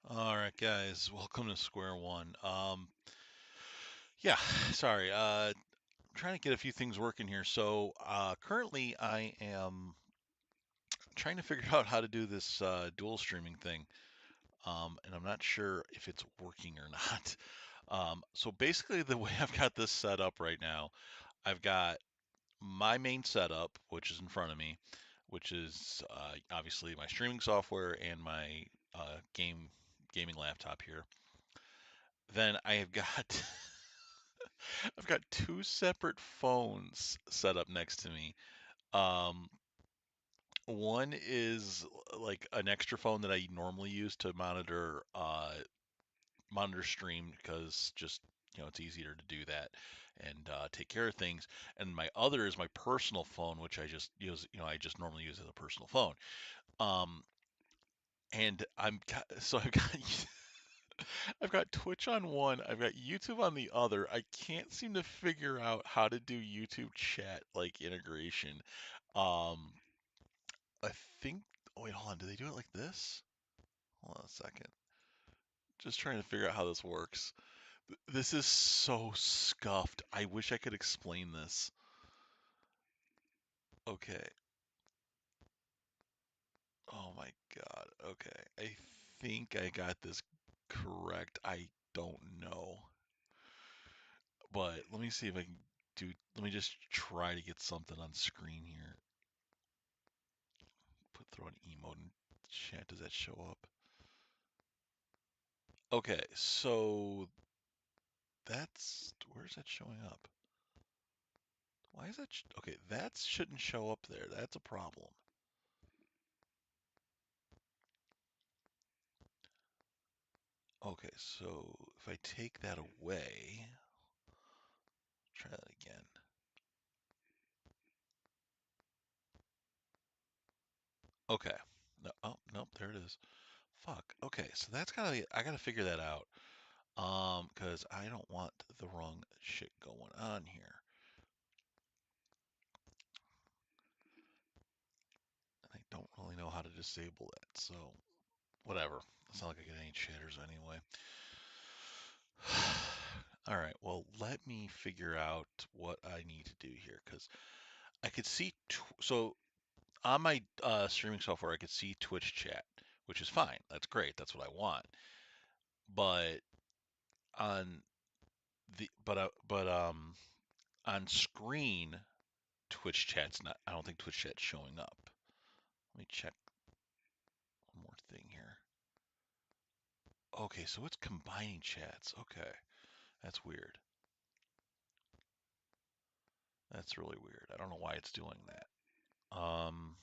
All right, guys, welcome to Square One. Yeah, sorry. I'm trying to get a few things working here. Currently, I am trying to figure out how to do this dual streaming thing, and I'm not sure if it's working or not. So basically, the way I've got this set up right now, I've got my main setup, which is in front of me, which is obviously my streaming software and my gaming laptop here. Then I have got I've got two separate phones set up next to me. Um, One is like an extra phone that I normally use to monitor stream because just it's easier to do that and take care of things. And my other is my personal phone, which I just use. I just normally use as a personal phone. Um, and so I've got I've got Twitch on one, I've got YouTube on the other. I can't seem to figure out how to do YouTube chat like integration. Um, I think. Oh wait, hold on. Do they do it like this? Hold on a second. Just trying to figure out how this works. This is so scuffed. I wish I could explain this. Okay. Oh my God. Okay. I think I got this correct. I don't know. But let me see if I can let me just try to get something on screen here. Throw an emote in chat. Does that show up? Okay, so where's that showing up? Why is that? Okay, that shouldn't show up there. That's a problem. Okay, so if I take that away, try that again. Okay. No, oh, nope, there it is. Fuck. Okay, so I gotta figure that out. Because I don't want the wrong shit going on here. And I don't really know how to disable that, so whatever. It's not like I get any chatters anyway. All right, well, let me figure out what I need to do here because I could see. So on my streaming software, I could see Twitch chat, which is fine. That's great. That's what I want. But on but on screen, Twitch chat's not. I don't think Twitch chat's showing up. Let me check one more thing here. Okay, so it's combining chats. Okay, that's weird. That's really weird. I don't know why it's doing that. Um,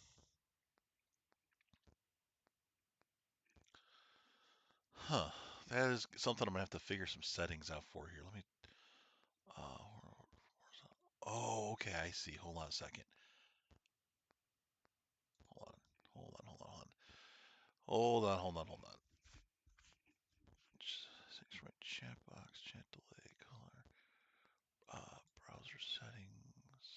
Huh. That is something I'm gonna have to figure some settings out for here. Let me. Where's that? Oh, okay. I see. Hold on a second. Hold on. Hold on. Hold on. Hold on. Hold on. Hold on. Hold on. Six right chat box, chat delay, color, browser settings.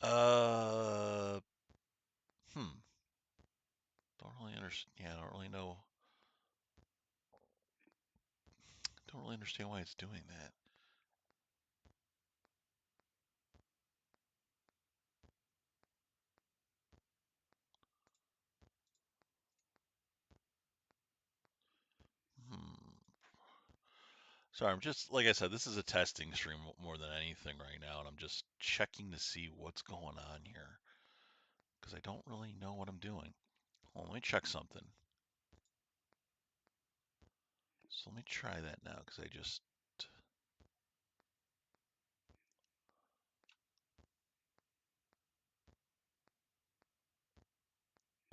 Uh, hmm. Don't really understand. Yeah, I don't really know. Don't really understand why it's doing that. Hmm. Sorry, I'm just like I said, this is a testing stream more than anything right now, and I'm just checking to see what's going on here because I don't really know what I'm doing. Well, let me check something. So let me try that now because I just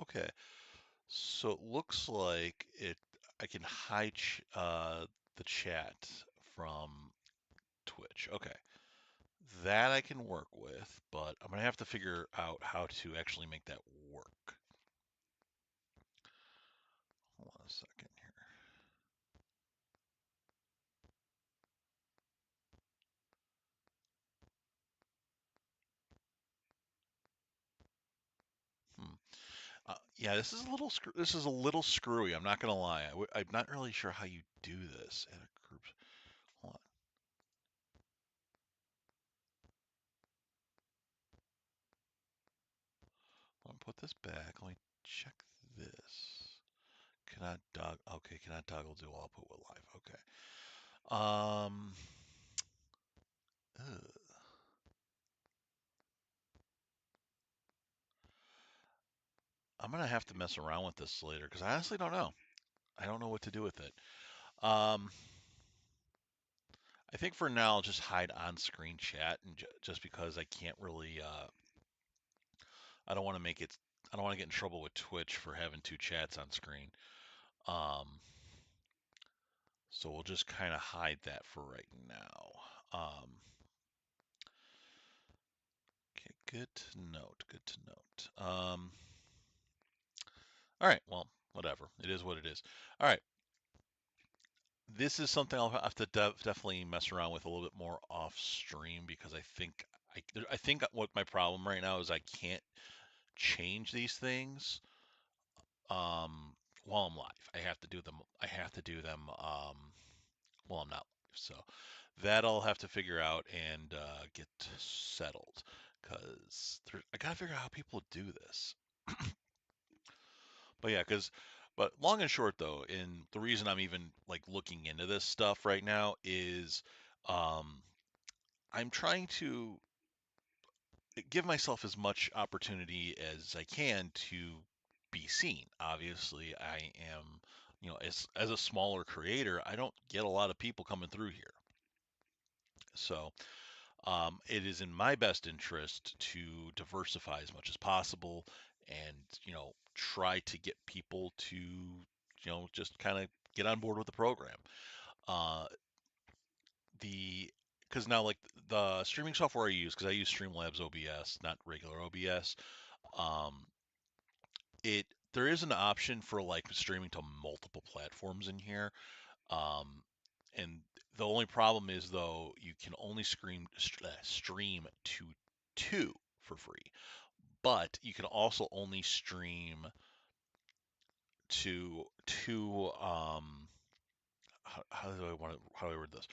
okay. So it looks like I can hide the chat from Twitch. Okay, that I can work with, but I'm gonna have to figure out how to actually make that work. Hold on a second here. Hmm. Yeah, this is a little screwy. I'm not gonna lie. I'm not really sure how you do this at a group. Hold on. Let me put this back. Let me check this. Cannot dog. Okay, cannot toggle dual output with live. Okay. Um. ugh. I'm gonna have to mess around with this later because I honestly don't know. I don't know what to do with it. Um. I think for now I'll just hide on-screen chat and just because I can't really. I don't want to make it. I don't want to get in trouble with Twitch for having two chats on screen. Um. So we'll just kind of hide that for right now. Okay, good to note. Good to note. All right, well, whatever. It is what it is. All right, this is something I'll have to definitely mess around with a little bit more off stream because I think what my problem right now is I can't change these things um, while I'm live. I have to do them. I have to do them while I'm not live. So that I'll have to figure out and get settled because I gotta figure out how people do this. But yeah, but long and short though, and the reason I'm even like looking into this stuff right now is um, I'm trying to give myself as much opportunity as I can to be seen. Obviously, I am, as a smaller creator, I don't get a lot of people coming through here. So it is in my best interest to diversify as much as possible and, try to get people to, just kind of get on board with the program. Uh, the because now like the streaming software I use, because I use Streamlabs OBS, not regular OBS. Um, it there is an option for like streaming to multiple platforms in here. Um, and the only problem is though you can only stream to two for free, but you can also only stream to two. How do I word this?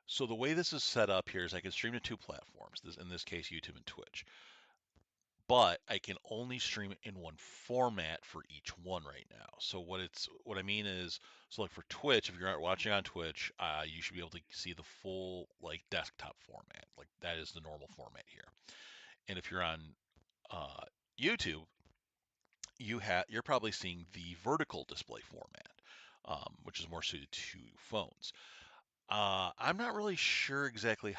So the way this is set up here is I can stream to two platforms. This in this case YouTube and Twitch, but I can only stream it in one format for each one right now. So what I mean is, so like for Twitch, if you're not watching on Twitch, you should be able to see the full like desktop format. Like that is the normal format here. And if you're on uh, YouTube, you're probably seeing the vertical display format, which is more suited to phones. I'm not really sure exactly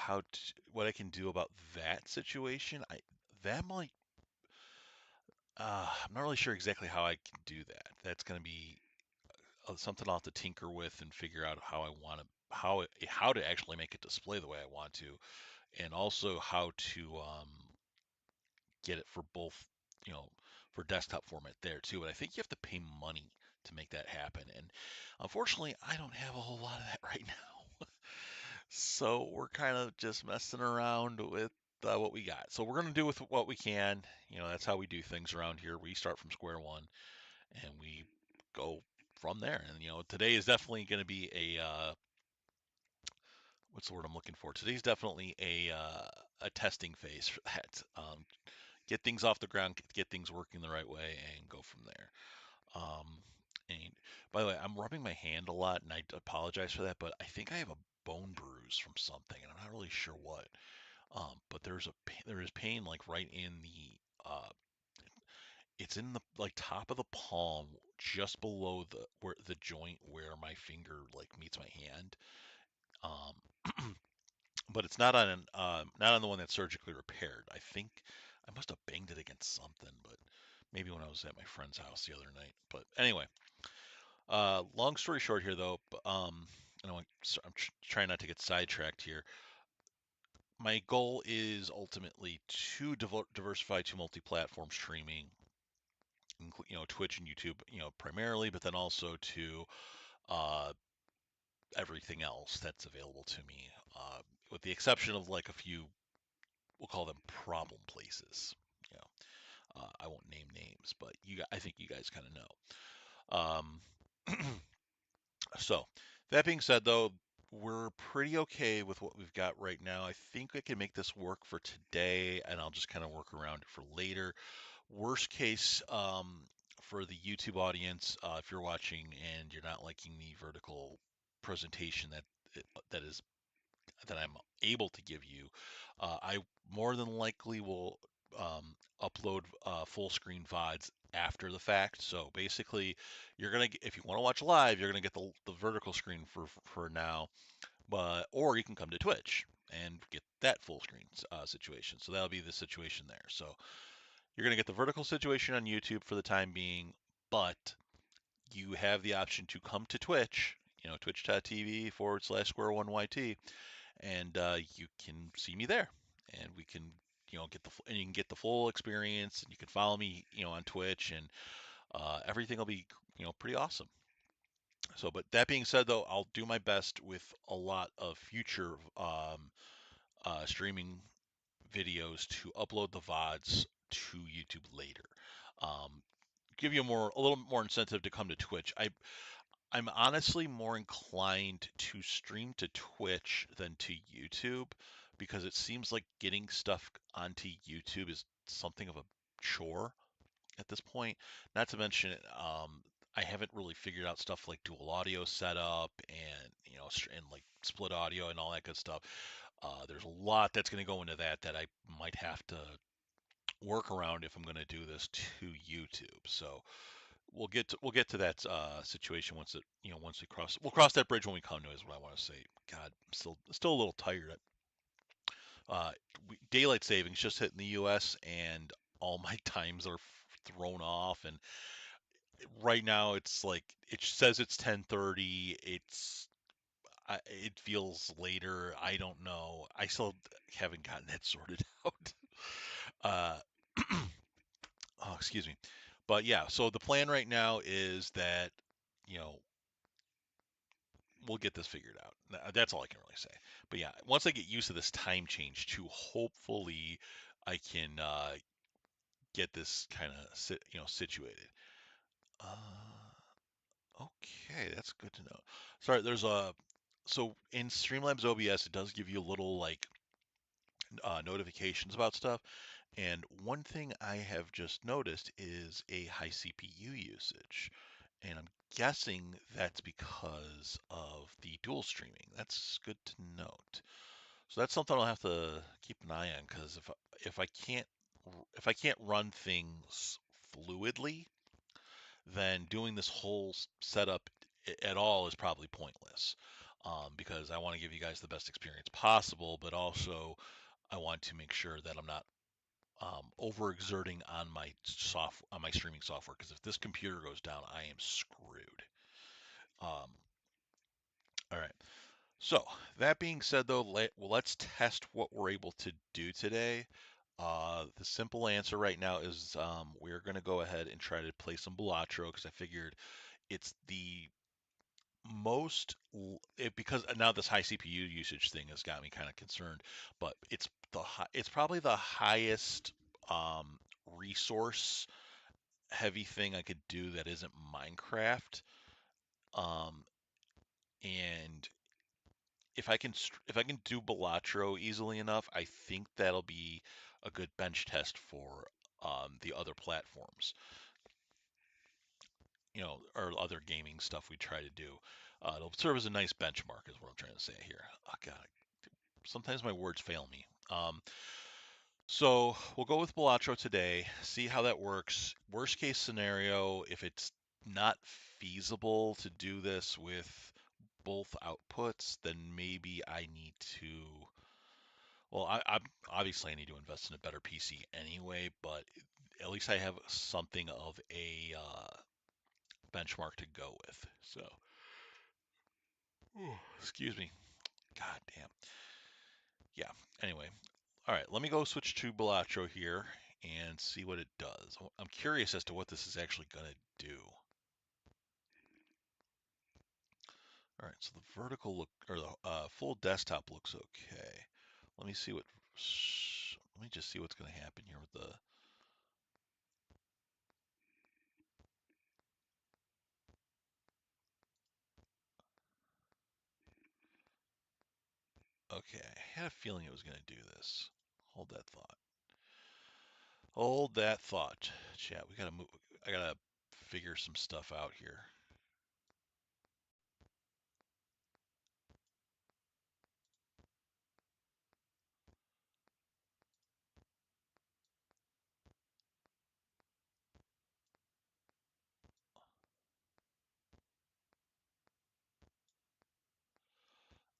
what I can do about that situation. That might I'm not really sure exactly how I can do that. That's going to be something I'll have to tinker with and figure out how I want to how to actually make it display the way I want to, and also how to get it for both, you know, for desktop format there too. But I think you have to pay money to make that happen, and unfortunately, I don't have a whole lot of that right now. So we're kind of just messing around with what we got. So we're going to do with what we can. That's how we do things around here. We start from square one and we go from there. And today is definitely going to be what's the word I'm looking for? Today's definitely a testing phase for that. Get things off the ground, get things working the right way, and go from there. Um, and by the way, I'm rubbing my hand a lot, and I apologize for that, but I think I have a bone bruise from something, and I'm not really sure what. But there is pain like right in the it's in the like top of the palm, just below the joint where my finger like meets my hand. Um, but it's not on the one that's surgically repaired. I think I must have banged it against something, but maybe when I was at my friend's house the other night. But anyway, long story short here though, and I'm trying not to get sidetracked here. My goal is ultimately to diversify to multi-platform streaming, Twitch and YouTube, primarily, but then also to uh, everything else that's available to me, with the exception of like a few, we'll call them problem places. You know, I won't name names, but I think you guys kind of know. So that being said, though, we're pretty okay with what we've got right now. I think I can make this work for today, and I'll just kind of work around it for later. Worst case, for the YouTube audience, if you're watching and you're not liking the vertical presentation that is that I'm able to give you, I more than likely will upload full screen VODs after the fact. So basically, if you want to watch live, you're gonna get the vertical screen for now, but or you can come to Twitch and get that full screen situation. So that'll be the situation there. So you're gonna get the vertical situation on YouTube for the time being, but you have the option to come to Twitch, twitch.tv/square1YT, and you can see me there, and we can, and you can get the full experience, and you can follow me, on Twitch, and everything will be, pretty awesome. So, but that being said, though, I'll do my best with a lot of future streaming videos to upload the VODs to YouTube later. Um, give you a little more incentive to come to Twitch. I'm honestly more inclined to stream to Twitch than to YouTube because it seems like getting stuff onto YouTube is something of a chore at this point. Not to mention, I haven't really figured out stuff like dual audio setup and and like split audio and all that good stuff. There's a lot that's going to go into that I might have to work around if I'm going to do this to YouTube. So we'll get to that situation once we'll cross that bridge when we come to it, is what I want to say. God, I'm still a little tired. Uh, Daylight savings just hit in the U.S. and all my times are thrown off. And right now it's like it says it's 10:30. It feels later. I don't know. I still haven't gotten that sorted out. Uh, oh, excuse me. But yeah, so the plan right now is that you know we'll get this figured out. That's all I can really say. But yeah, once I get used to this time change, too, hopefully I can get this kind of situated. Okay, that's good to know. Sorry, there's a so in Streamlabs OBS it does give you a little like notifications about stuff. And one thing I have just noticed is a high CPU usage. And I'm guessing that's because of the dual streaming. That's good to note. So that's something I'll have to keep an eye on because if I can't if I can't run things fluidly, then doing this whole setup at all is probably pointless. Because I want to give you guys the best experience possible, but also I want to make sure that I'm not overexerting on my streaming software. Because if this computer goes down, I am screwed. Um, all right. So that being said, though, let's test what we're able to do today. The simple answer right now is we're going to go ahead and try to play some Balatro because I figured it's the because now this high CPU usage thing has got me kind of concerned, but it's probably the highest um, resource heavy thing I could do that isn't Minecraft. Um, and if I can do Balatro easily enough, I think that'll be a good bench test for the other platforms, or other gaming stuff we try to do. It'll serve as a nice benchmark, is what I'm trying to say here. Oh God, sometimes my words fail me. So we'll go with Balatro today, see how that works. Worst case scenario, if it's not feasible to do this with both outputs, then maybe I need to. Well, obviously I need to invest in a better PC anyway, but at least I have something of a benchmark to go with. So, excuse me. God damn. Yeah. Anyway, all right. Let me go switch to Balatro here and see what it does. I'm curious as to what this is actually gonna do. All right. So the vertical look or the full desktop looks okay. Let me see what. Let me just see what's gonna happen here with the Okay, I had a feeling it was going to do this. Hold that thought. Hold that thought. Chat, we gotta move. I gotta figure some stuff out here.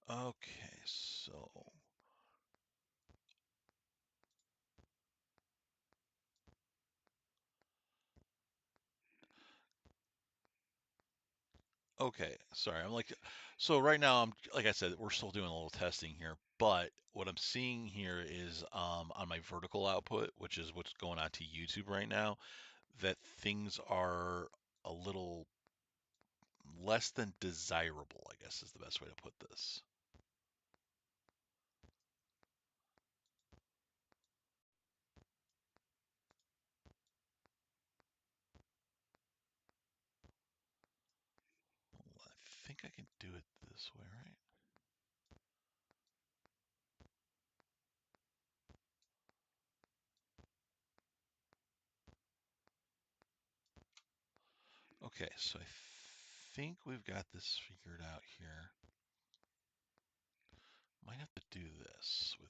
Okay, so okay, sorry. So right now I'm like I said, we're still doing a little testing here, but what I'm seeing here is on my vertical output, which is what's going on to YouTube right now, that things are a little less than desirable, I guess is the best way to put this. I think I can do it this way, right? Okay, so I think we've got this figured out here. Might have to do this with.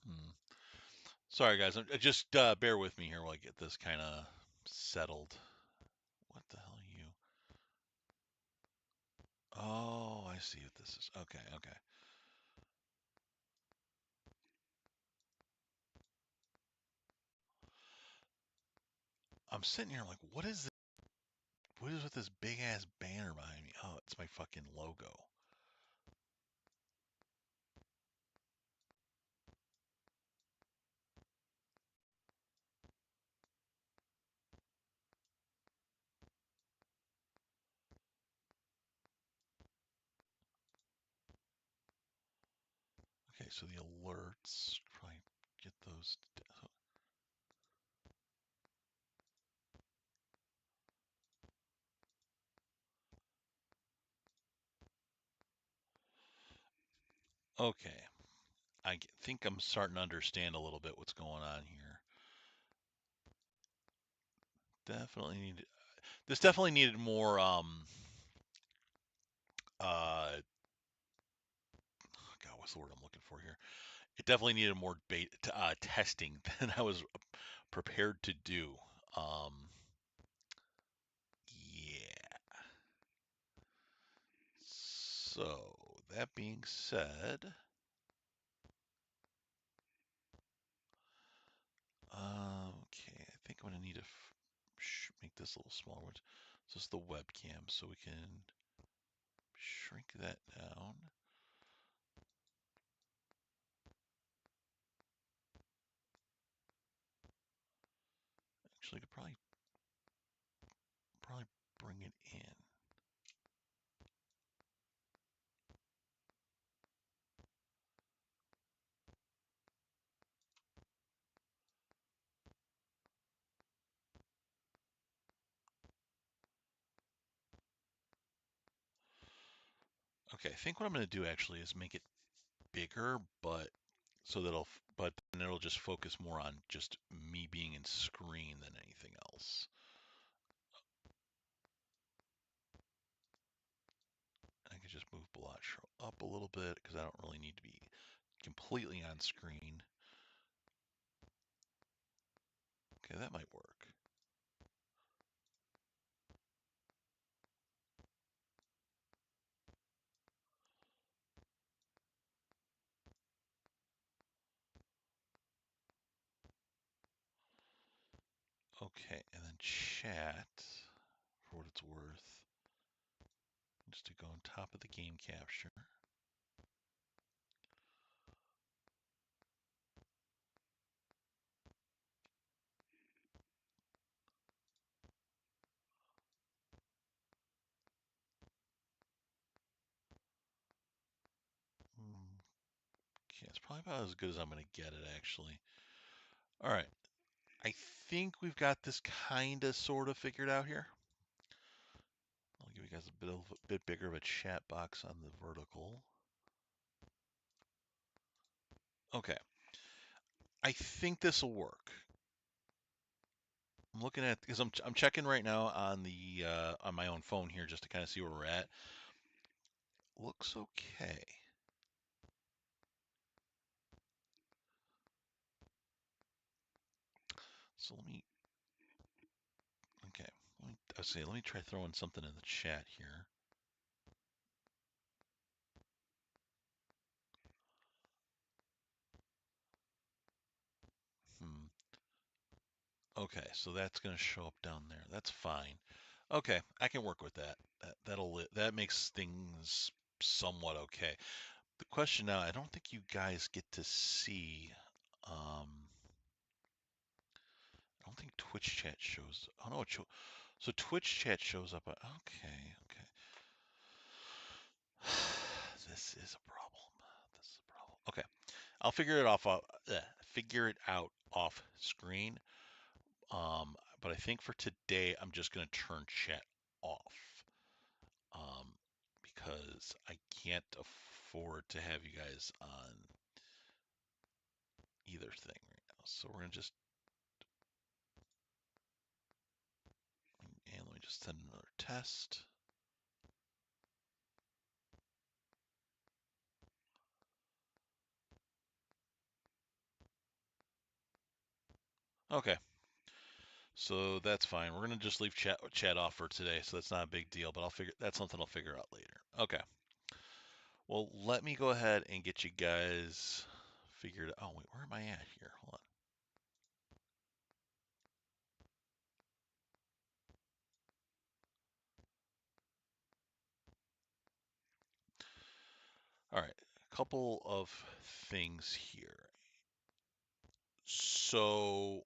Hmm. Sorry, guys. Just bear with me here while I get this kind of settled. What the hell are you? Oh, I see what this is. Okay, okay. I'm sitting here like, what is this? What is with this big ass banner behind me? Oh, it's my fucking logo. Okay, so the alerts, probably get those. Okay, think I'm starting to understand a little bit what's going on here. Definitely need this definitely needed more uh God, what's the word I'm looking for here? It definitely needed more testing than I was prepared to do. Um, yeah. So that being said, okay, I think I'm gonna need to make this a little smaller. So it's the webcam, so we can shrink that down. Actually, I could probably bring it in. Okay, I think what I'm gonna do actually is make it bigger, but so that but then it'll just focus more on just me being in screen than anything else. I could just move Balatro up a little bit because I don't really need to be completely on screen. Okay, that might work. Okay, and then chat, for what it's worth, just to go on top of the game capture. Okay, it's probably about as good as I'm going to get it, actually. All right. I think we've got this kind of sort of figured out here. I'll give you guys a bit bigger of a chat box on the vertical. Okay. I think this will work. I'm looking at because I'm checking right now on the on my own phone here just to kind of see where we're at. Looks okay. So okay. Let me try throwing something in the chat here. Hmm. Okay, so that's going to show up down there. That's fine. Okay, I can work with that. That makes things somewhat okay. The question now, I don't think you guys get to see. I don't think Twitch chat shows. Oh no, so Twitch chat shows up. Okay, okay. This is a problem. This is a problem. Okay, I'll figure it out off screen. But I think for today, I'm just gonna turn chat off. Because I can't afford to have you guys on either thing right now. So we're gonna just and let me just send another test. Okay, so that's fine. We're gonna just leave chat off for today, so that's not a big deal. But that's something I'll figure out later. Okay. Well, let me go ahead and get you guys figured. Oh wait, where am I at here? Hold on. All right, a couple of things here. So,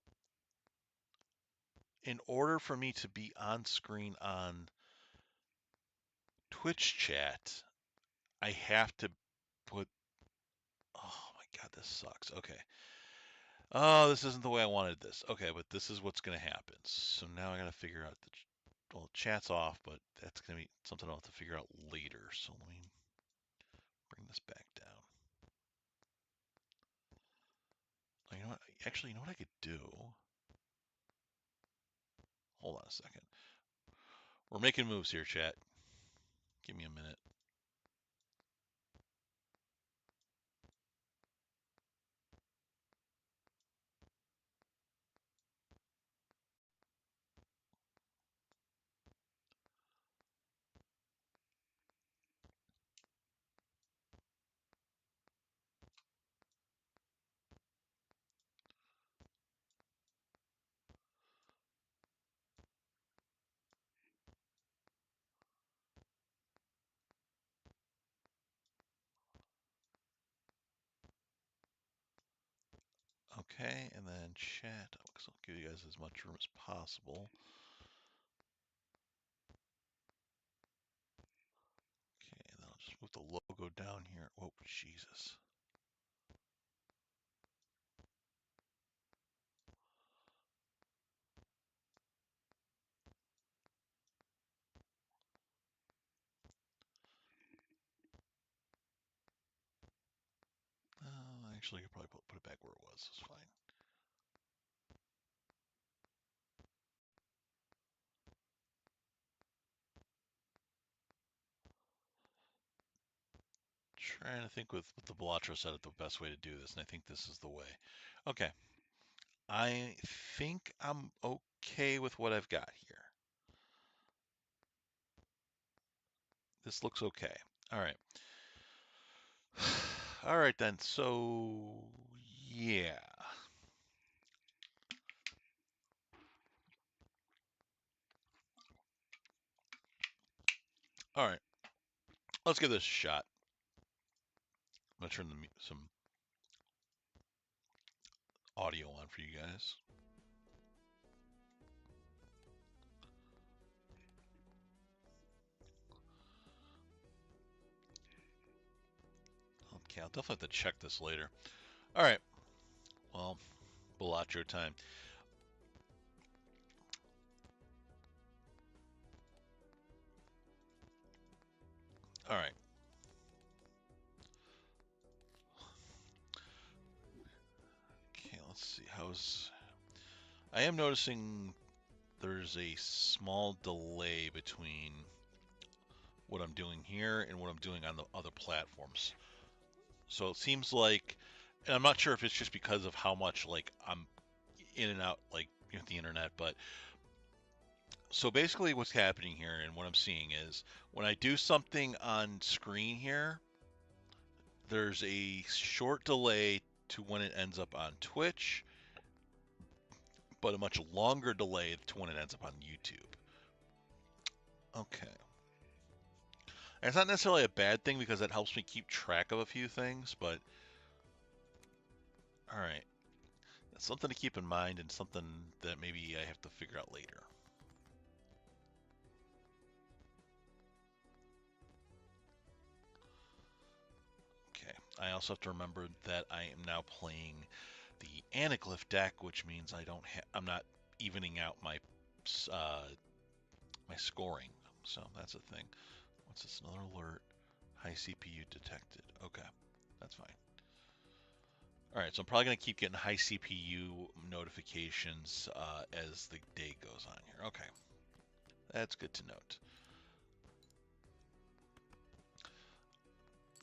in order for me to be on screen on Twitch chat, I have to put. Oh my God, this sucks. Okay. Oh, this isn't the way I wanted this. Okay, but this is what's going to happen. So now I got to figure out well, chat's off, but that's going to be something I'll have to figure out later. So let me bring this back down. Oh, you know what? Actually, you know what I could do? Hold on a second. We're making moves here, chat. Give me a minute. Okay, and then chat. I'll give you guys as much room as possible. Okay, and then I'll just move the logo down here. Oh, Jesus. Actually, I could probably put it back where it was. It's fine. Trying to think with the Balatro setup the best way to do this, and I think this is the way. Okay, I think I'm okay with what I've got here. This looks okay. All right. All right then. So yeah. All right. Let's give this a shot. I'm gonna turn some audio on for you guys. Okay, I'll definitely have to check this later. All right. Well, Balatro time. All right. Okay, let's see. I am noticing there's a small delay between what I'm doing here and what I'm doing on the other platforms. So it seems like, and I'm not sure if it's just because of how much like I'm in and out like the internet, but so basically what's happening here and what I'm seeing is when I do something on screen here, there's a short delay to when it ends up on Twitch, but a much longer delay to when it ends up on YouTube. Okay. And it's not necessarily a bad thing because it helps me keep track of a few things, but all right. That's something to keep in mind and something that maybe I have to figure out later. Okay. I also have to remember that I am now playing the Anaglyph deck, which means I'm not evening out uh, my scoring. So that's a thing. What's this? Another alert. High CPU detected. Okay, that's fine. All right, so I'm probably going to keep getting high CPU notifications as the day goes on here. Okay, that's good to note.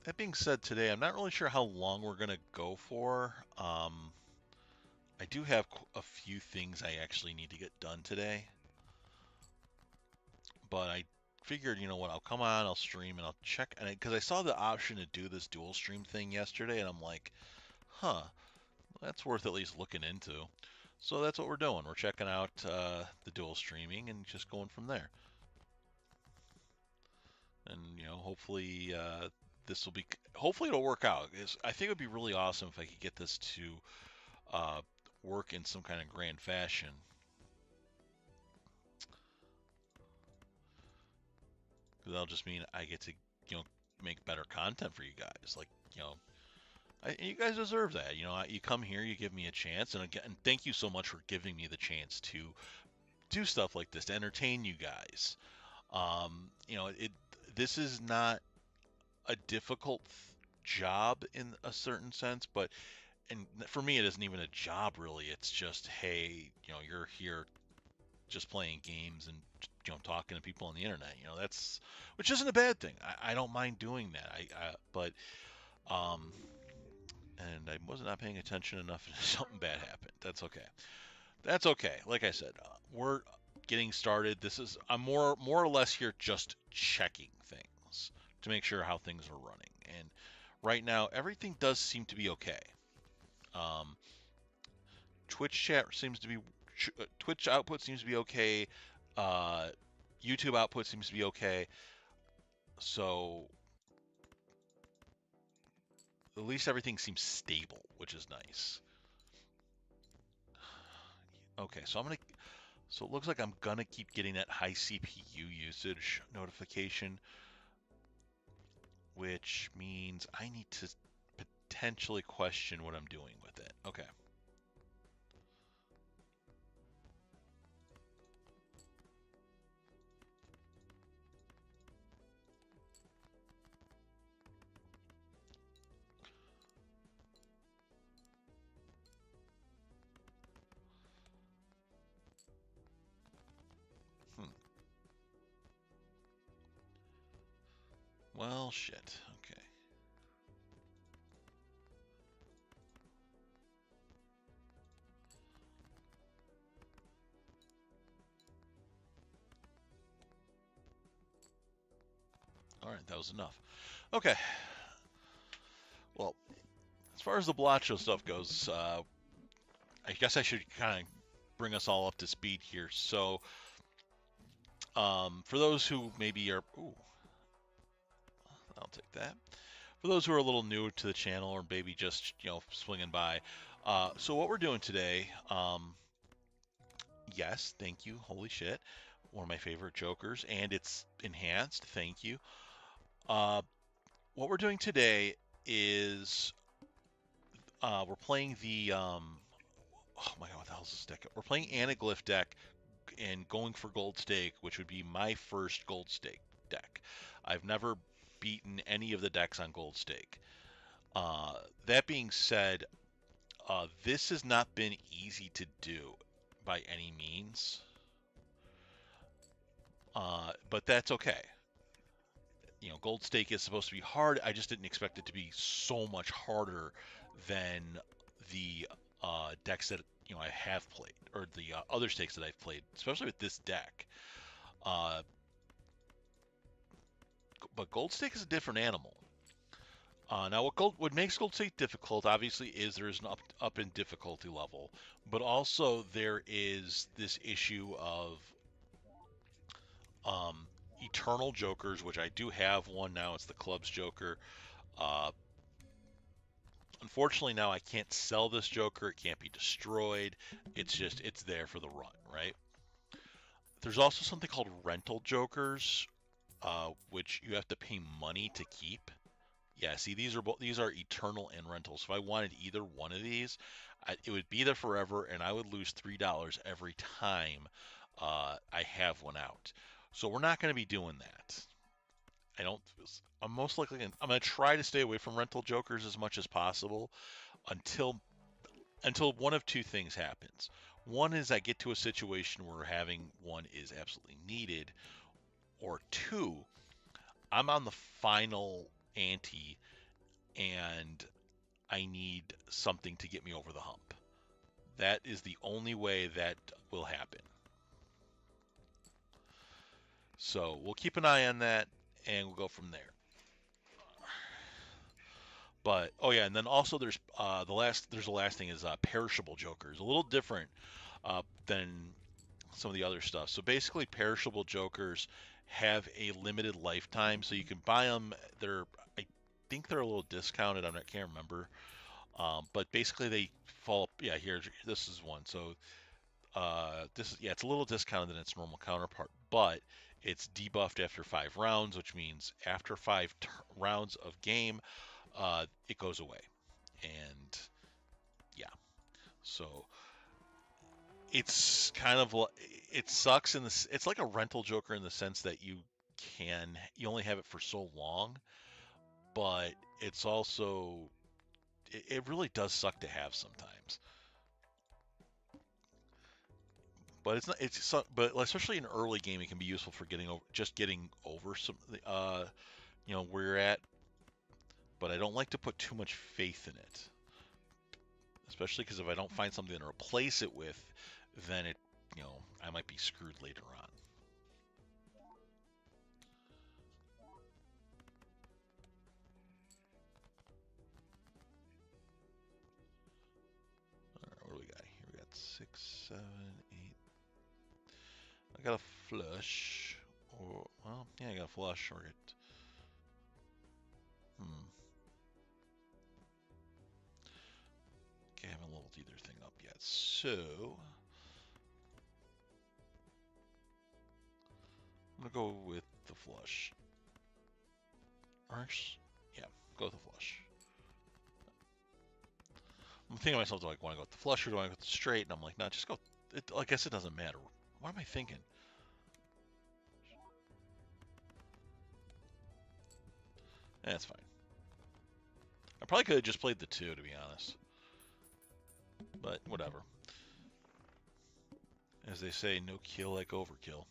That being said, today I'm not really sure how long we're going to go for. I do have a few things I actually need to get done today, but I figured, you know what, I'll come on, I'll stream, and I'll check, and because I saw the option to do this dual stream thing yesterday, and I'm like, huh, that's worth at least looking into. So that's what we're doing. We're checking out the dual streaming and just going from there. And hopefully hopefully it'll work out. I think it would be really awesome if I could get this to uh, work in some kind of grand fashion. Because that'll just mean I get to make better content for you guys. Like you guys deserve that. You come here, you give me a chance, and again, thank you so much for giving me the chance to do stuff like this to entertain you guys. This is not a difficult job in a certain sense, but and for me, it isn't even a job really. It's just, hey, you're here just playing games and talking to people on the internet. That's which isn't a bad thing. I don't mind doing that. But and I was not paying attention enough, and something bad happened. That's okay. That's okay. Like I said, we're getting started. I'm more or less here just checking things to make sure how things are running. And right now, everything does seem to be okay. Um, Twitch output seems to be okay. Uh, YouTube output seems to be okay. So at least everything seems stable, which is nice. Okay, so it looks like I'm gonna keep getting that high CPU usage notification, which means I need to potentially question what I'm doing with it. Okay. Hmm. Well, shit. Okay. All right, that was enough. Okay. Well, as far as the Balatro stuff goes, I guess I should kind of bring us all up to speed here. So, for those who maybe are, ooh, I'll take that. For those who are a little new to the channel or maybe just swinging by, so what we're doing today, yes, thank you, holy shit, one of my favorite jokers, and it's enhanced, thank you. Uh, what we're doing today is we're playing the oh my god, what the hell is this deck? We're playing Anaglyph deck and going for Gold Stake, which would be my first Gold Stake deck. I've never beaten any of the decks on Gold Stake. Uh, that being said, this has not been easy to do by any means, but that's okay. You know, Gold Stake is supposed to be hard. I just didn't expect it to be so much harder than the decks that I have played, or the other stakes that I've played, especially with this deck. Uh, but Gold Stake is a different animal. Now, what makes Gold Stake difficult, obviously, is there's an up in difficulty level, but also there is this issue of um, eternal jokers, which I do have one now. It's the Club's Joker. Uh, Unfortunately, now I can't sell this Joker. It can't be destroyed. It's there for the run, right? There's also something called rental Jokers, which you have to pay money to keep. Yeah, see, these are eternal and rentals. So if I wanted either one of these, it would be there forever, and I would lose $3 every time I have one out. So we're not going to be doing that. I don't. I'm most likely I'm going to try to stay away from rental jokers as much as possible until one of two things happens. One is I get to a situation where having one is absolutely needed, or two, I'm on the final ante and I need something to get me over the hump. That is the only way that will happen. So we'll keep an eye on that and we'll go from there. But oh yeah, and then also there's the last thing is perishable jokers, a little different than some of the other stuff. So basically, perishable jokers have a limited lifetime, so you can buy them. I think they're a little discounted. I can't remember, but basically they fall. Yeah, here this is one. So it's a little discounted than its normal counterpart, but it's debuffed after 5 rounds, which means after 5 rounds of game, it goes away. And yeah, so it's kind of it sucks in this. It's like a rental Joker in the sense that you only have it for so long, but it's also it really does suck to have sometimes. But it's not. But especially in early game, it can be useful for getting over some where you're at. But I don't like to put too much faith in it, especially because if I don't find something to replace it with, then I might be screwed later on. All right, what do we got here? We got 6, 7, 8. I got a flush, or well, yeah, I got a flush or it. Okay, I haven't leveled either thing up yet, so I'm gonna go with the flush. Yeah, go with the flush. I'm thinking to myself, do I want to go with the flush or do I want to go with the straight? And I'm like, no, just go. I guess it doesn't matter. What am I thinking? That's fine. I probably could have just played the 2, to be honest. But whatever. As they say, no kill like overkill.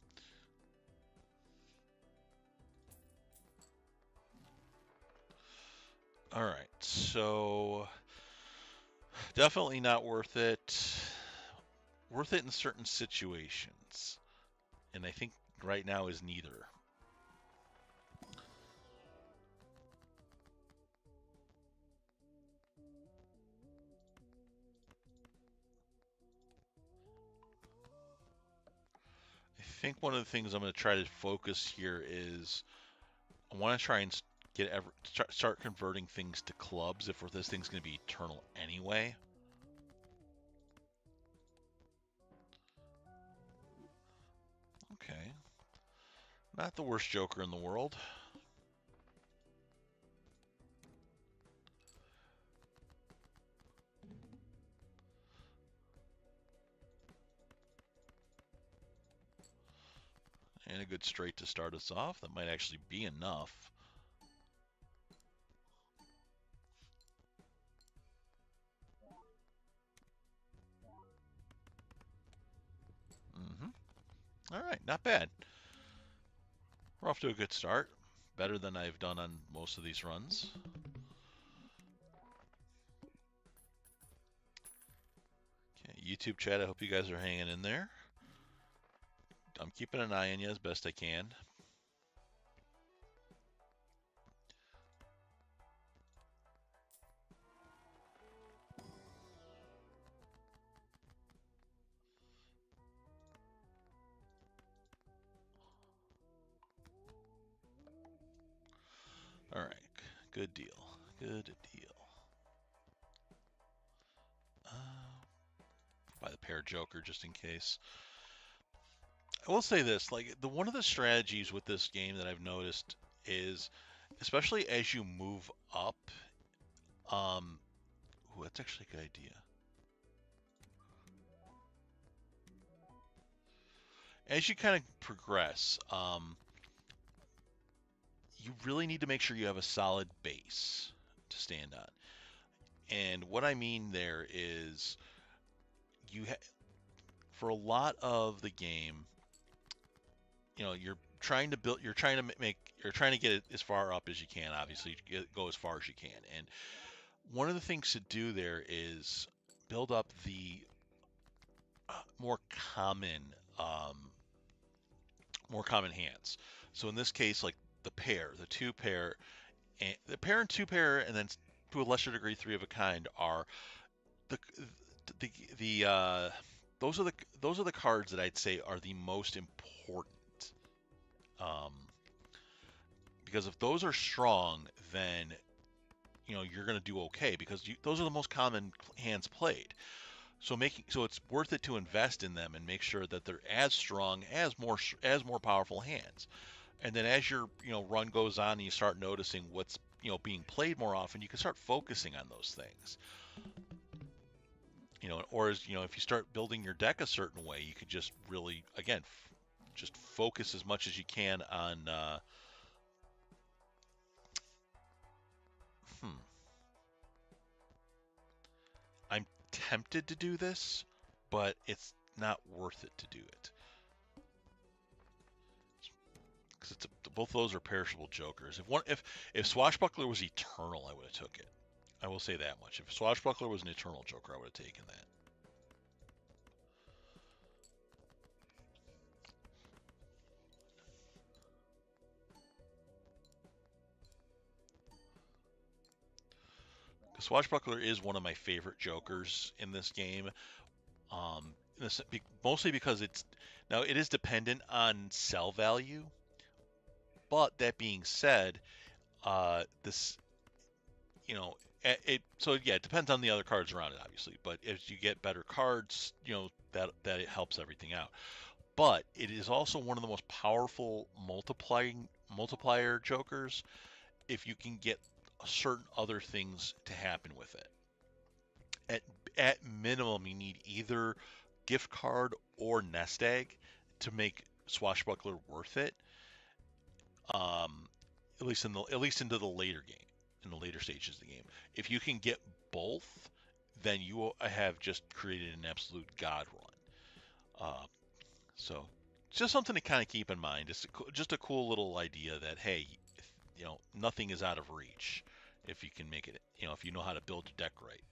Alright, so definitely not worth it. Worth it in certain situations. And I think right now is neither. I think one of the things I'm going to try to focus here is I want to try and start converting things to clubs if this thing's going to be eternal anyway. Okay. Not the worst Joker in the world. And a good straight to start us off. That might actually be enough. All right, not bad. We're off to a good start. Better than I've done on most of these runs. Okay, YouTube chat, I hope you guys are hanging in there. I'm keeping an eye on you as best I can. All right, good deal. Good deal. Buy the pair joker just in case. I will say this, like one of the strategies with this game that I've noticed is, especially as you move up, ooh, that's actually a good idea. As you kind of progress, you really need to make sure you have a solid base to stand on. And what I mean there is, for a lot of the game, you're trying to build, you're trying to get it as far up as you can. Obviously, go as far as you can. And one of the things to do there is build up the more common, um, more common hands. So in this case, like the pair, the two pair, and the pair and two pair, and then to a lesser degree, three of a kind are the the the those are the cards that I'd say are the most important. Um, because if those are strong, then you're going to do okay because those are the most common hands played. So it's worth it to invest in them and make sure that they're as strong as more powerful hands. And then as your run goes on and you start noticing what's being played more often, you can start focusing on those things. Or as if you start building your deck a certain way, you could just really again just focus as much as you can on. Hmm, I'm tempted to do this, but it's not worth it to do it because both of those are perishable jokers. If Swashbuckler was eternal, I would have took it. I will say that much. If Swashbuckler was an eternal joker, I would have taken that. Swashbuckler is one of my favorite jokers in this game. Um, mostly because it is dependent on sell value. But that being said, this you know so yeah, it depends on the other cards around it, obviously. But as you get better cards, that it helps everything out. But it is also one of the most powerful multiplier jokers if you can get certain other things to happen with it. At at minimum, you need either gift card or nest egg to make Swashbuckler worth it. Um, at least into the later game, in the later stages of the game. If you can get both, then you have just created an absolute god run. So it's just something to kind of keep in mind. It's just a cool little idea that hey, nothing is out of reach if you can make it. If you know how to build your deck right.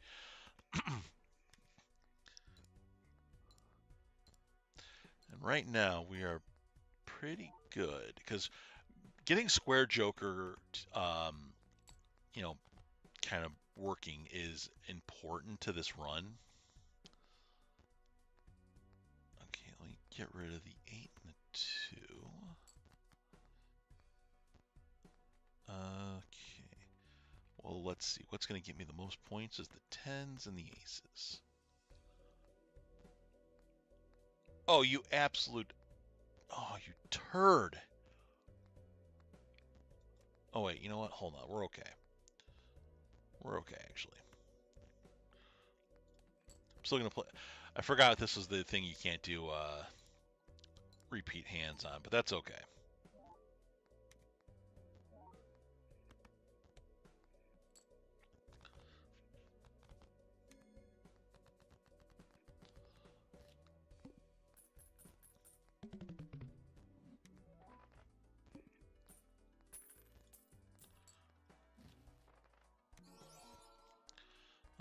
And right now we are pretty good because getting Square Joker, you know, kind of working is important to this run. Okay, let me get rid of the 8 and the 2. Okay. Well, let's see. What's going to get me the most points is the 10s and the aces. Oh, you absolute... Oh, you turd. Oh, wait. You know what? Hold on. We're okay. We're okay, actually. I'm still going to play... I forgot this was the thing you can't do repeat hands on, but that's okay.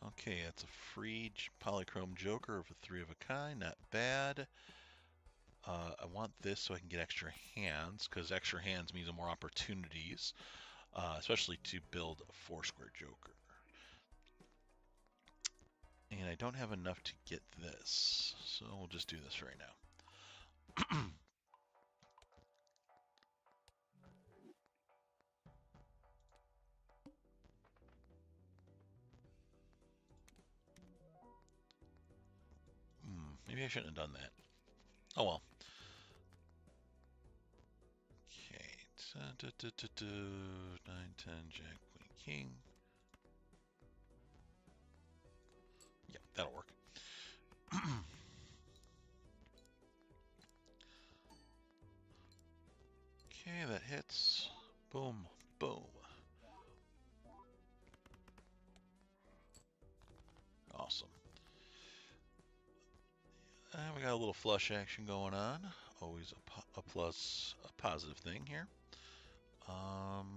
Okay, that's a free polychrome joker of a 3 of a kind, not bad. I want this so I can get extra hands, because extra hands means more opportunities, especially to build a 4 square joker. And I don't have enough to get this, so we'll just do this right now. Maybe I shouldn't have done that. Oh well. Okay. 9, 10, Jack, Queen, King. Yeah, that'll work. Okay, that hits. Boom, boom. Awesome. And we got a little flush action going on. Always a plus, a positive thing here. We'll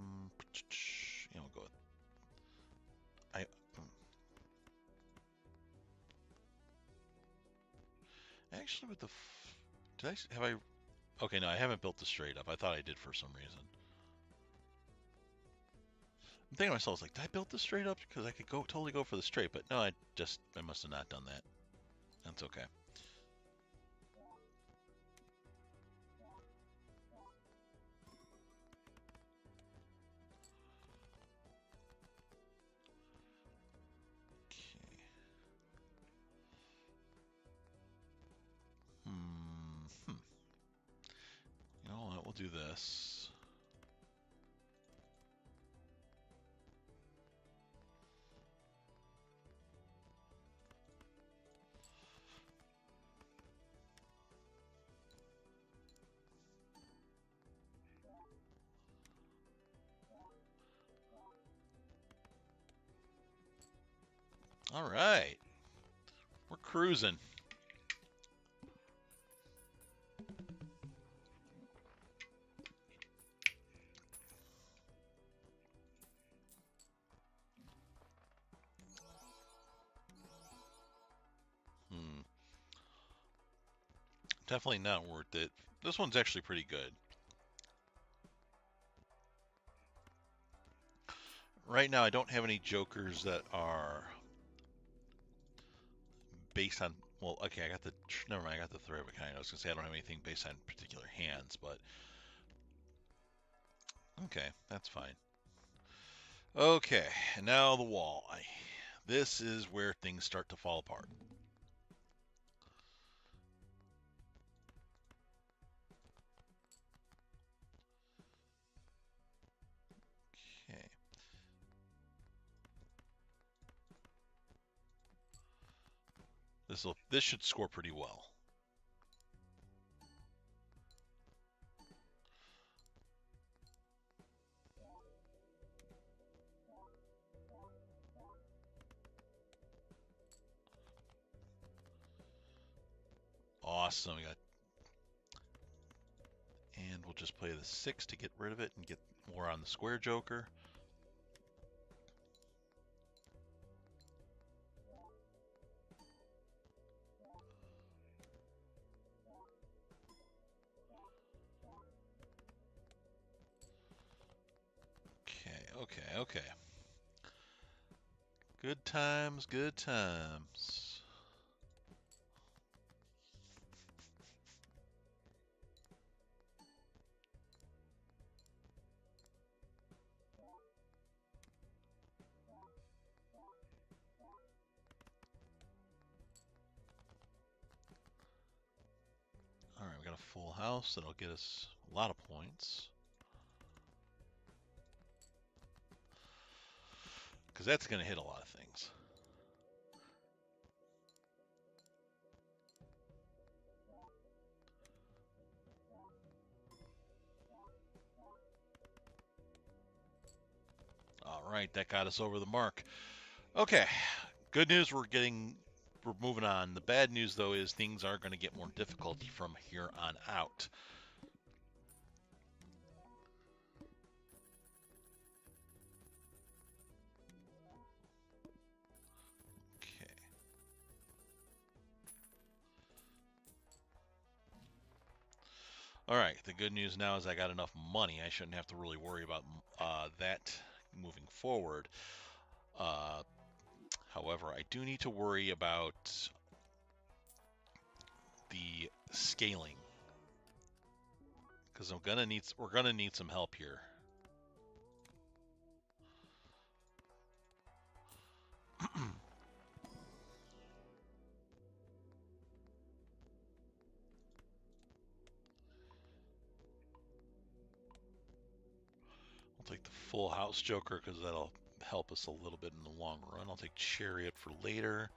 go with actually with the have I? Okay, no, I haven't built the straight up. I thought I did for some reason. I'm thinking to myself, like, did I build this straight up? Because I could totally go for the straight, but no, I must have not done that. That's okay. You know what? We'll do this. All right. We're cruising. Definitely not worth it. This one's actually pretty good. Right now, I don't have any jokers that are based on. Well, okay, I got the. Never mind, I got the 3 of a kind. I was gonna say I don't have anything based on particular hands, but okay, that's fine. Okay, and now the wall. This is where things start to fall apart. Okay. This should score pretty well. Awesome. And we'll just play the 6 to get rid of it and get more on the square joker. Okay. Good times, good times. All right, we got a full house. That'll get us a lot of points. Because that's going to hit a lot of things. All right, that got us over the mark. Okay, good news, we're moving on. The bad news, though, is things are going to get more difficult from here on out. Okay. All right, the good news now is I got enough money. I shouldn't have to really worry about that moving forward. Uh, However, I do need to worry about the scaling because we're gonna need some help here. I'll take the full house Joker because that'll help us a little bit in the long run. I'll take Chariot for later.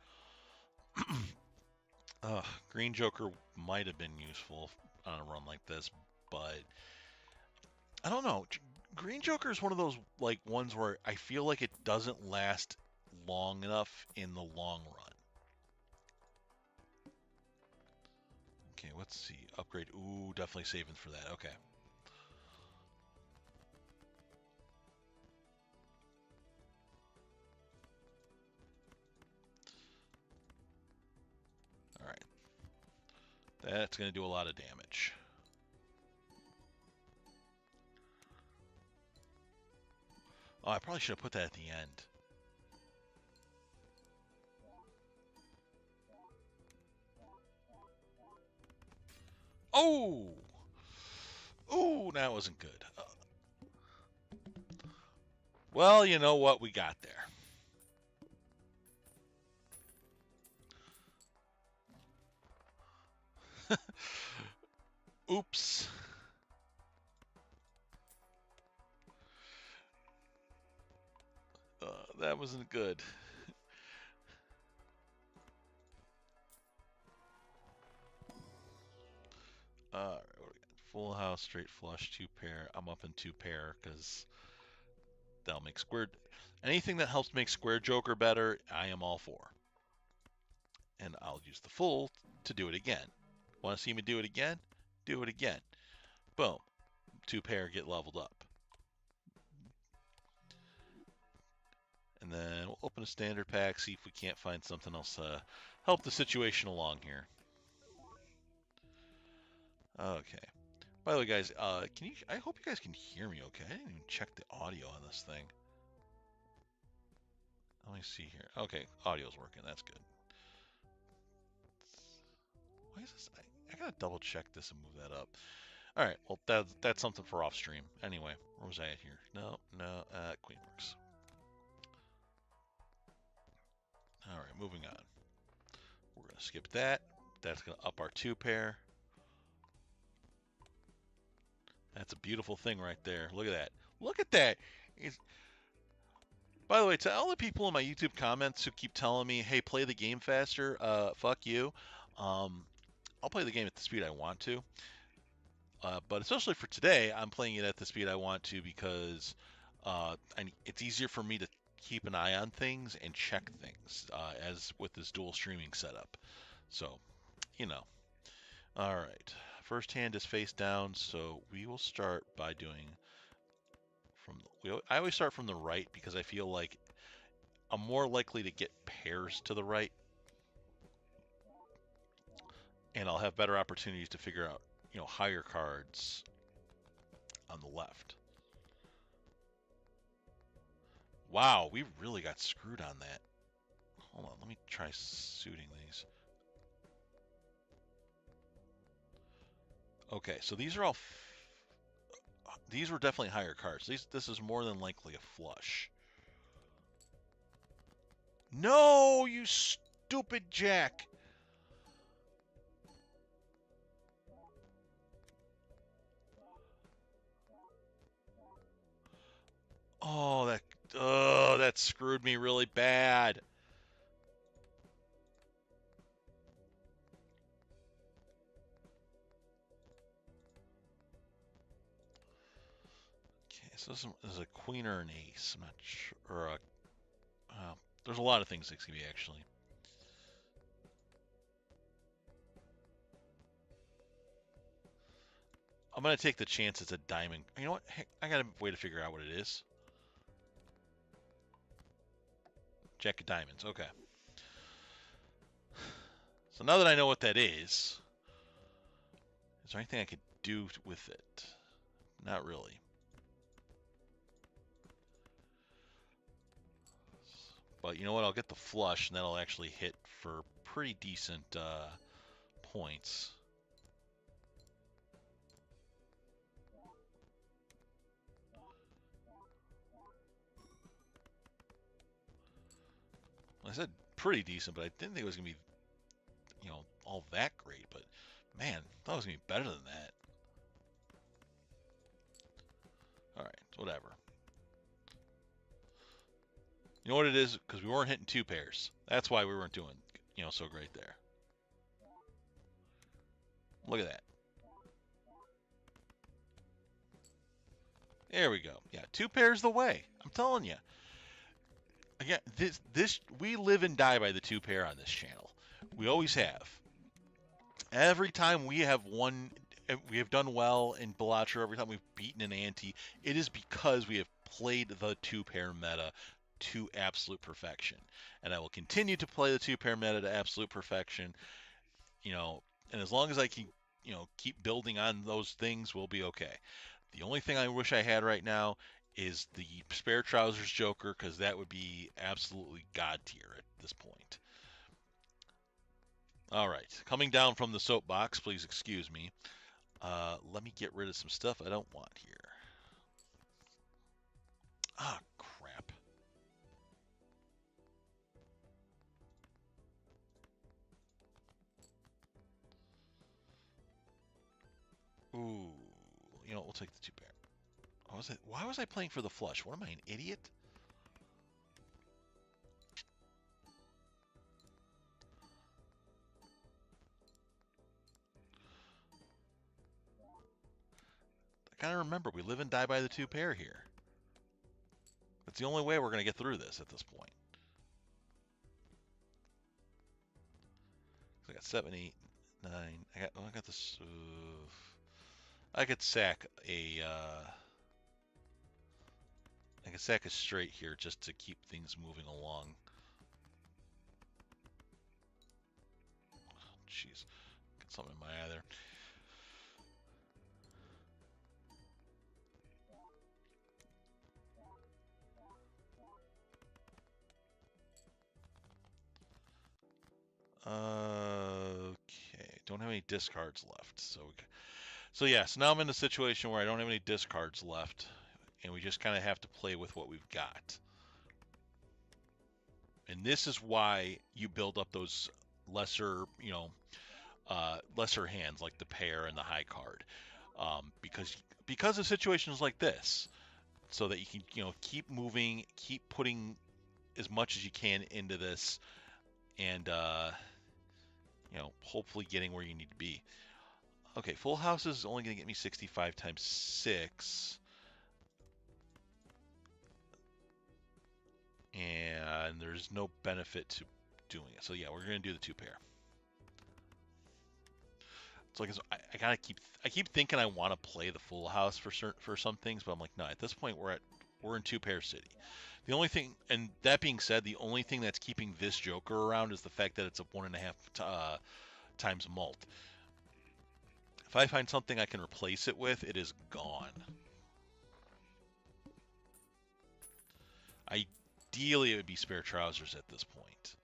Green Joker might have been useful on a run like this, but I don't know. Green Joker is one of those like ones where I feel like it doesn't last long enough in the long run. Okay, let's see. Upgrade. Ooh, definitely saving for that. Okay. All right. That's going to do a lot of damage. Oh, I probably should have put that at the end. Oh! Ooh, that wasn't good. Well, you know what? We got there. Oops. That wasn't good. What do we got? Full house, straight flush, two pair. I'm up in two pair because that'll make square. Anything that helps make square Joker better, I am all for. And I'll use the full to do it again. Want to see me do it again? Do it again. Boom. Two pair get leveled up. And then we'll open a standard pack, see if we can't find something else to help the situation along here. Okay. By the way, guys, I hope you guys can hear me okay. I didn't even check the audio on this thing. Let me see here. Okay, audio's working. That's good. Why is this? I gotta double check this and move that up. All right. Well, that's something for off stream. Anyway, where was I at here? No. Queenworks. All right, moving on. We're gonna skip that. That's gonna up our two pair. That's a beautiful thing right there. Look at that. Look at that. By the way, to all the people in my YouTube comments who keep telling me, "Hey, play the game faster," fuck you. I'll play the game at the speed I want to. But especially for today, I'm playing it at the speed I want to because it's easier for me to keep an eye on things and check things as with this dual streaming setup. So, you know. All right. First hand is face down, so we will start by doing I always start from the right because I feel like I'm more likely to get pairs to the right, and I'll have better opportunities to figure out, higher cards on the left. Wow, we really got screwed on that. Hold on, let me try suiting these. Okay, so these are these were definitely higher cards. This is more than likely a flush. No, you stupid jack. Oh, that screwed me really bad. Okay, so This is a queen or an ace. I'm not sure. Or a, there's a lot of things this could be actually. I'm gonna take the chance it's a diamond. You know what? Heck, I got a way to figure out what it is. Jack of diamonds. Okay. So now that I know what that is there anything I could do with it? Not really. But you know what? I'll get the flush, and that'll actually hit for pretty decent points. I said pretty decent, but I didn't think it was going to be, all that great. But man, I thought it was going to be better than that. All right, whatever. You know what it is? Because we weren't hitting two pairs. That's why we weren't doing, so great there. Look at that. There we go. Yeah, two pairs the way. I'm telling you. Again, this we live and die by the two pair on this channel. We always have. Every time we have done well in Balatro. Every time we've beaten an ante, it is because we have played the two pair meta to absolute perfection, and I will continue to play the two pair meta to absolute perfection. And as long as I can, keep building on those things, we'll be okay. The only thing I wish I had right now is the spare trousers Joker, because that would be absolutely god tier at this point. All right, coming down from the soapbox, please excuse me. Let me get rid of some stuff I don't want here. Ah, crap. Ooh, we'll take the two pair. Why was I playing for the flush? What am I, an idiot? I gotta remember, we live and die by the two pair here. That's the only way we're gonna get through this at this point. I got 7, 8, 9. I got this. I could sack a. I could sack a straight here just to keep things moving along. Jeez, got something in my eye there. Okay, don't have any discards left, so yeah. So now I'm in a situation where I don't have any discards left, and we just kind of have to play with what we've got. And this is why you build up those lesser, lesser hands like the pair and the high card, because of situations like this, so that you can, keep moving, keep putting as much as you can into this, and hopefully getting where you need to be. Okay, full house is only going to get me 65 times 6. And there's no benefit to doing it. So yeah, we're going to do the two pair. So I gotta I keep thinking I want to play the full house for some things, but I'm like, no. At this point, we're in two pair city. The only thing, and that being said, the only thing that's keeping this Joker around is the fact that it's a 1.5 times mult. If I find something I can replace it with, it is gone. Ideally, it would be spare trousers at this point.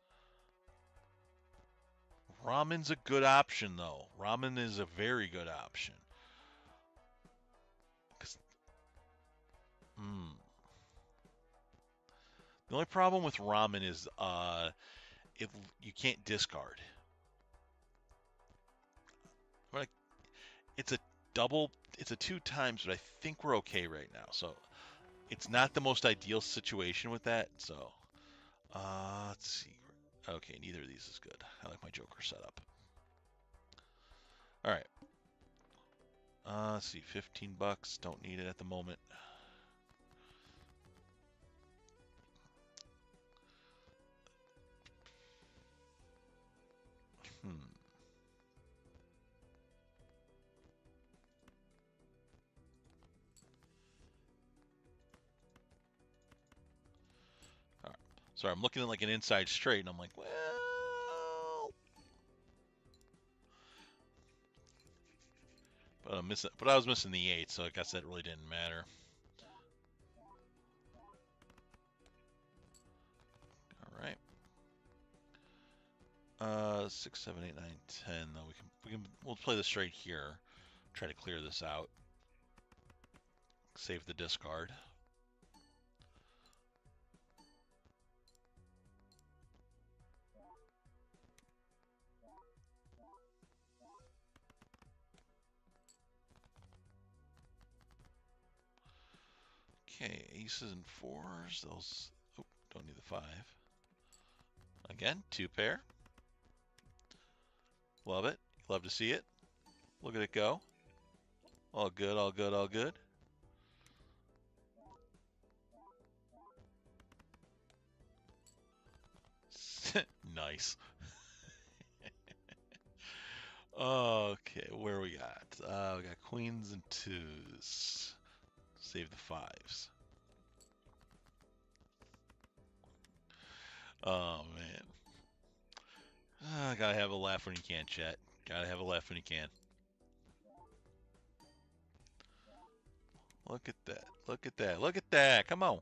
Ramen's a good option, though. Ramen is a very good option. Hmm. The only problem with ramen is you can't discard. But it's a double. It's a 2 times, but I think we're okay right now. So it's not the most ideal situation with that. So let's see. Okay, neither of these is good. I like my Joker setup. All right. Let's see. $15. Don't need it at the moment. Sorry, I'm looking at like an inside straight, and I'm like, well, but I'm missing. But I was missing the 8, so I guess that really didn't matter. All right. 6, 7, 8, 9, 10. Though we'll play this straight here. Try to clear this out. Save the discard. Okay, aces and fours. Those. Oh, don't need the 5. Again, 2 pair. Love it. Love to see it. Look at it go. All good, all good, all good. Nice. Okay, where we got? We got queens and 2s. Save the 5s. Oh, man. Gotta have a laugh when you can, chat. Gotta have a laugh when you can. Look at that. Look at that. Look at that. Come on.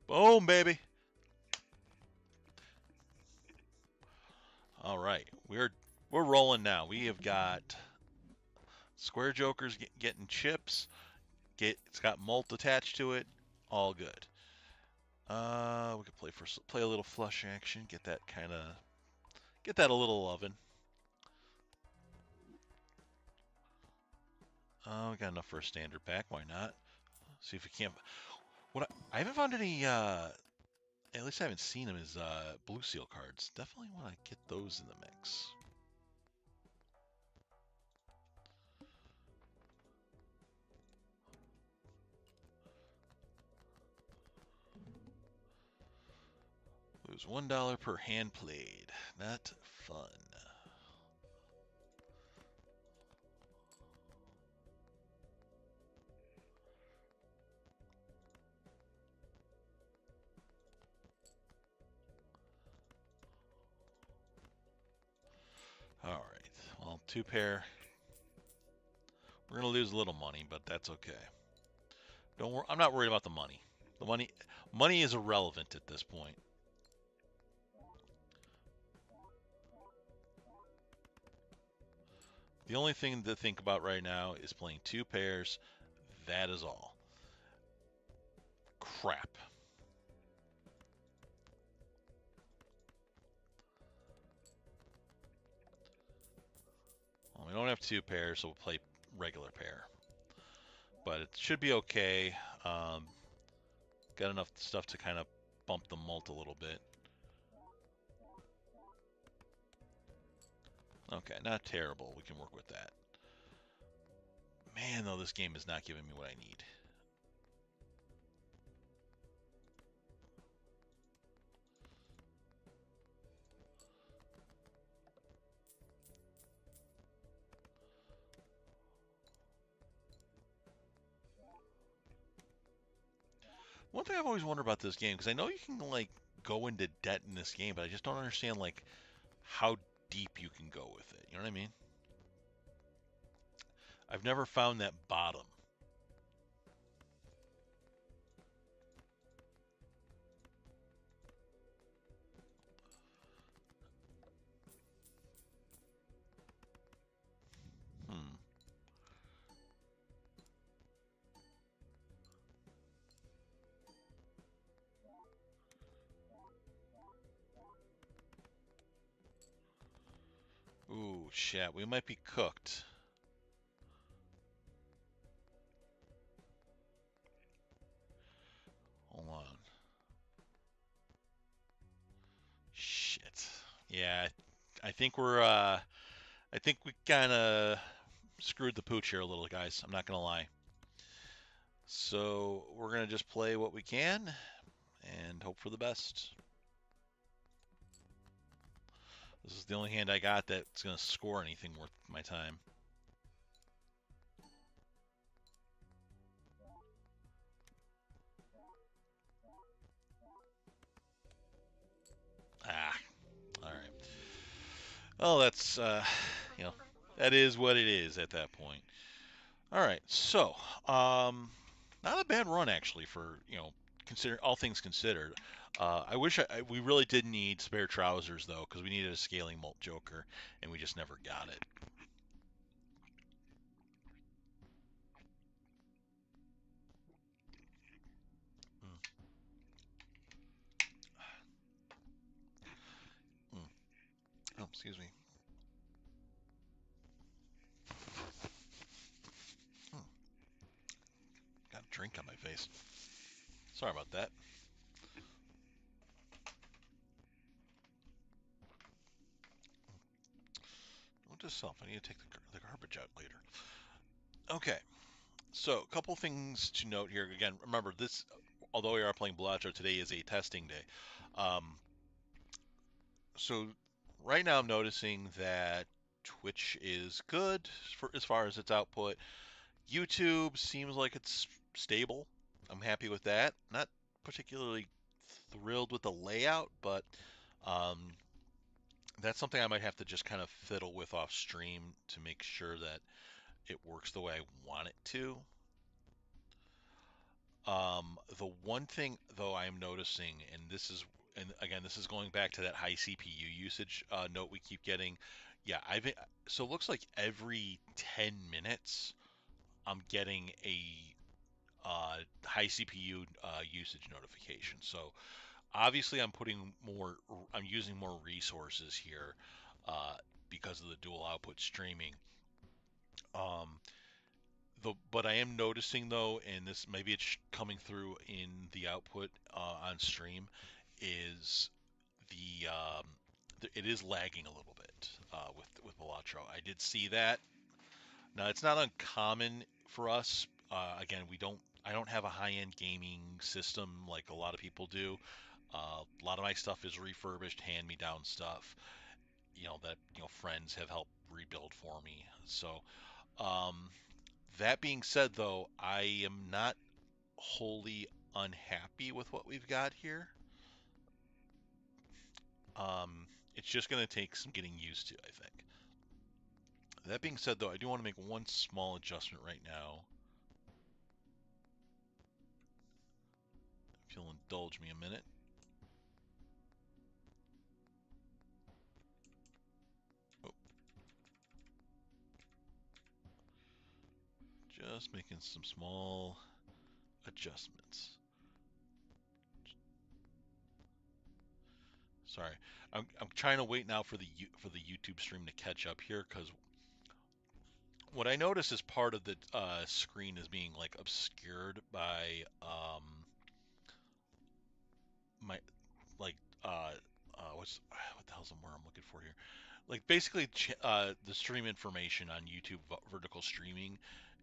Boom, baby. All right. We're rolling now. We have got square jokers getting chips. It's got mult attached to it. All good. We could play a little flush action. Get that a little loving. We got enough for a standard pack. Why not? See if we can't. I haven't found any. At least I haven't seen them as blue seal cards. Definitely want to get those in the mix. Lose $1 per hand played. Not fun. All right. Well, 2 pair. We're gonna lose a little money, but that's okay. Don't worry. I'm not worried about the money. Money is irrelevant at this point. The only thing to think about right now is playing 2 pairs. That is all. Crap. Well, we don't have 2 pairs, so we'll play regular pair. But it should be okay. Got enough stuff to kind of bump the mult a little bit. Okay, not terrible. We can work with that. Man, though, this game is not giving me what I need. One thing I've always wondered about this game, because I know you can like go into debt in this game, but I just don't understand like how deep you can go with it. You know what I mean? I've never found that bottom. Hmm. Ooh, shit. We might be cooked. Hold on. Shit. Yeah, I think I think we kind of screwed the pooch here a little, guys. I'm not gonna lie. So we're gonna just play what we can and hope for the best. This is the only hand I got that's gonna score anything worth my time. Oh, that's you know, that is what it is at that point. All right, so not a bad run actually for consider all things considered. I wish we really did need spare trousers though, because we needed a scaling molt joker, and we just never got it. Mm, mm. Oh, excuse me. Hmm, got a drink on my face. Sorry about that. Note to self, I need to take the garbage out later. Okay, so a couple things to note here. Again, remember this. Although we are playing Balatro, today is a testing day. Um, so right now I'm noticing that Twitch is good for as far as its output. YouTube seems like it's stable. I'm happy with that. Not particularly thrilled with the layout, but um, that's something I might have to just kind of fiddle with off stream to make sure that it works the way I want it to. The one thing though I am noticing, and again, this is going back to that high CPU usage note we keep getting. Yeah, so it looks like every 10 minutes I'm getting a high CPU usage notification. So obviously I'm using more resources here uh, because of the dual output streaming. Um, but I am noticing though, and this maybe it's coming through in the output on stream, is it is lagging a little bit with Balatro. I did see that. Now it's not uncommon for us. Again, I don't have a high-end gaming system like a lot of people do. A lot of my stuff is refurbished, hand-me-down stuff. That friends have helped rebuild for me. So um, that being said, though, I am not wholly unhappy with what we've got here. It's just going to take some getting used to, I think. That being said, though, I do want to make one small adjustment right now. If you'll indulge me a minute. Oh, just making some small adjustments. Sorry, I'm trying to wait now for the YouTube stream to catch up here because what I notice is part of the screen is being like obscured by my like what the hell's the word I'm looking for here? Like basically the stream information on YouTube vertical streaming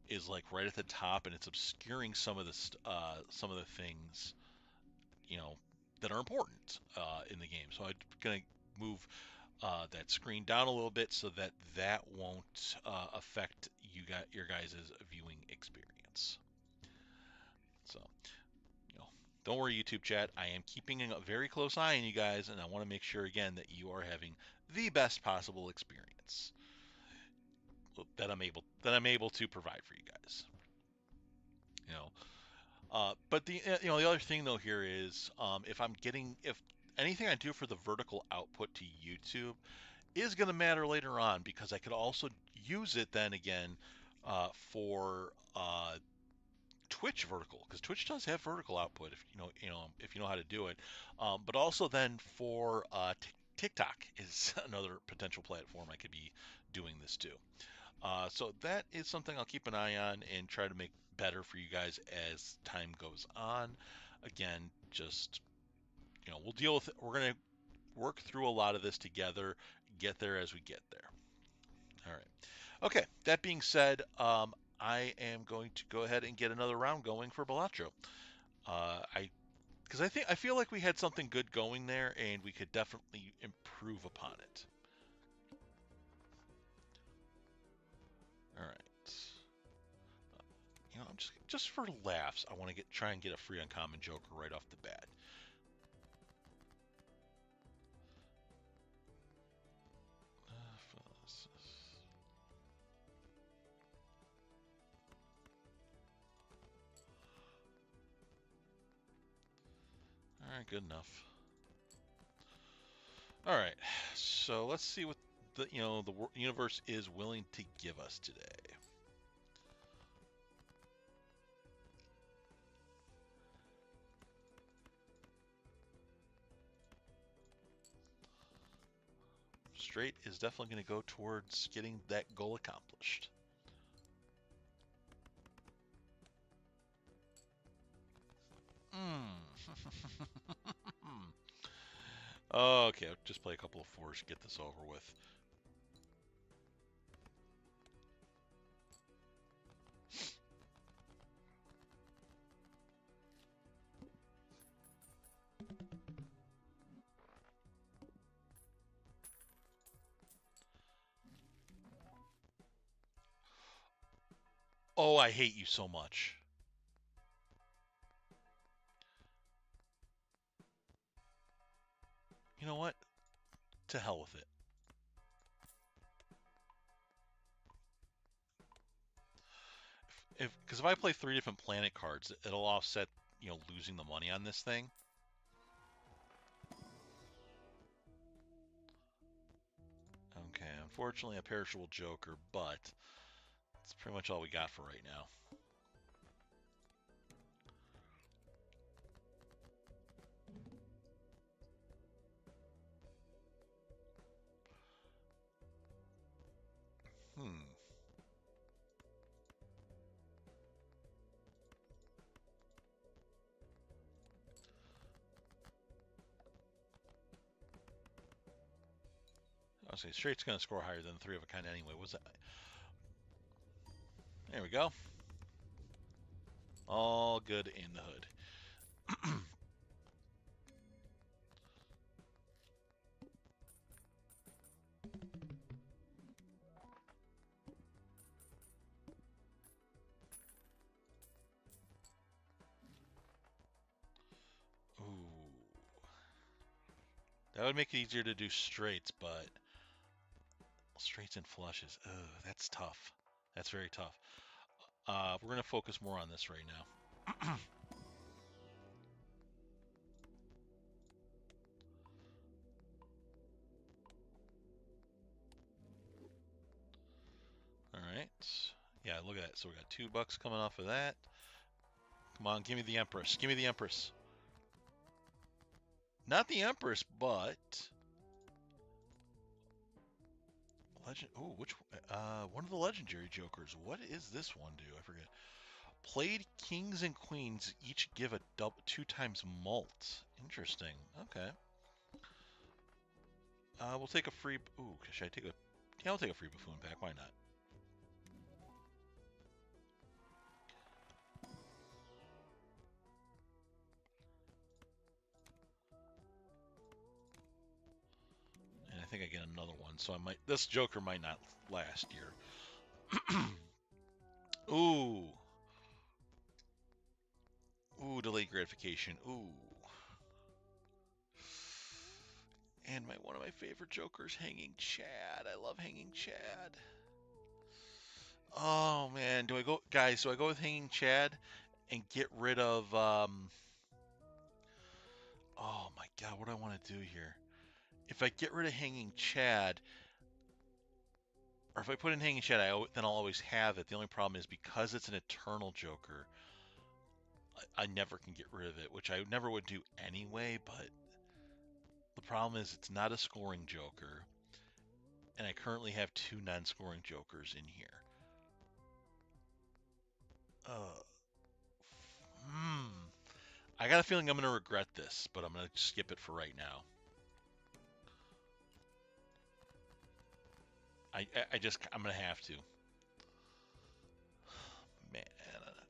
is like right at the top, and it's obscuring some of the things you know that are important in the game. So I'm gonna move that screen down a little bit so that that won't affect your guys' viewing experience. So you know, don't worry, YouTube chat. I am keeping a very close eye on you guys, and I want to make sure again that you are having the best possible experience that I'm able to provide for you guys. You know, but the other thing though here is if anything I do for the vertical output to YouTube is going to matter later on because I could also use it then again for Twitch vertical because Twitch does have vertical output if if you know how to do it. But also then for TikTok is another potential platform I could be doing this to. So that is something I'll keep an eye on and try to make better for you guys as time goes on. Again, just we'll deal with it. We're gonna work through a lot of this together, get there as we get there. All right. Okay. That being said, I am going to go ahead and get another round going for Balatro. I because I feel like we had something good going there, and we could definitely improve upon it. All right. I'm just for laughs, I want to try and get a free uncommon Joker right off the bat. All right, good enough. All right, so let's see what the universe is willing to give us today. Straight is definitely going to go towards getting that goal accomplished. Okay, I'll just play a couple of fours to get this over with. Oh, I hate you so much. You know what? To hell with it. Because if I play 3 different planet cards, it'll offset, losing the money on this thing. Okay, unfortunately a perishable joker, but it's pretty much all we got for right now. I was saying straight's going to score higher than 3 of a kind anyway. What's that? There we go. All good in the hood. Ooh. That would make it easier to do straights, but straights and flushes. Ugh, that's tough. That's very tough. We're going to focus more on this right now. All right. Yeah, look at that. So we got $2 coming off of that. Come on, give me the Empress. Give me the Empress. Not the Empress, but legend. Oh, which one of the legendary jokers? What is this one do? I forget. Played kings and queens each give a 2 times mult. Interesting. Okay. We'll take a free. Ooh, should I take a? Yeah, I'll take a free buffoon pack. Why not? And I think I get another one, so I might. This Joker might not last here. Ooh. Ooh, delayed gratification. Ooh. And one of my favorite Jokers, Hanging Chad. I love Hanging Chad. Oh man, do I go, guys? Do I go with Hanging Chad and get rid of? Oh my God, what do I want to do here? If I get rid of Hanging Chad, or if I put in Hanging Chad, then I'll always have it. The only problem is because it's an Eternal Joker, I never can get rid of it, which I never would do anyway. But the problem is it's not a scoring Joker, and I currently have 2 non-scoring Jokers in here. Uh, I got a feeling I'm going to regret this, but I'm going to skip it for right now. I'm going to have to. Man,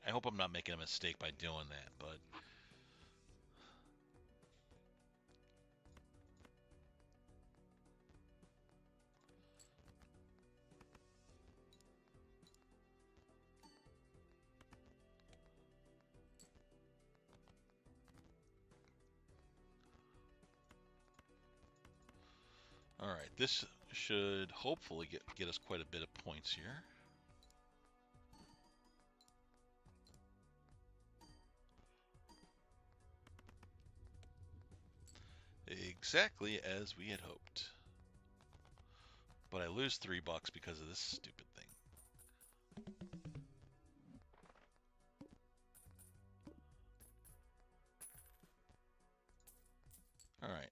I hope I'm not making a mistake by doing that, but. All right, this should hopefully get us quite a bit of points here. Exactly as we had hoped. But I lose $3 because of this stupid thing. All right,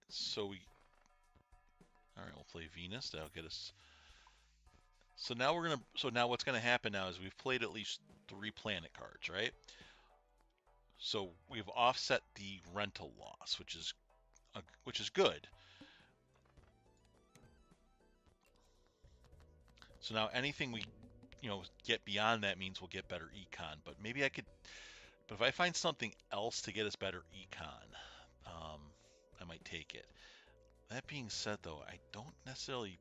all right, we'll play Venus. That'll get us. So now what's gonna happen now is we've played at least 3 planet cards, right? So we've offset the rental loss, which is good. So now anything we get beyond that means we'll get better econ. But if I find something else to get us better econ, um, I might take it. That being said, though, I don't necessarily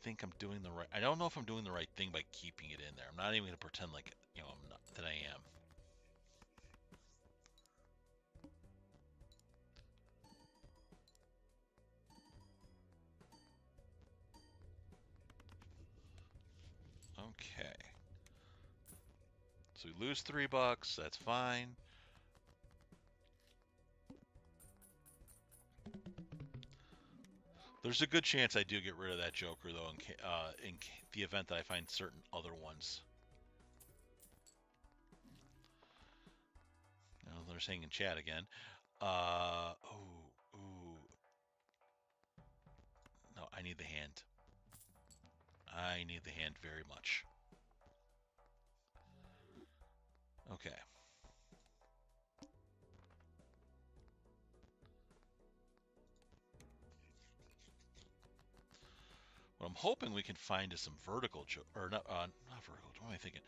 think I'm doing the right. I don't know if I'm doing the right thing by keeping it in there. I'm not even going to pretend like I'm not, that I am. Okay. So we lose $3. That's fine. There's a good chance I do get rid of that Joker, though, in the event that I find certain other ones. They're saying in chat again. Ooh. No, I need the hand. I need the hand very much. Okay. What I'm hoping we can find is some vertical or not vertical. What am I thinking?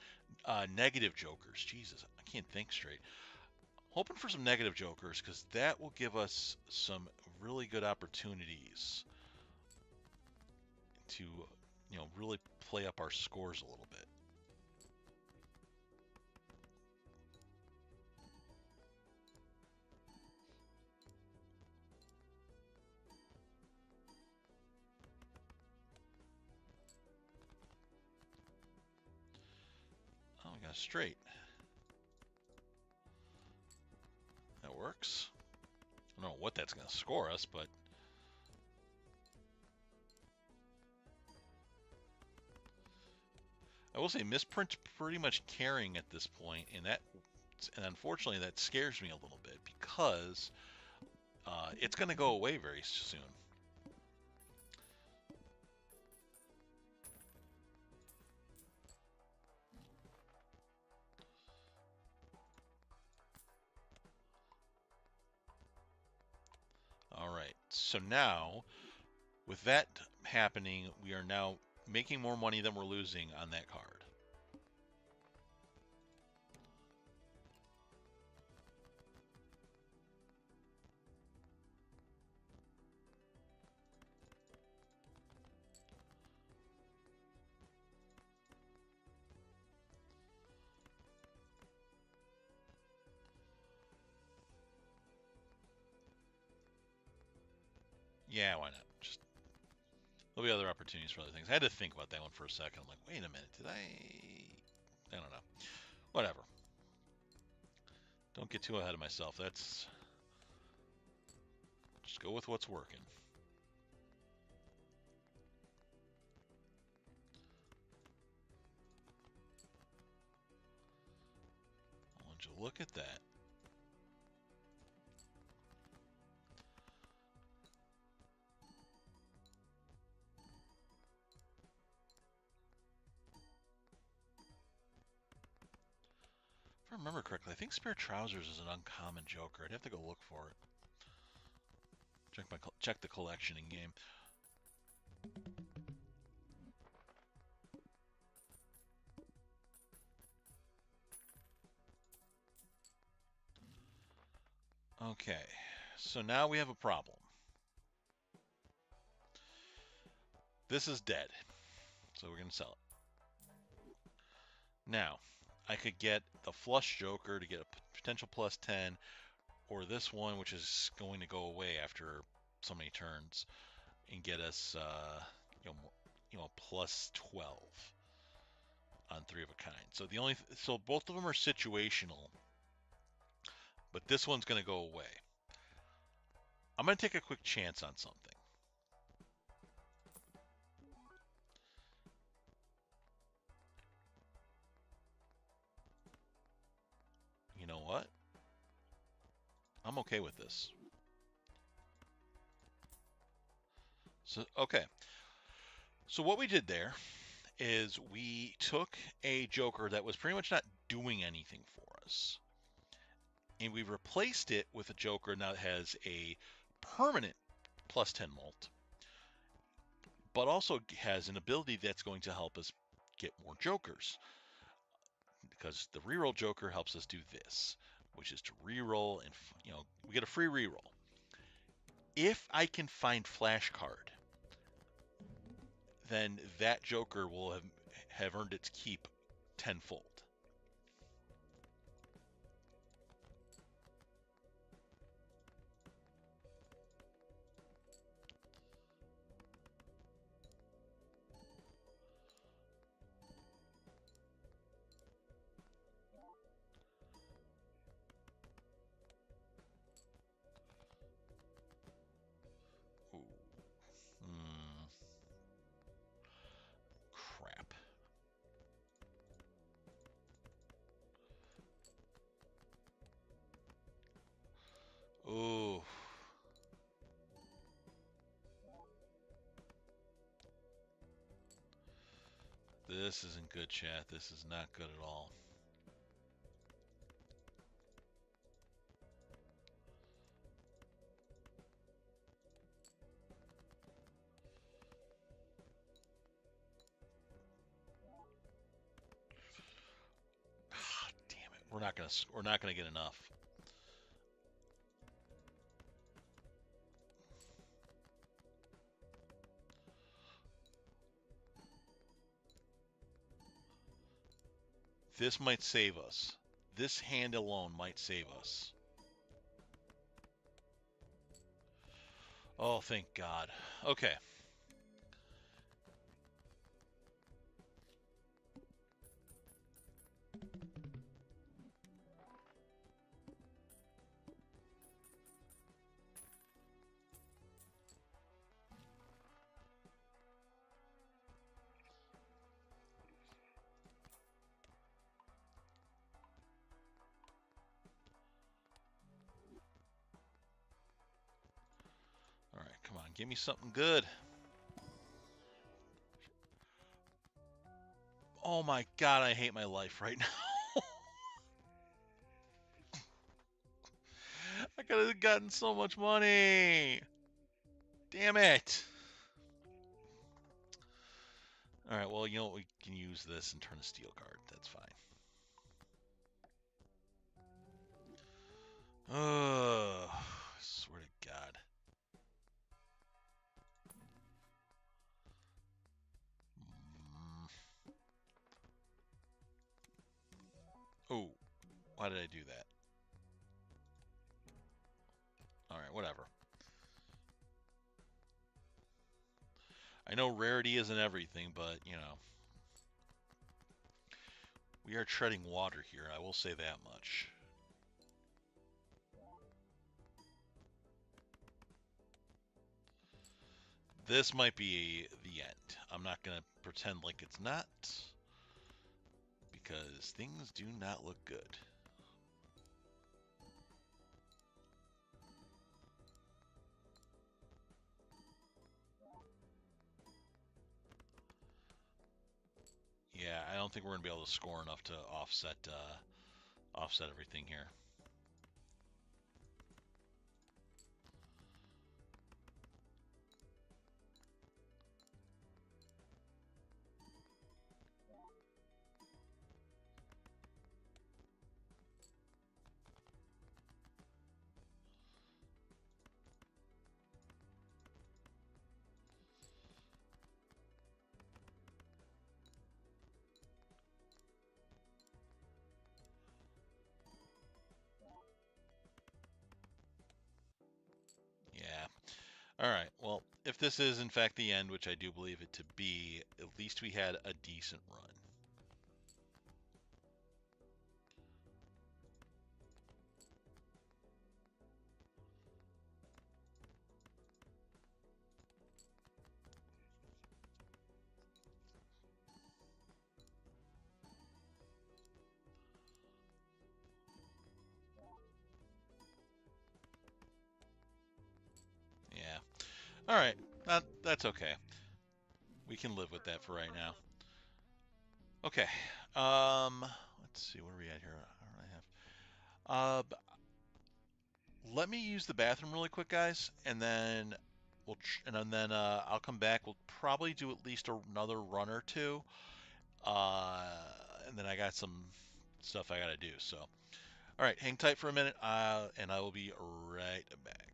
Negative jokers. Jesus, I can't think straight. Hoping for some negative jokers because that will give us some really good opportunities to, really play up our scores a little bit. Oh, we got a straight. That works. I don't know what that's going to score us, but I will say misprint's pretty much carrying at this point, and unfortunately that scares me a little bit because it's going to go away very soon. All right, so now with that happening, we are now making more money than we're losing on that card. Yeah, why not? Just there'll be other opportunities for other things. I had to think about that one for a second. I'm like, wait a minute, did I don't know. Whatever. Don't get too ahead of myself. Just go with what's working. Why don't you look at that? If I remember correctly, I think Spare Trousers is an uncommon Joker. I'd have to go look for it. Check the collection in game. Okay, so now we have a problem. This is dead, so we're gonna sell it. Now, I could get the flush Joker to get a potential plus 10, or this one, which is going to go away after so many turns, and get us, plus 12 on 3 of a kind. So both of them are situational, but this one's going to go away. I'm going to take a quick chance on something. You know what? I'm okay with this. So, okay. So what we did there is we took a Joker that was pretty much not doing anything for us, and we replaced it with a Joker now that has a permanent plus 10 mult, but also has an ability that's going to help us get more Jokers. Because the reroll Joker helps us do this, which is to reroll, and we get a free reroll. If I can find Flashcard, then that Joker will have earned its keep tenfold. Ooh. Crap. Ooh. This isn't good, chat. This is not good at all. Damn it. We're not gonna get enough. This might save us. This hand alone might save us. Oh, thank God. Okay. All right, come on. Give me something good. Oh my God, I hate my life right now. I could have gotten so much money. Damn it. All right, well, you know what? We can use this and turn a steel card. That's fine. Oh, I swear to God. Oh, why did I do that? All right, whatever. I know rarity isn't everything, but, we are treading water here. I will say that much. This might be the end. I'm not going to pretend like it's not, because things do not look good. Yeah, I don't think we're going to be able to score enough to offset everything here. Yeah. All right. Well, if this is in fact the end, which I do believe it to be, at least we had a decent run. All right, that's okay. We can live with that for right now. Okay. Um, let's see. What are we at here? What do I have? Let me use the bathroom really quick, guys, and then I'll come back. We'll probably do at least another run or two, and then I got some stuff I got to do. So, all right, hang tight for a minute, and I will be right back.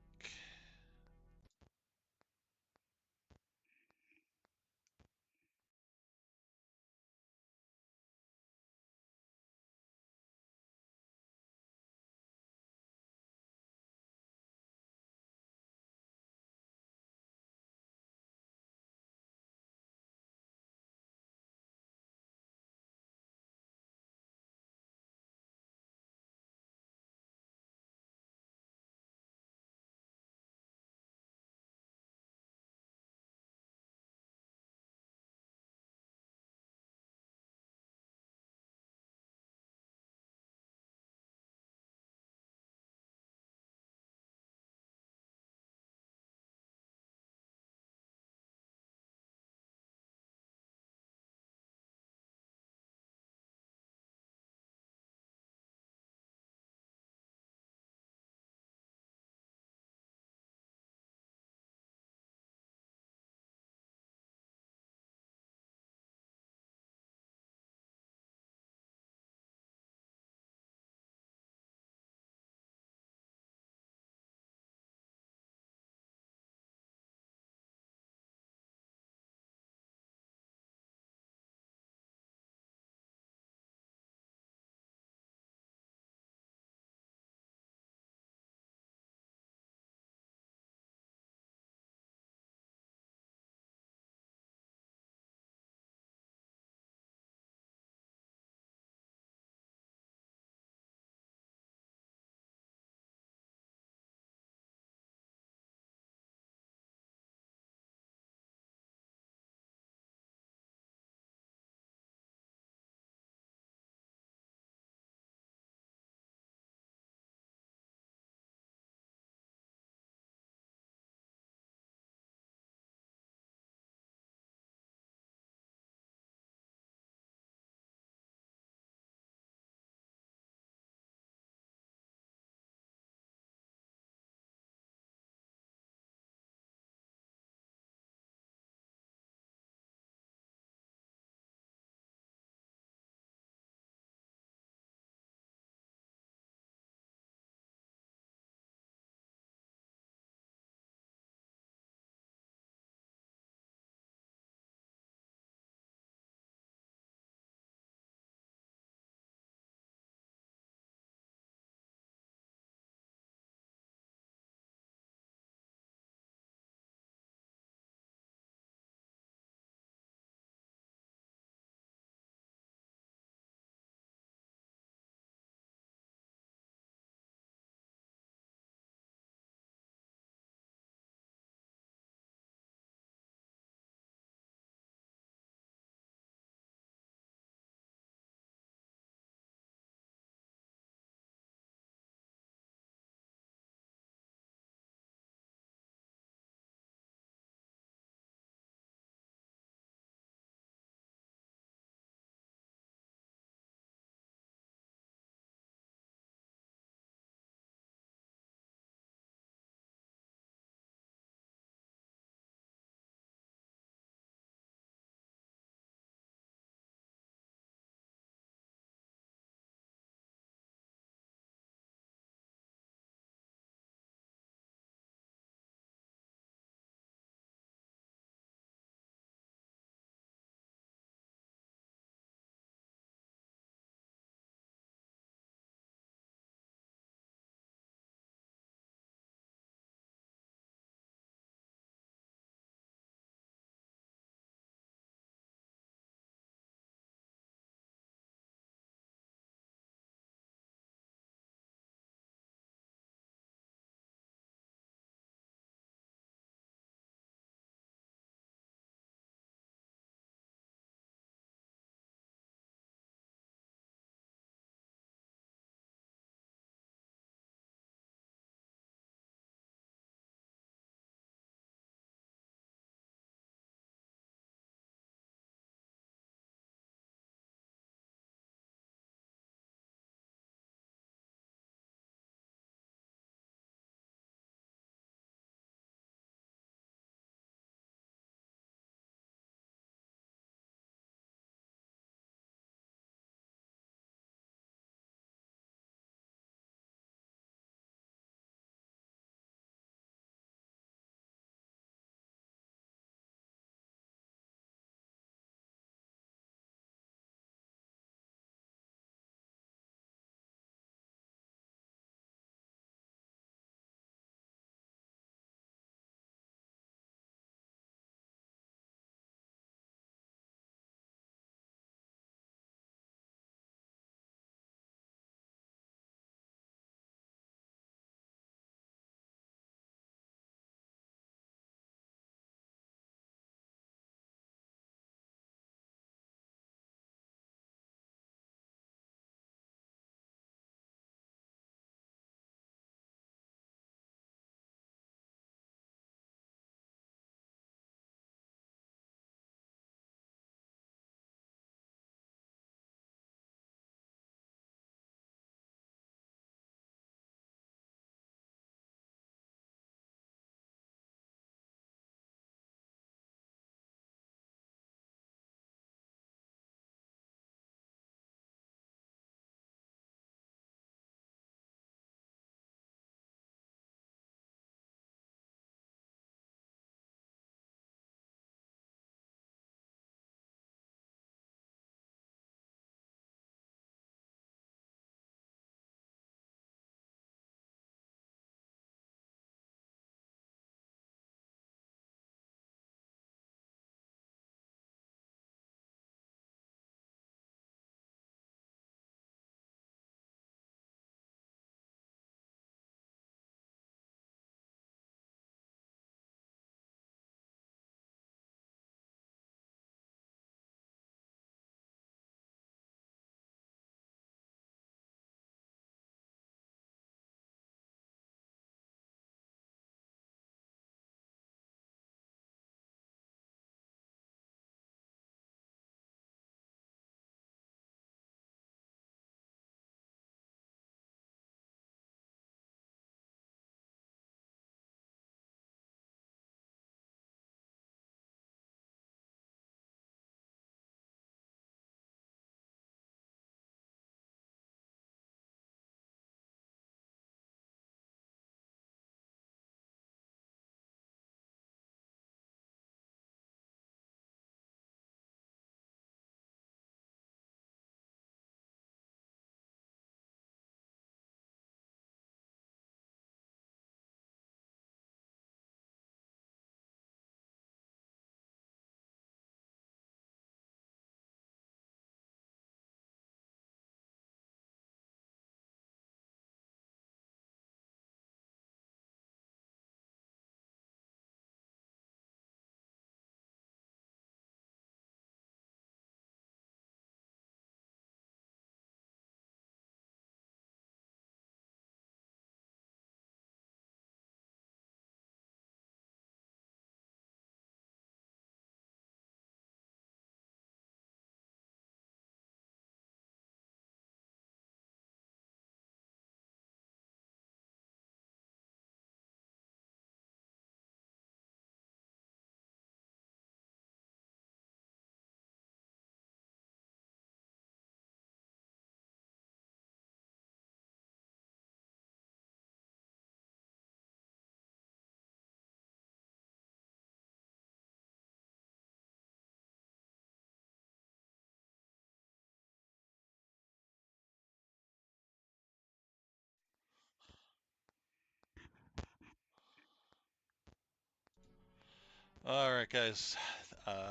All right, guys.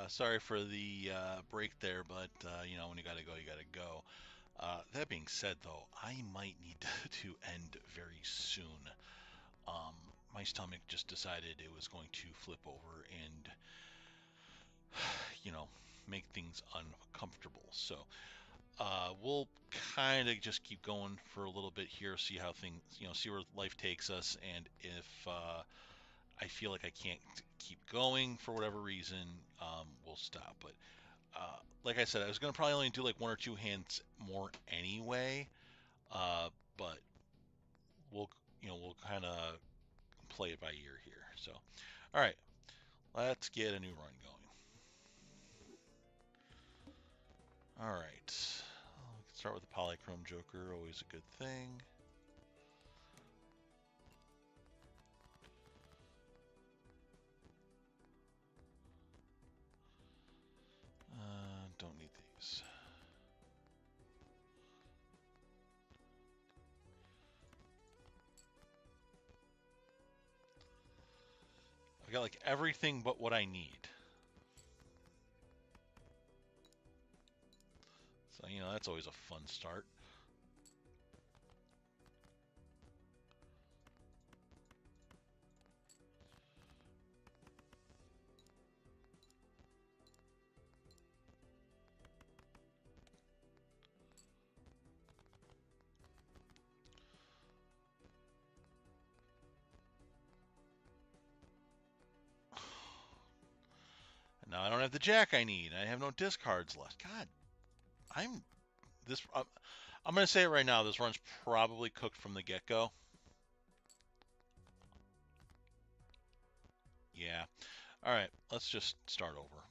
Sorry for the break there, but when you gotta go, you gotta go. That being said, though, I might need to end very soon. Um, my stomach just decided it was going to flip over and, you know, make things uncomfortable. So, we'll kind of just keep going for a little bit here, see how things, see where life takes us, and if I feel like I can't keep going for whatever reason, we'll stop. But like I said, I was gonna probably only do like one or two hands more anyway. Uh, but we'll we'll kind of play it by ear here. So, all right, let's get a new run going. All right, we can start with the Polychrome Joker, always a good thing. Don't need these. I got like everything but what I need. So, that's always a fun start. Now I don't have the jack I need. I have no discards left. God, I'm this. I'm gonna say it right now. This run's probably cooked from the get-go. Yeah. All right. Let's just start over.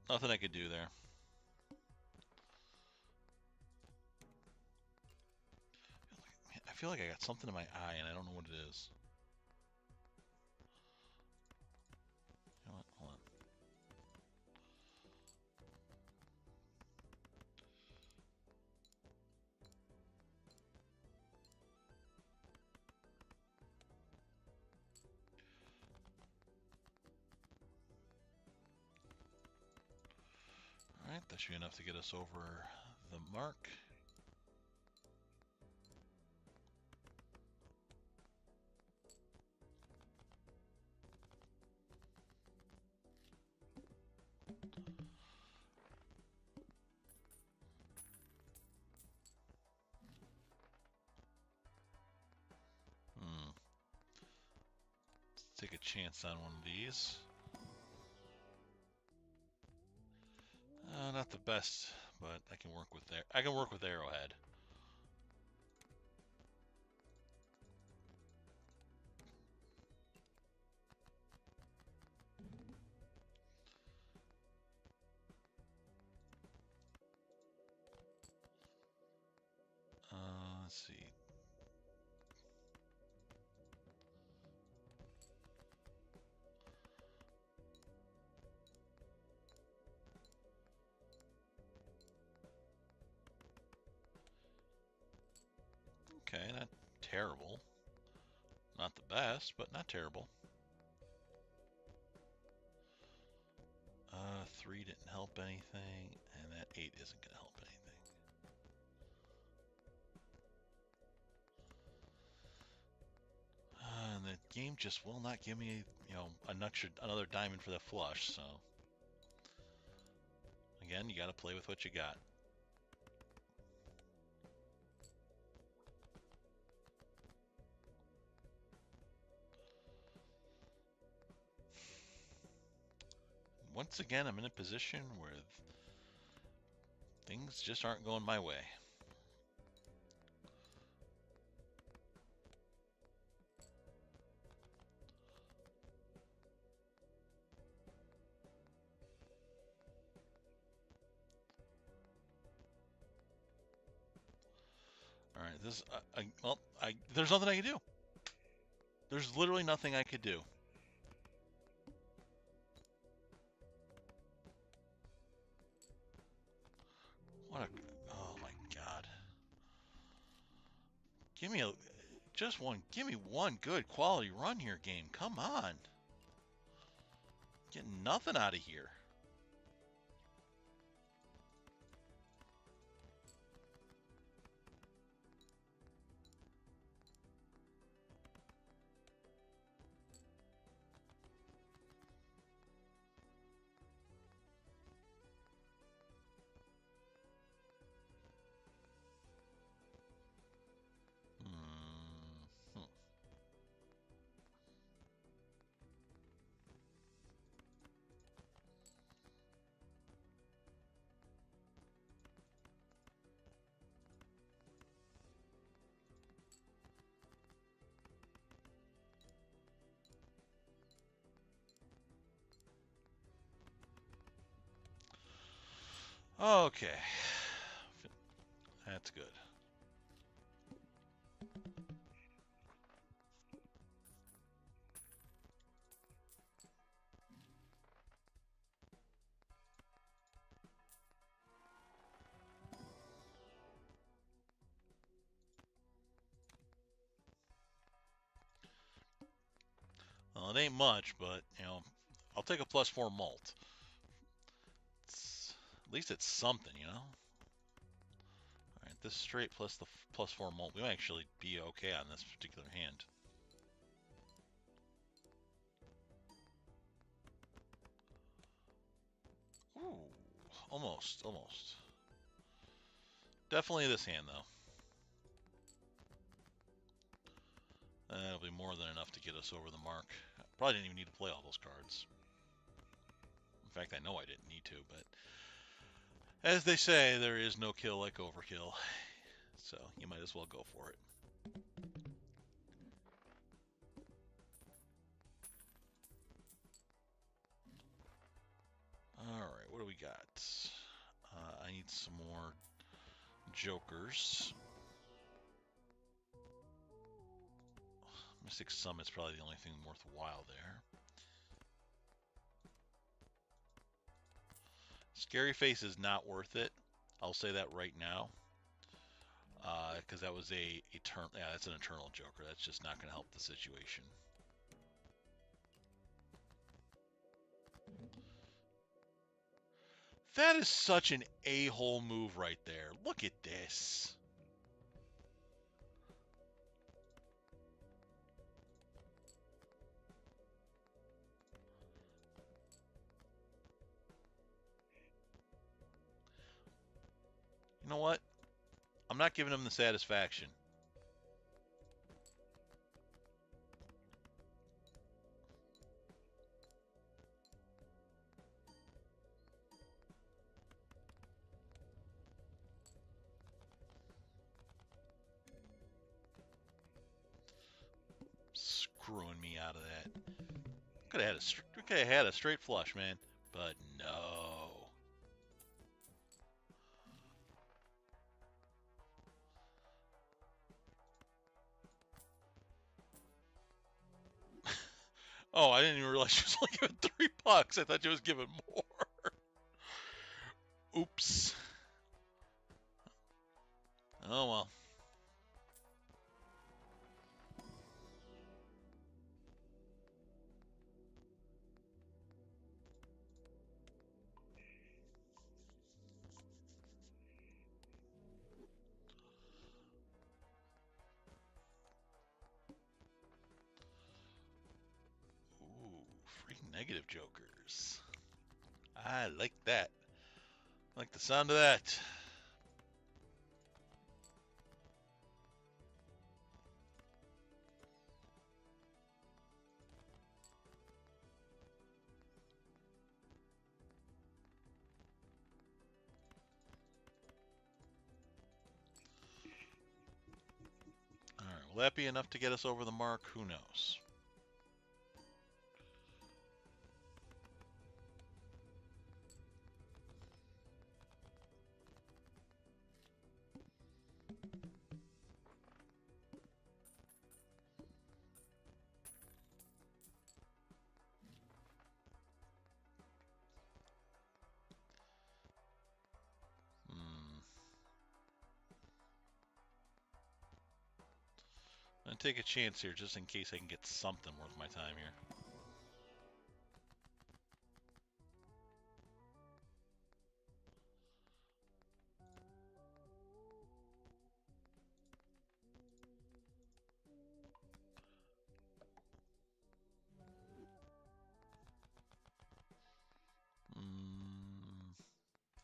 Nothing I could do there. I feel like I got something in my eye and I don't know what it is. You know what? Hold on. All right. That should be enough to get us over the mark. Hmm. Let's take a chance on one of these. Not the best, but I can work with there. I can work with Arrowhead. Let's see. Okay, not terrible. Not the best, but not terrible. 3 didn't help anything, and that 8 isn't going to help anything. And the game just will not give me, another diamond for the flush. So again, you got to play with what you got. Once again, I'm in a position where things just aren't going my way. All right, this there's nothing I can do. There's literally nothing I could do. What a, oh my God. Give me a, Just one. Give me one good quality run here, game. Come on. Getting nothing out of here. Hmm. Okay. That's good. Well, it ain't much, but, I'll take a +4 mult. At least it's something, All right, this straight plus the +4 mult, we might actually be okay on this particular hand. Ooh, almost, almost. Definitely this hand, though. That'll be more than enough to get us over the mark. Probably didn't even need to play all those cards. In fact, I know I didn't need to, but as they say, there is no kill like overkill. So you might as well go for it. All right, what do we got? I need some more jokers. Mystic Summit's probably the only thing worthwhile there. Scary Face is not worth it. I'll say that right now. Because that was that's an Eternal Joker. That's just not going to help the situation. That is such an a-hole move right there. Look at this. You know what? I'm not giving him the satisfaction. Screwing me out of that. Could have had a straight flush, man. But no. Oh, I didn't even realize she was only giving $3. I thought she was giving more. Oops. Oh well. Ooh, free negative jokers. I like that. I like the sound of that. All right, will that be enough to get us over the mark? Who knows? gonna take a chance here just in case I can get something worth my time here.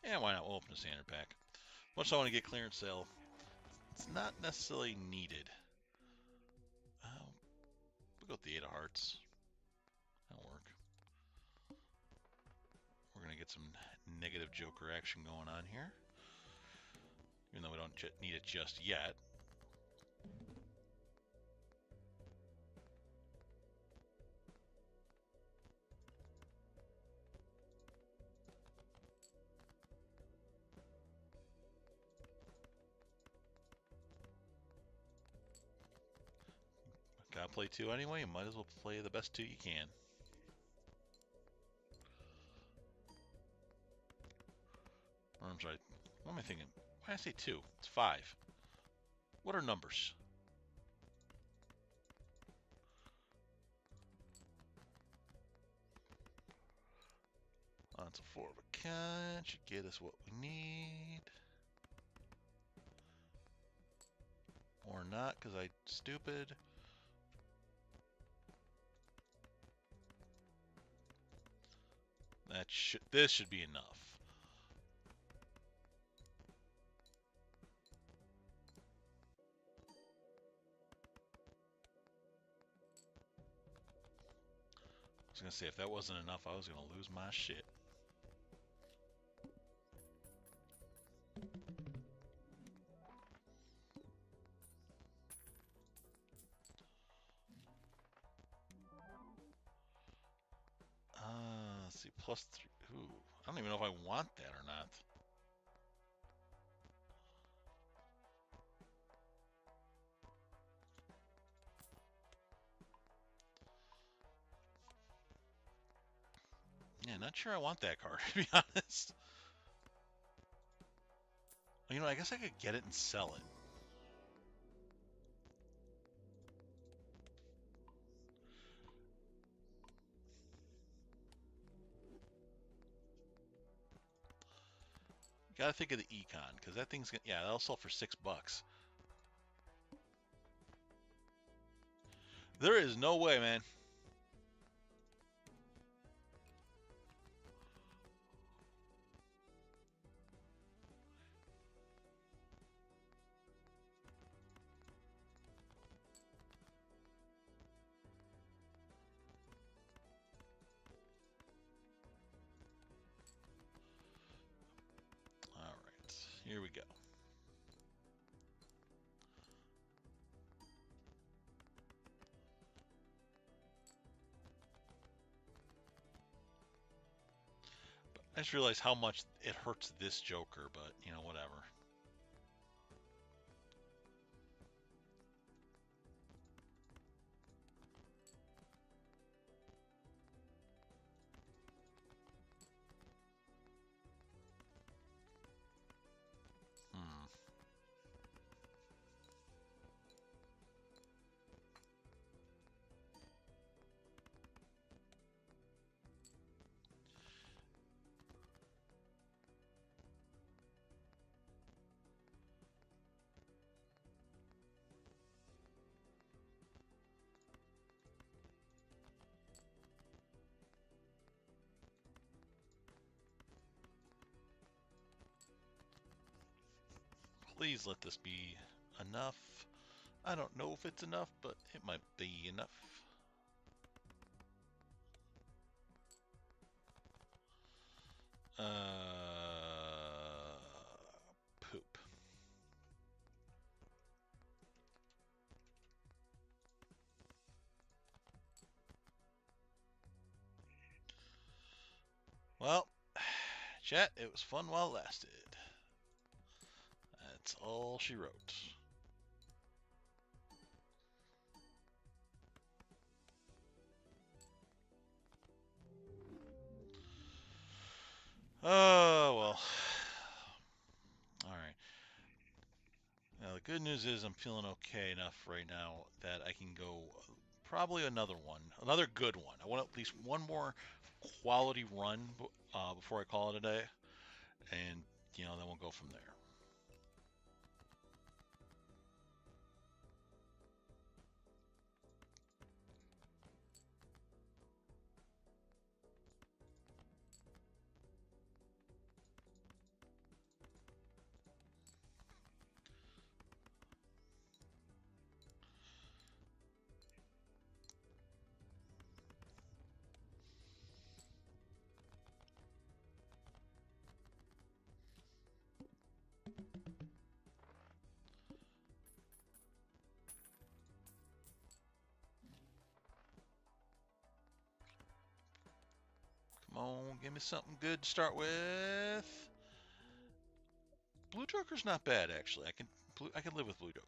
Yeah, why not? We'll open a standard pack. Much I want to get clearance sale. It's not necessarily needed. We'll go with the 8 of hearts. That'll work. We're going to get some negative joker action going on here. Even though we don't need it just yet. Gotta play 2 anyway, you might as well play the best 2 you can. Or I'm sorry, what am I thinking? Why did I say 2? It's 5. What are numbers? That's a 4 of a kind. Should get us what we need. Or not, because I'm stupid. This should be enough. I was gonna say if that wasn't enough, I was gonna lose my shit. Let's see, +3. Ooh, I don't even know if I want that or not. Yeah, not sure I want that card, to be honest. You know, I guess I could get it and sell it. Gotta think of the econ, because that thing's gonna, yeah, that'll sell for $6. There is no way, man. All right, here we go. I just realized how much it hurts this Joker, but, you know, whatever. Please let this be enough. I don't know if it's enough, but it might be enough. Poop. Well, chat, it was fun while it lasted. That's all she wrote. Oh, well. All right. Now, good news is I'm feeling okay enough right now that I can go probably another one, another good one. I want at least one more quality run before I call it a day, and then we'll go from there. Come on, give me something good to start with. Blue Joker's not bad actually. I can live with Blue Joker.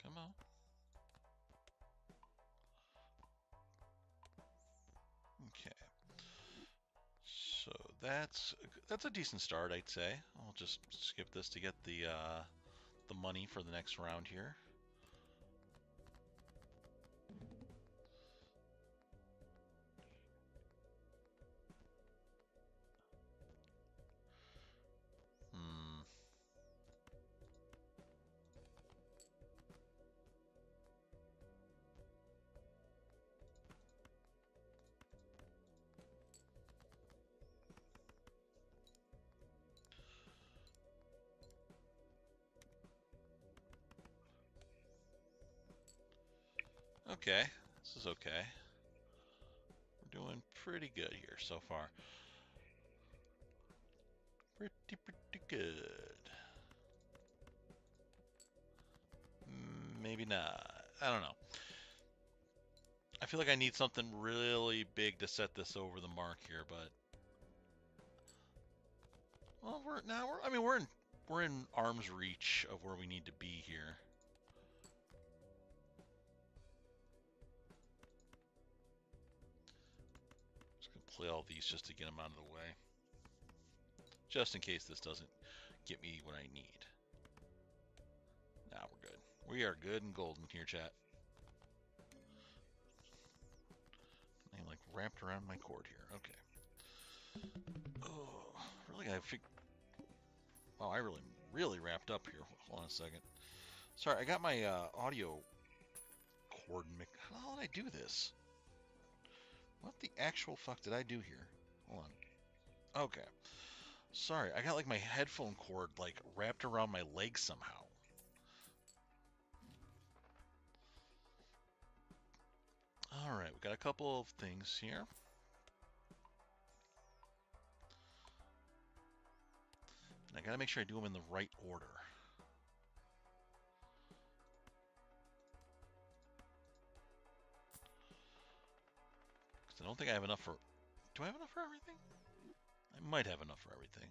Come on. Okay. So that's a decent start, I'd say. I'll just skip this to get the money for the next round here. Hmm. Okay, this is okay. We're doing pretty good here so far. Pretty good. Maybe not. I don't know. I feel like I need something really big to set this over the mark here, but well, we're in arm's reach of where we need to be here. Just gonna play all these just to get them out of the way, just in case this doesn't get me what I need. Now we're good. We are good and golden here, chat. I'm like wrapped around my cord here. Okay. Oh, really? Oh, I really wrapped up here. Hold on a second. Sorry, I got my audio cord mixed. How did I do this? What the actual fuck did I do here? Hold on. Okay. Sorry, I got like my headphone cord like wrapped around my leg somehow. All right, we got a couple of things here. And I gotta make sure I do them in the right order. Because I don't think I have enough for... Do I have enough for everything? I might have enough for everything.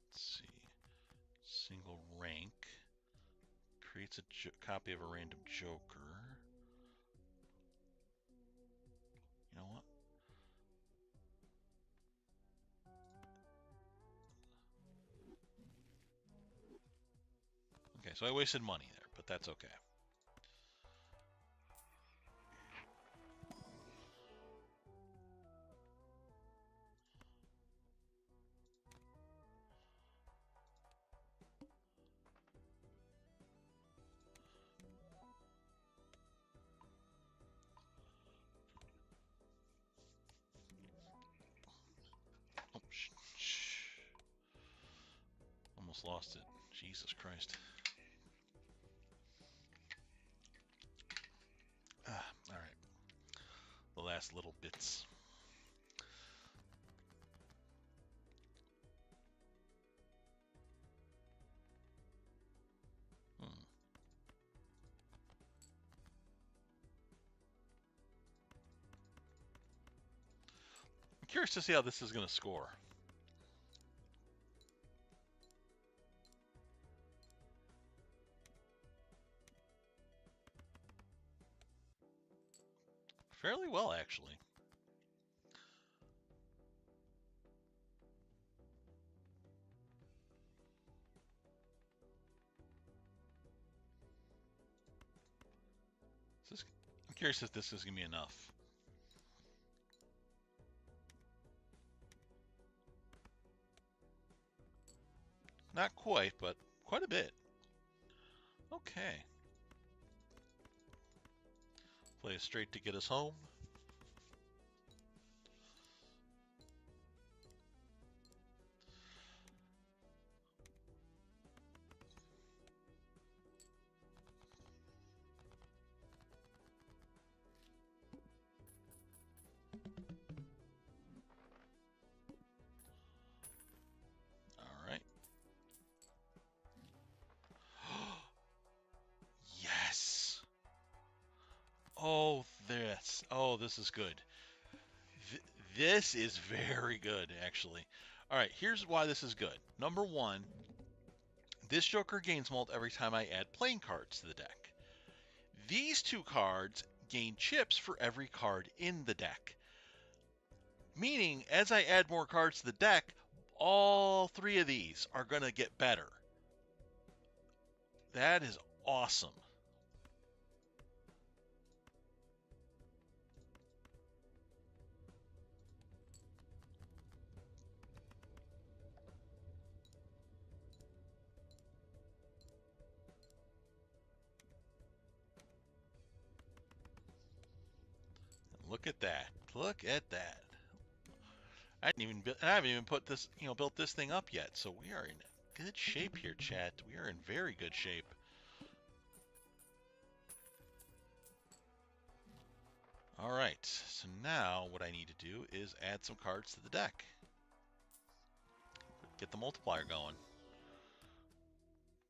Let's see. Single rank. Creates a copy of a random Joker. You know what? Okay, so I wasted money there, but that's okay. Oh, shh. Almost lost it. Jesus Christ. Ah, all right. The last little bits. Hmm. I'm curious to see how this is going to score. well, actually. I'm curious if this is going to be enough. Not quite, but quite a bit. Okay. Play a straight to get us home. All right. Yes. This is good. This is very good, actually. All right, here's why this is good. Number one, this Joker gains mult every time I add playing cards to the deck. These two cards gain chips for every card in the deck. Meaning, as I add more cards to the deck, all three of these are going to get better. That is awesome. Look at that. Look at that. I haven't even put this, built this thing up yet. So we are in good shape here, chat. We are in very good shape. All right. So now what I need to do is add some cards to the deck. Get the multiplier going.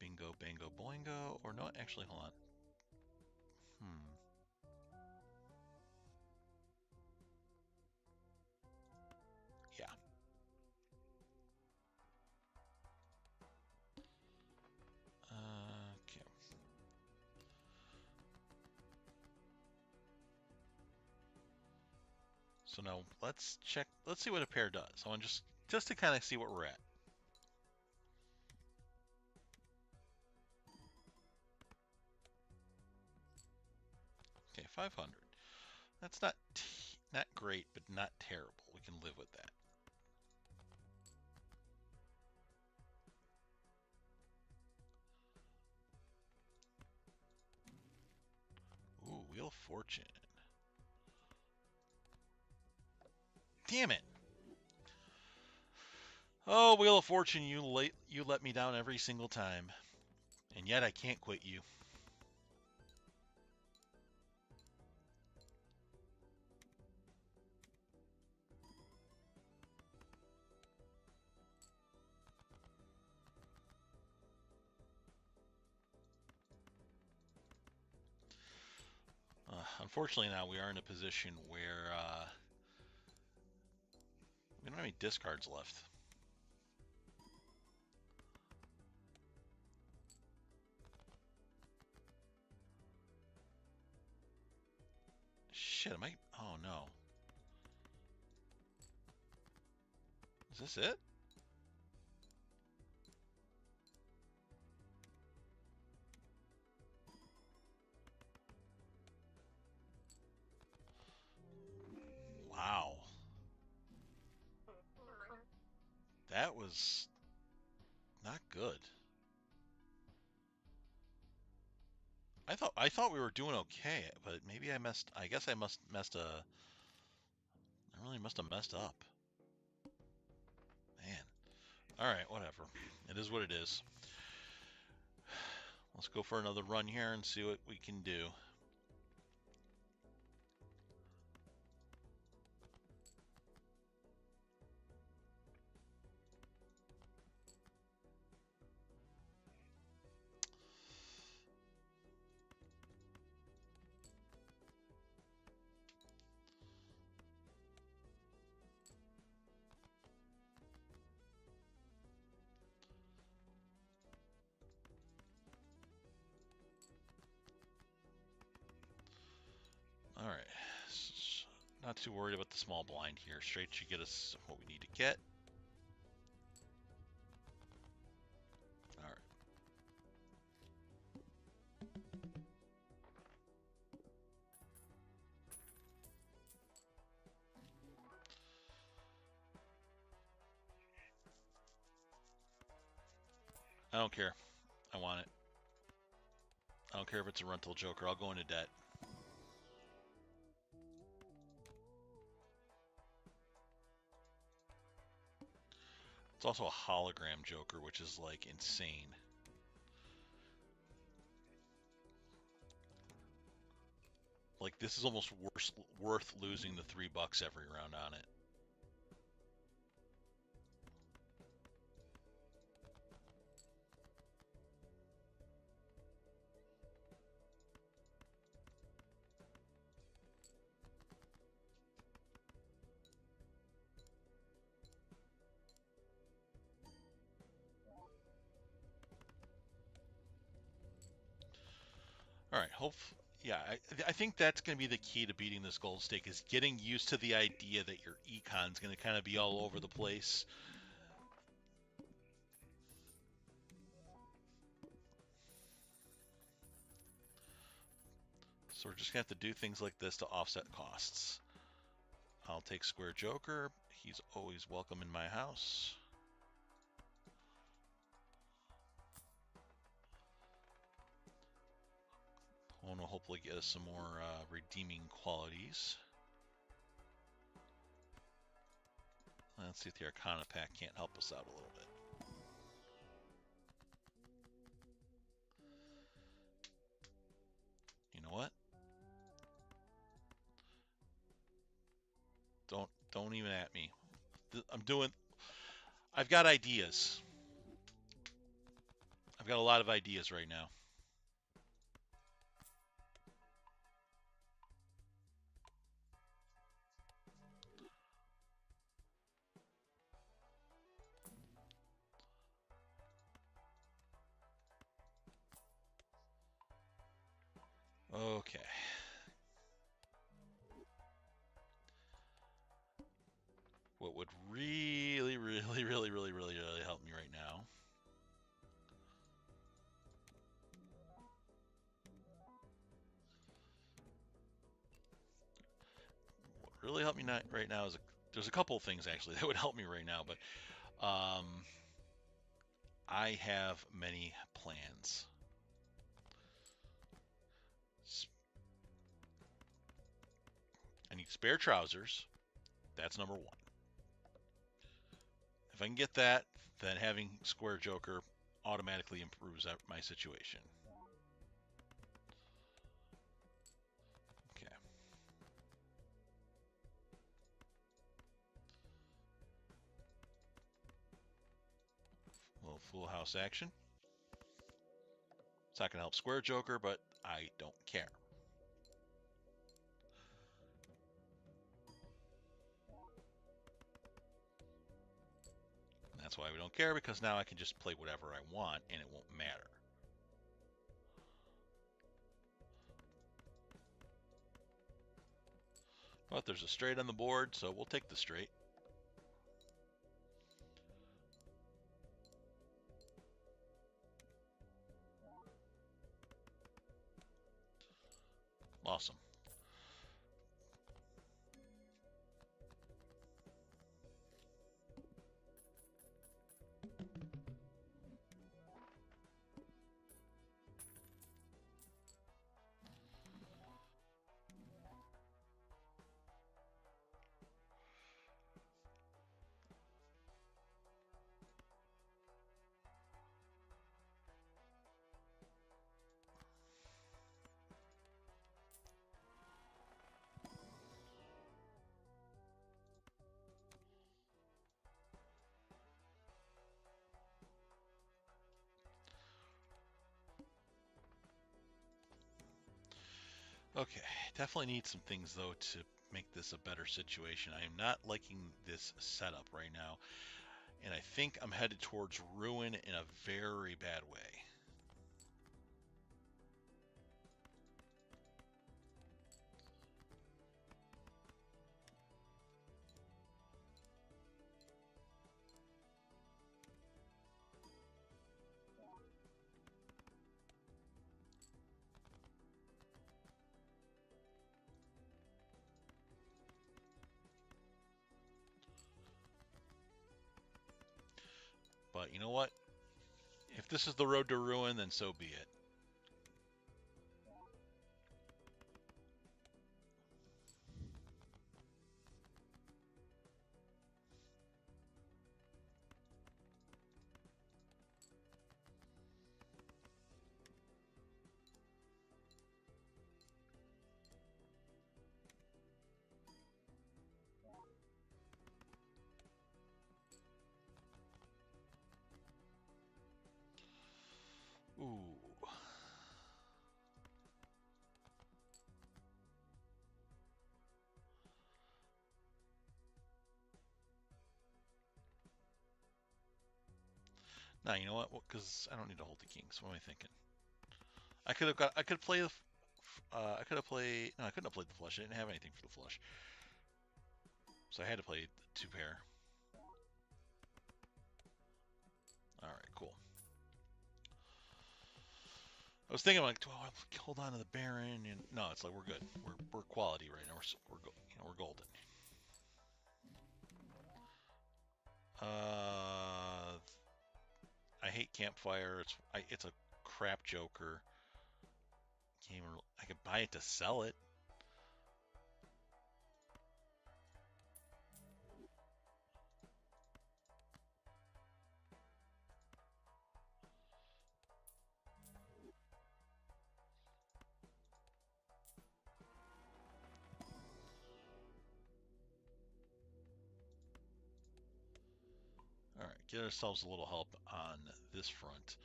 Bingo, bango, boingo. Or no, actually, hold on. Yeah. Okay. So now let's check. Let's see what a pair does. I want just to kind of see what we're at. Okay, 500. That's not great, but not terrible. We can live with that. Ooh, Wheel of Fortune. Damn it. Oh, Wheel of Fortune, you let me down every single time. And yet I can't quit you. Unfortunately now we are in a position where we don't have any discards left. Shit, am I? Oh no. Is this it? Wow. That was not good. I thought we were doing okay, but maybe I messed. I guess I messed a. I really must have messed up. Man. All right, whatever. It is what it is. Let's go for another run here and see what we can do. Not too worried about the small blind here. Straight should get us what we need to get. All right. I don't care. I want it. I don't care if it's a rental joker. I'll go into debt. It's also a hologram joker, which is like insane. Like this is almost worth losing the $3 every round on it. All right, yeah, I think that's going to be the key to beating this gold stake is getting used to the idea that your econ's going to kind of be all over the place. So we're just going to have to do things like this to offset costs. I'll take square joker. He's always welcome in my house. One will hopefully get us some more redeeming qualities. Let's see if the Arcana pack can't help us out a little bit. You know what? Don't even at me. I've got ideas. I've got a lot of ideas right now. Okay. What would really help me right now right now is there's a couple of things actually that would help me right now, but I have many plans. I need spare trousers. That's number one. If I can get that, then having square joker automatically improves my situation. Okay. A little full house action. It's not going to help square joker, but I don't care. And that's why we don't care, because now I can just play whatever I want and it won't matter. But there's a straight on the board, so we'll take the straight. Awesome. Okay, definitely need some things though to make this a better situation. I am not liking this setup right now, and I think I'm headed towards ruin in a very bad way. But you know what? If this is the road to ruin, then so be it. Ooh. Now you know what? Because I don't need to hold the kings. What am I thinking? I could have got. I could play the. I could have played. No, I couldn't have played the flush. I didn't have anything for the flush, so I had to play the two pair. All right, cool. I was thinking like, do I hold on to the Baron? And no, it's like we're good. We're quality right now. We're golden. I hate campfire. It's a crap joker. I could buy it to sell it. All right, get ourselves a little help on this front,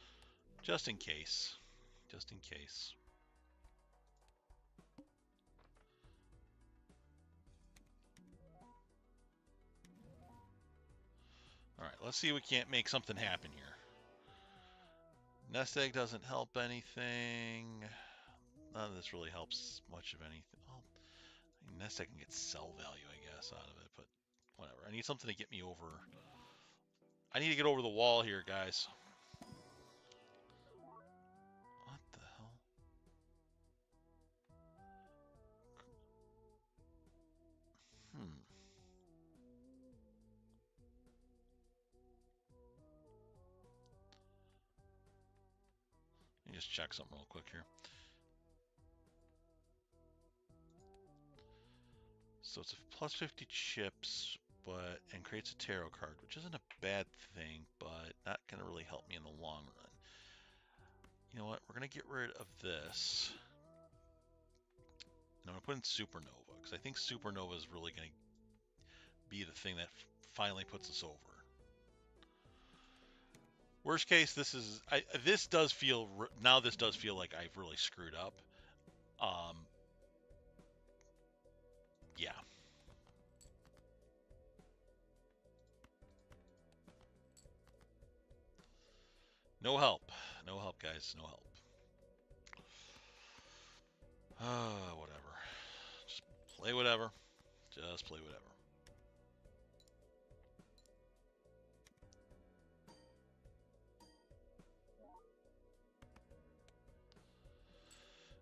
just in case. Just in case. All right, let's see if we can't make something happen here. Nest egg doesn't help anything. None of this really helps much of anything. Well, nest egg can get sell value, I guess, out of it, but whatever. I need something to get me over. I need to get over the wall here, guys. What the hell? Hmm. Let me just check something real quick here. So it's a plus 50 chips, and creates a tarot card, which isn't a bad thing, but not gonna really help me in the long run. You know what? We're gonna get rid of this. And I'm gonna put in Supernova, because I think Supernova is really gonna be the thing that finally puts us over. Worst case, this does feel like I've really screwed up. Yeah. No help. No help, guys. No help. Whatever. Just play whatever. Just play whatever.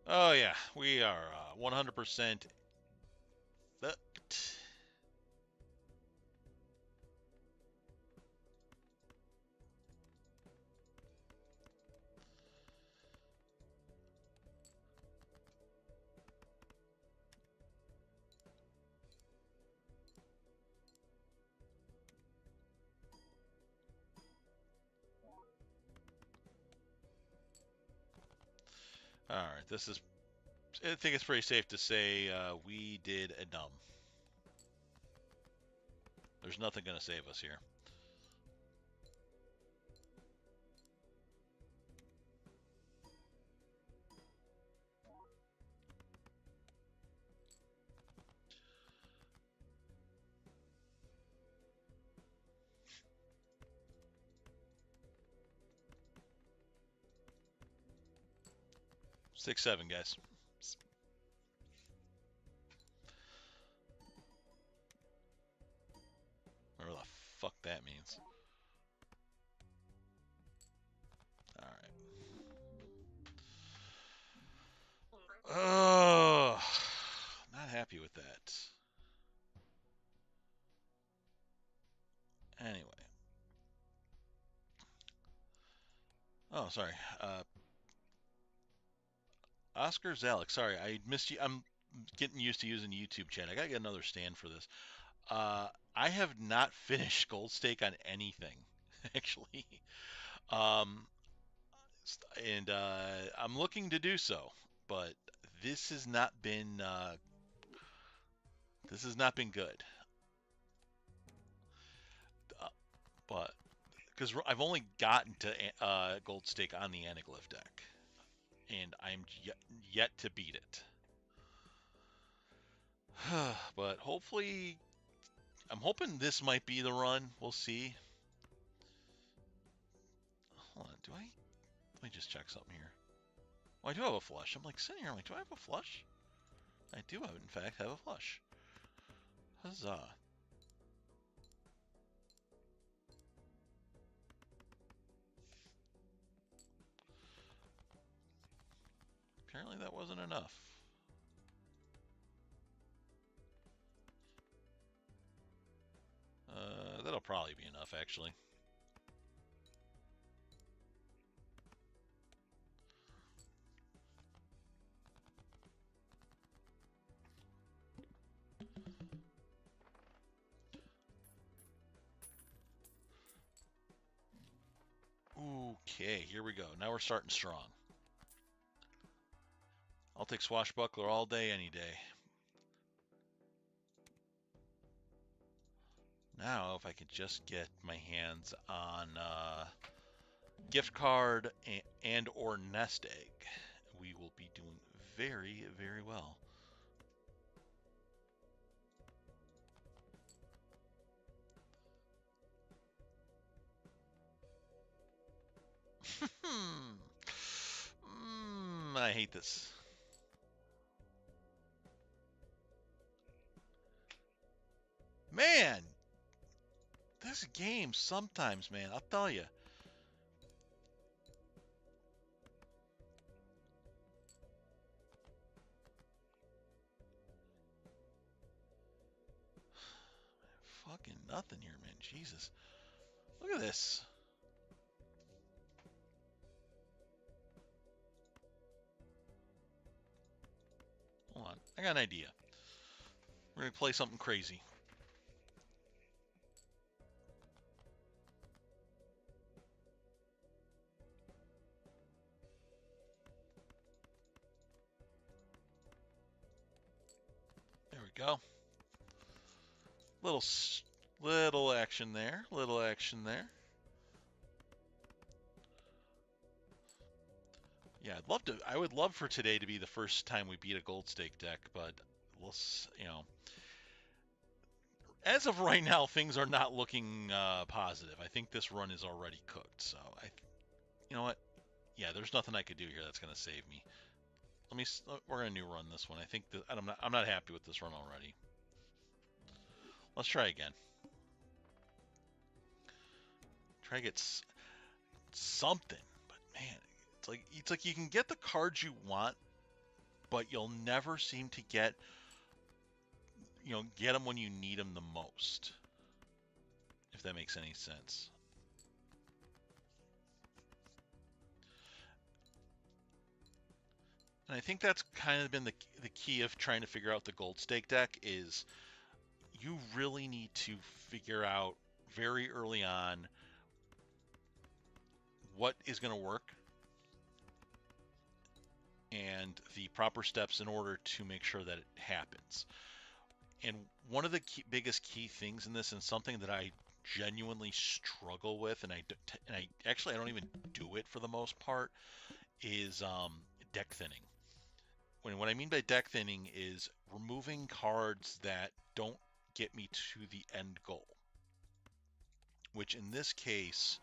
Oh yeah, we are 100% fucked. All right, I think it's pretty safe to say we did a dumb. There's nothing going to save us here. Six, seven, guys. Whatever the fuck that means. All right. Oh, not happy with that. Anyway. Oh, sorry. Oscar's Alex. Sorry, I missed you. I'm getting used to using YouTube chat. I gotta get another stand for this. I have not finished Gold Stake on anything, actually. Um, and I'm looking to do so, but this has not been this has not been good. Uh, but because I've only gotten to Gold Stake on the Anaglyph deck, and I'm yet to beat it. But hopefully, I'm hoping this might be the run. We'll see. Hold on, do I? Let me just check something here. Well, I do have a flush. I'm like sitting here. I'm like, do I have a flush? I do, in fact, have a flush. Huzzah! Apparently, that wasn't enough. That'll probably be enough, actually. Okay, here we go. Now we're starting strong. I'll take Swashbuckler all day, any day. Now, if I could just get my hands on gift card and or nest egg, we will be doing very, very well. I hate this. Man, this game sometimes, man, I'll tell you. Fucking nothing here, man. Jesus. Look at this. Hold on. I got an idea. We're going to play something crazy. There we go. Little little action there. Little action there. Yeah, I'd love to. I would love for today to be the first time we beat a gold stake deck, but we'll, as of right now, things are not looking positive. I think this run is already cooked. So you know what? Yeah, there's nothing I could do here that's gonna save me. We're gonna new run this one. I think that I'm not happy with this run already. Let's try again. Try to get something, but man, it's like you can get the cards you want, but you'll never seem to get them when you need them the most. If that makes any sense. And I think that's kind of been the key of trying to figure out the gold stake deck is you really need to figure out very early on what is going to work and the proper steps in order to make sure that it happens. And one of the biggest key things in this, and something that I genuinely struggle with, and I actually I don't even do it for the most part, is deck thinning. What I mean by deck thinning is removing cards that don't get me to the end goal, which in this case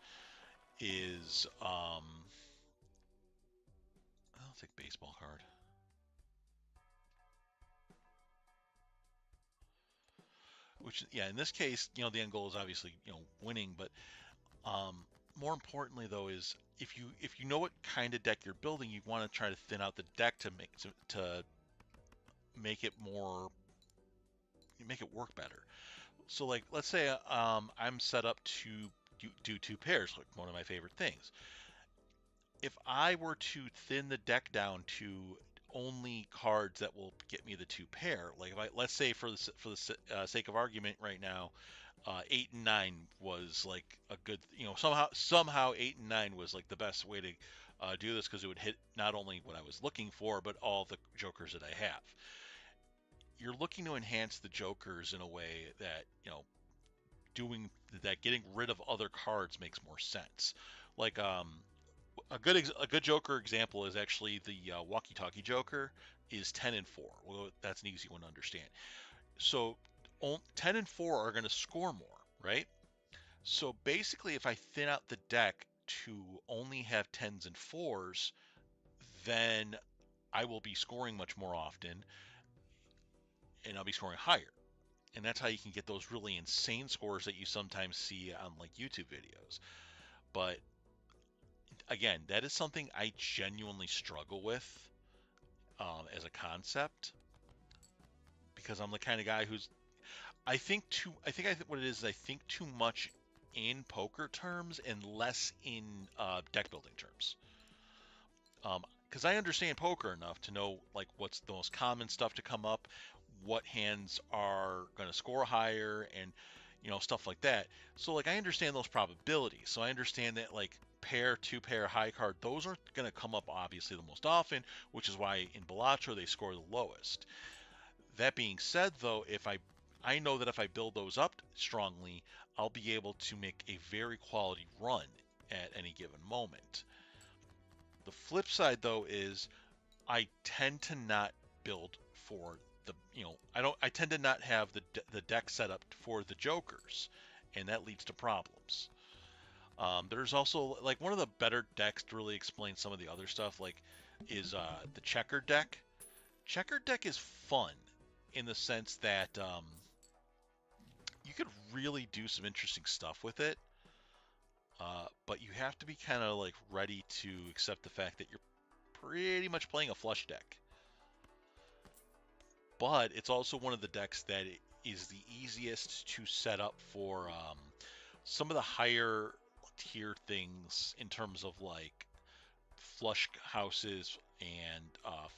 is I'll take baseball card. Which, yeah, in this case, the end goal is obviously winning, but more importantly though is if you know what kind of deck you're building, you want to try to thin out the deck to make it make it work better. So like let's say I'm set up to do two pairs, like one of my favorite things. if I were to thin the deck down to only cards that will get me the two pair, like if I let's say for the sake of argument right now, 8 and 9 was like a good, somehow 8 and 9 was like the best way to do this because it would hit not only what I was looking for but all the jokers that I have. You're looking to enhance the jokers in a way that doing that, getting rid of other cards makes more sense. Like a good Joker example is actually the walkie-talkie Joker is 10 and 4. Well, that's an easy one to understand. So 10 and 4 are going to score more, right? So basically, if I thin out the deck to only have tens and fours, then I will be scoring much more often, and I'll be scoring higher. And that's how you can get those really insane scores that you sometimes see on like YouTube videos. But again, that is something I genuinely struggle with as a concept because I'm the kind of guy who's what it is I think too much in poker terms and less in deck building terms. Because I understand poker enough to know like what's the most common stuff to come up, what hands are going to score higher, and stuff like that. So like I understand those probabilities. So I understand that like pair, two pair, high card, those are going to come up obviously the most often, which is why in Balatro they score the lowest. That being said, though, if I know that if I build those up strongly, I'll be able to make a very quality run at any given moment. The flip side, though, is I tend to not build for I tend to not have the deck set up for the jokers, and that leads to problems. There's also like one of the better decks to really explain some of the other stuff, like is the checker deck. Checker deck is fun in the sense that you could really do some interesting stuff with it, but you have to be kind of like ready to accept the fact that you're pretty much playing a flush deck. But it's also one of the decks that is the easiest to set up for some of the higher tier things in terms of like flush houses and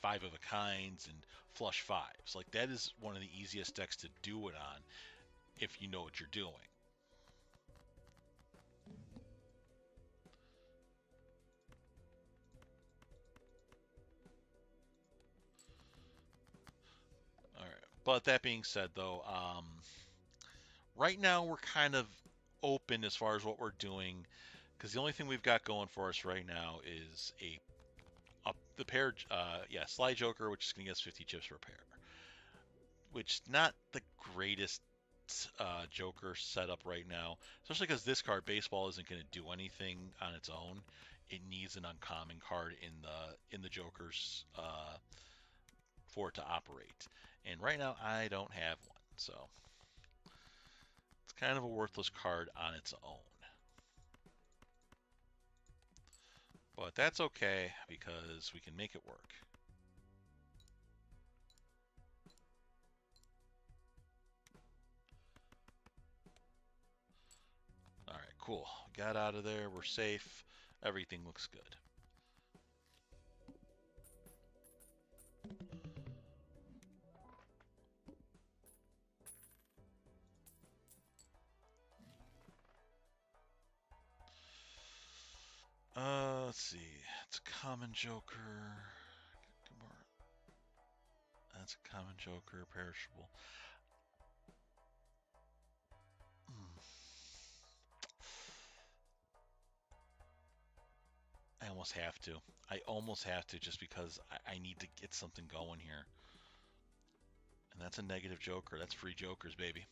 five of a kinds and flush fives. Like that is one of the easiest decks to do it on if you know what you're doing. All right. But that being said, though, right now we're kind of open as far as what we're doing because the only thing we've got going for us right now is the pair, slide joker, which is going to get us 50 chips per pair, which not the greatest joker setup right now, especially because this card baseball isn't going to do anything on its own. It needs an uncommon card in the jokers for it to operate, and right now I don't have one, so it's kind of a worthless card on its own. But that's okay because we can make it work. All right, cool. Got out of there. We're safe. Everything looks good. Let's see. It's a common joker. That's a common joker. Perishable. Hmm. I almost have to. I almost have to just because I need to get something going here. And that's a negative joker. That's free jokers, baby.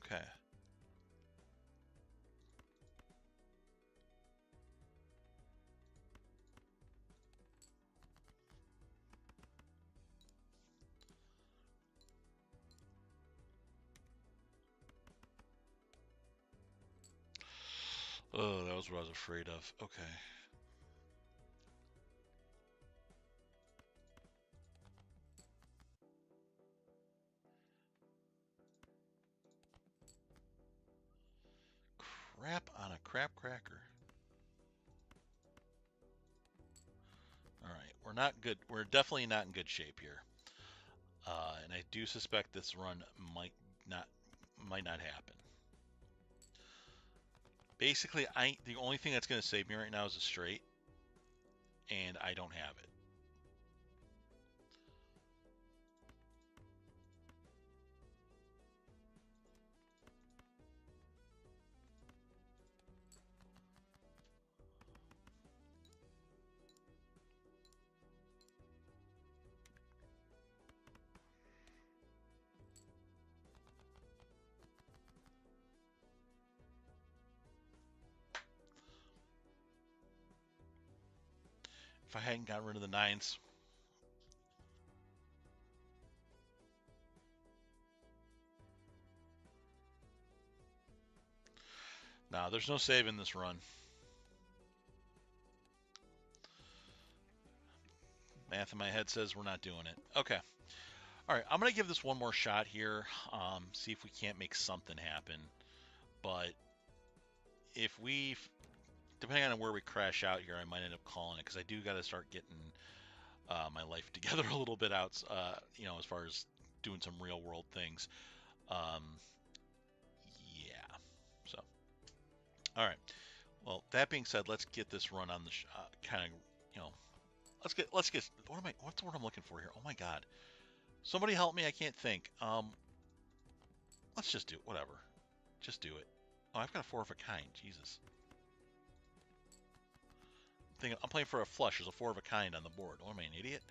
Okay. Oh, that was what I was afraid of. Okay. Crap on a crap cracker. we're not good. We're definitely not in good shape here. And I do suspect this run not might not happen. Basically, the only thing that's going to save me right now is a straight, and I don't have it. If I hadn't gotten rid of the nines. Nah, there's no saving this run. Math in my head says we're not doing it. Okay. All right, I'm going to give this one more shot here. See if we can't make something happen. But if we, depending on where we crash out here, I might end up calling it because I do got to start getting my life together a little bit out, as far as doing some real world things. Um, yeah. So, all right. Well, that being said, let's get this run on the kind of, let's get. What's the word I'm looking for here? Oh my God. Somebody help me. I can't think. Let's just do it. Whatever. Just do it. Oh, I've got a 4 of a kind. Jesus. I'm playing for a flush. There's a 4 of a kind on the board. What am I, an idiot?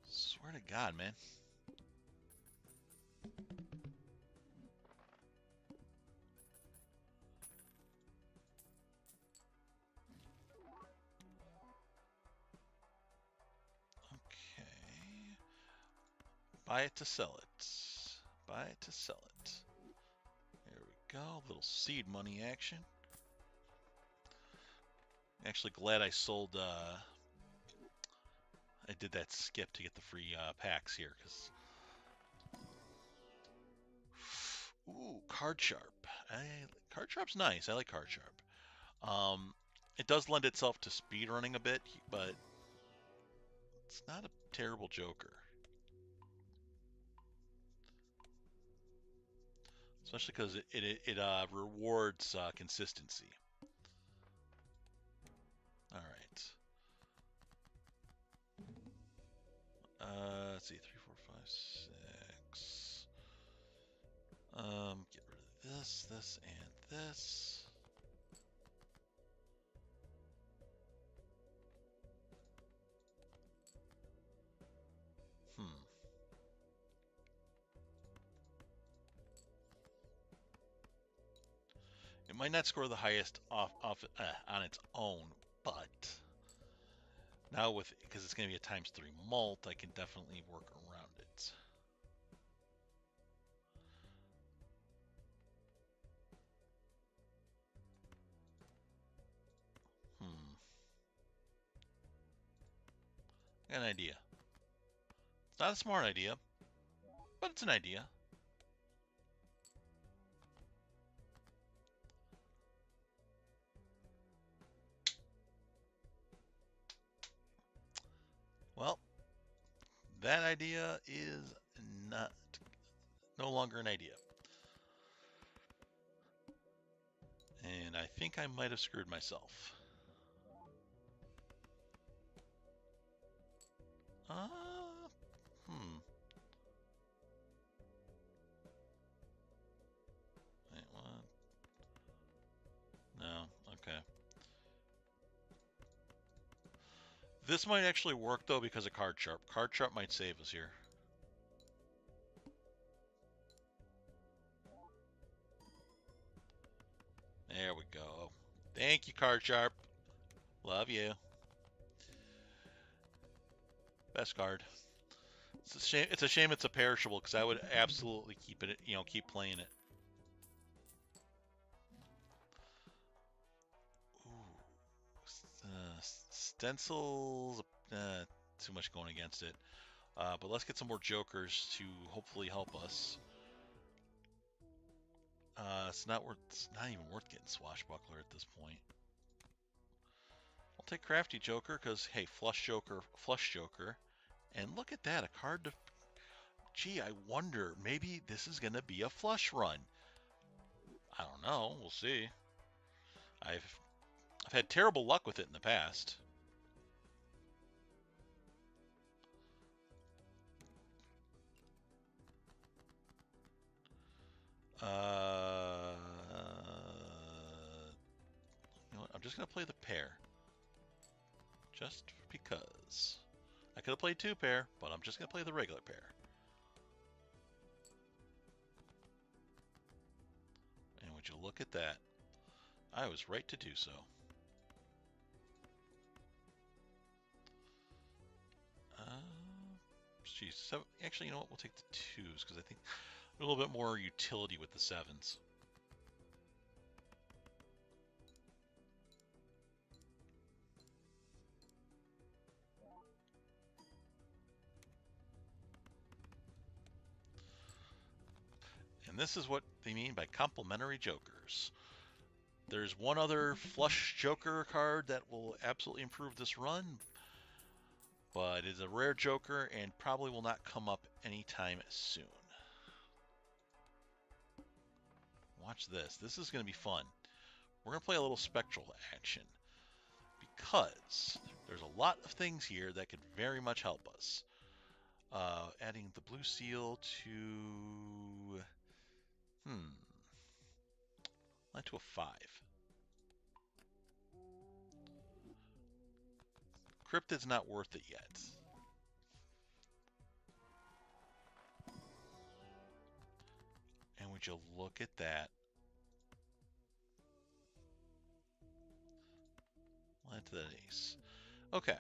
Swear to God, man. Okay. Buy it to sell it. Buy it to sell it. There we go. Little seed money action. Actually glad I sold, I did that skip to get the free packs here, because... Ooh, Card Sharp. Card Sharp's nice. I like Card Sharp. It does lend itself to speed running a bit, but it's not a terrible joker. Especially because it rewards consistency. All right. Let's see, 3, 4, 5, 6. Get rid of this, and this. Hmm. It might not score the highest on its own, but now because it's going to be a ×3 mult, I can definitely work around it. Hmm. I got an idea. It's not a smart idea, but it's an idea. Well, that idea is no longer an idea. And I think I might have screwed myself. Hmm. Wait, what? No, okay. This might actually work, though, because of Card Sharp. Card Sharp might save us here. There we go. Thank you, Card Sharp. Love you. Best card. It's a shame. It's a shame it's a perishable, because I would absolutely keep it. Keep playing it. Ooh, stencils. Too much going against it. But let's get some more jokers to hopefully help us. It's not even worth getting Swashbuckler at this point. I'll take Crafty Joker because, hey, Flush Joker. And look at that, a card to... Gee, I wonder, maybe this is going to be a flush run. I don't know. We'll see. I've had terrible luck with it in the past. You know what? I'm just going to play the pair. Just because. I could have played two pair, but I'm just going to play the regular pair. And would you look at that? I was right to do so. Geez, actually, you know what? We'll take the twos because I think a little bit more utility with the sevens. And this is what they mean by complementary jokers. There's one other flush joker card that will absolutely improve this run, but it's a rare joker and probably will not come up anytime soon. Watch this. This is going to be fun. We're going to play a little spectral action because there's a lot of things here that could very much help us. Adding the blue seal to... Not to a 5. Cryptid's not worth it yet. And would you look at that? Land to that ace. Okay.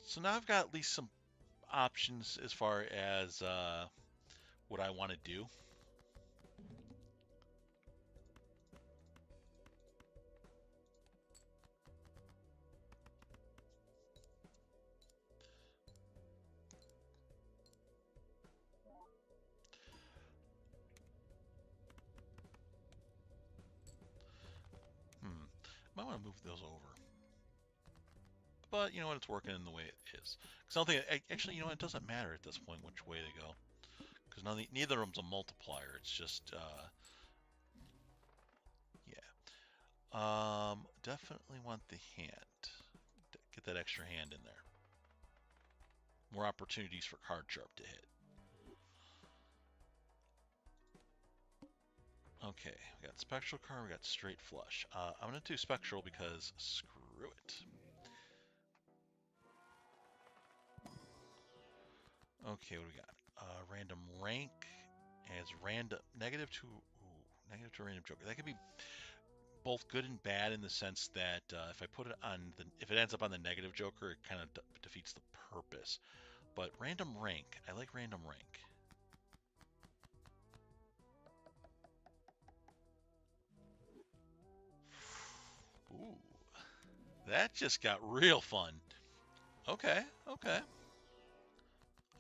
So now I've got at least some options as far as what I want to do. Might want to move those over. But you know what? It's working in the way it is. Because I don't think, actually, you know what? It doesn't matter at this point which way they go. Because neither of them's a multiplier. It's just, yeah. Definitely want the hand. Get that extra hand in there. More opportunities for card sharp to hit. Okay, we got spectral card, we got straight flush. I'm going to do spectral because screw it. Okay, what do we got? Random rank as random negative to random joker. That could be both good and bad in the sense that if I put it on if it ends up on the negative joker, it kind of defeats the purpose. But random rank, I like random rank. Ooh, that just got real fun. Okay, okay.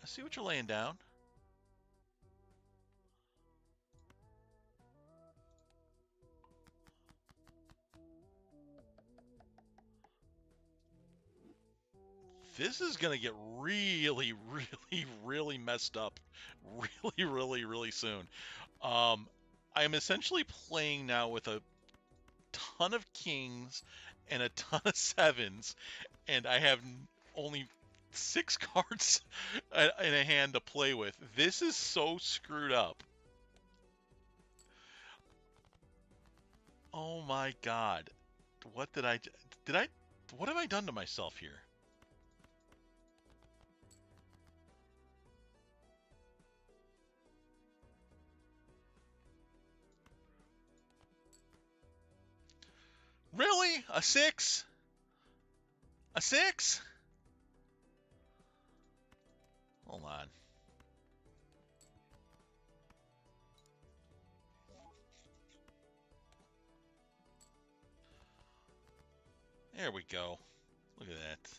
I see what you're laying down. This is going to get really, really, really messed up really soon. I am essentially playing now with a ton of kings and a ton of sevens, and I have only 6 cards in a hand to play with. This is so screwed up. Oh my god. What did I what have I done to myself here? Really? A 6? A 6? Hold on. There we go. Look at that.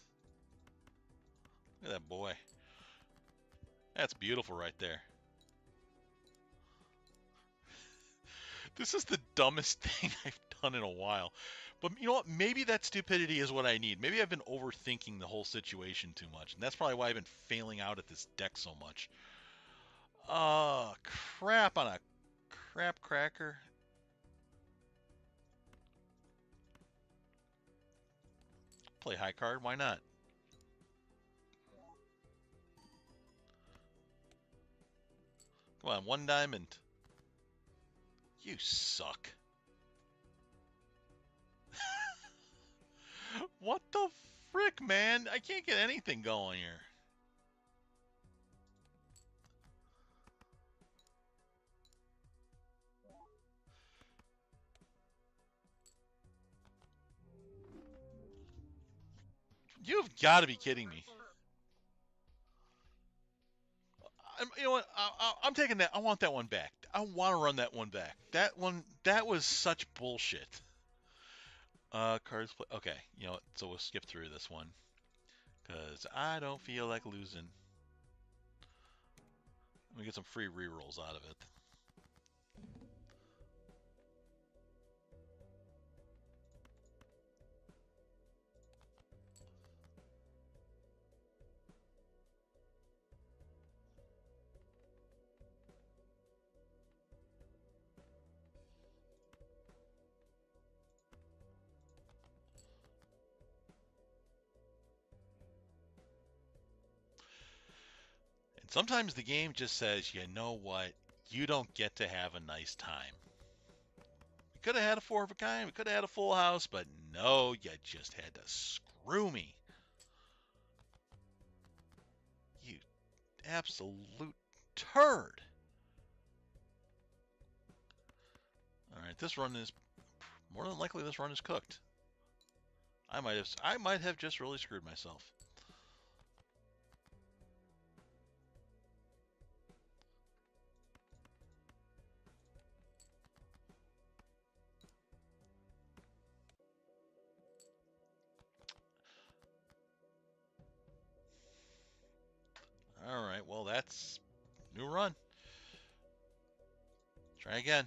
Look at that boy. That's beautiful right there. This is the dumbest thing I've done in a while. But you know what? Maybe that stupidity is what I need. Maybe I've been overthinking the whole situation too much. And that's probably why I've been failing out at this deck so much. Oh, crap on a crap cracker. Play high card, why not? Come on, one diamond. You suck. What the frick, man? I can't get anything going here. You've got to be kidding me. You know what? I'm taking that. I want that one back. I want to run that one back. That was such bullshit. Cards play. Okay, you know what? So we'll skip through this one because I don't feel like losing. Let me get some free rerolls out of it. And sometimes the game just says, you know what? You don't get to have a nice time. We could have had a four of a kind. We could have had a full house, but no, you just had to screw me. You absolute turd. All right, this run is more than likely this run is cooked. I might have just really screwed myself. All right, well that's new run. Try again.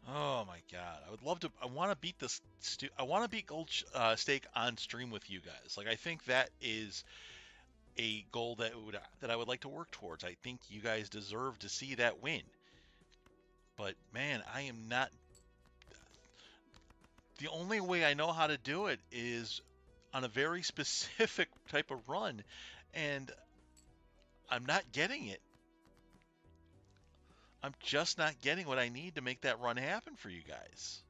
Oh my God, I would love to. I want to beat this. I want to beat Gold Stake on stream with you guys. Like I think that is a goal that I would like to work towards. I think you guys deserve to see that win. But man, I am not. The only way I know how to do it is on a very specific type of run, and I'm not getting it. I'm just not getting what I need to make that run happen for you guys.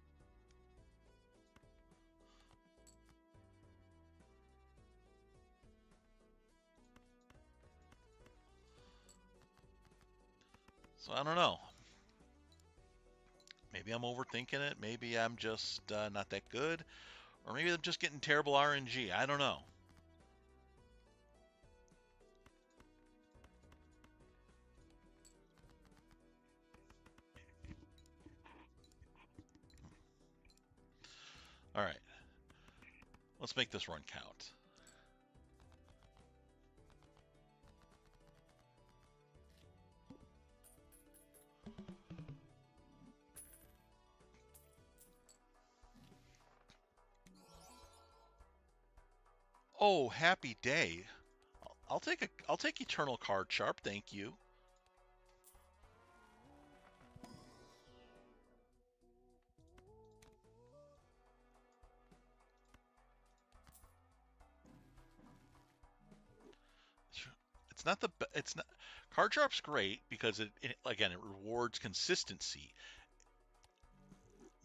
So I don't know. Maybe I'm overthinking it. Maybe I'm just not that good. Or maybe I'm just getting terrible RNG. I don't know. All right. Let's make this run count. Oh, happy day. I'll take Eternal Card Sharp, thank you. It's not the it's not Card Sharp's great because it again it rewards consistency.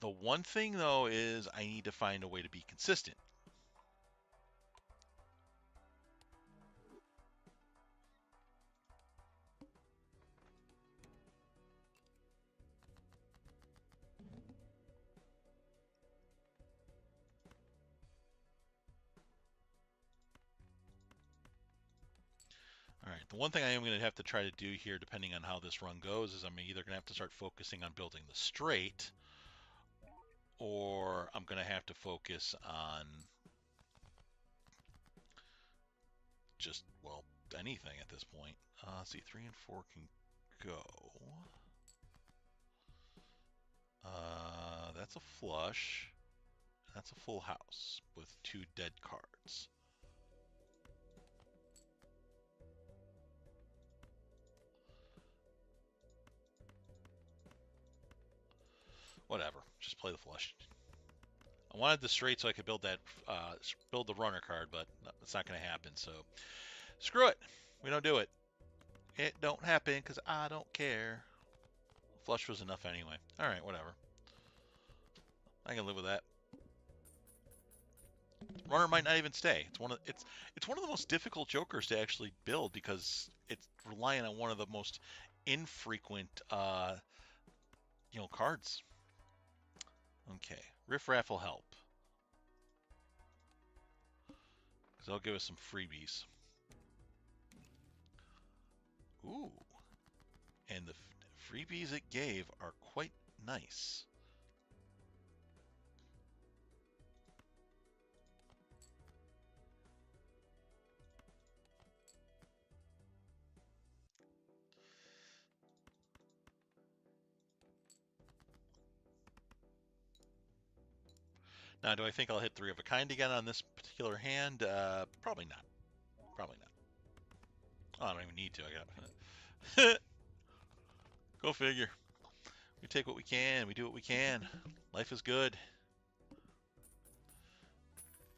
The one thing though is I need to find a way to be consistent. All right, right. The one thing I am going to have to try to do here, depending on how this run goes, is I'm either going to have to start focusing on building the straight, or I'm going to have to focus on just, well, anything at this point. See, 3 and 4 can go. That's a flush. That's a full house with 2 dead cards. Whatever, just play the flush. I wanted the straight so I could build that, build the runner card, but it's not going to happen. So screw it. We don't do it. It don't happen because I don't care. Flush was enough anyway. All right, whatever. I can live with that. Runner might not even stay. It's one of the most difficult jokers to actually build because it's relying on one of the most infrequent cards. Okay, Riff Raff will help because they'll give us some freebies. Ooh, and the freebies it gave are quite nice. Now, do I think I'll hit 3 of a kind again on this particular hand? Probably not. Probably not. Oh, I don't even need to. I got. Go figure. We take what we can. We do what we can. Life is good.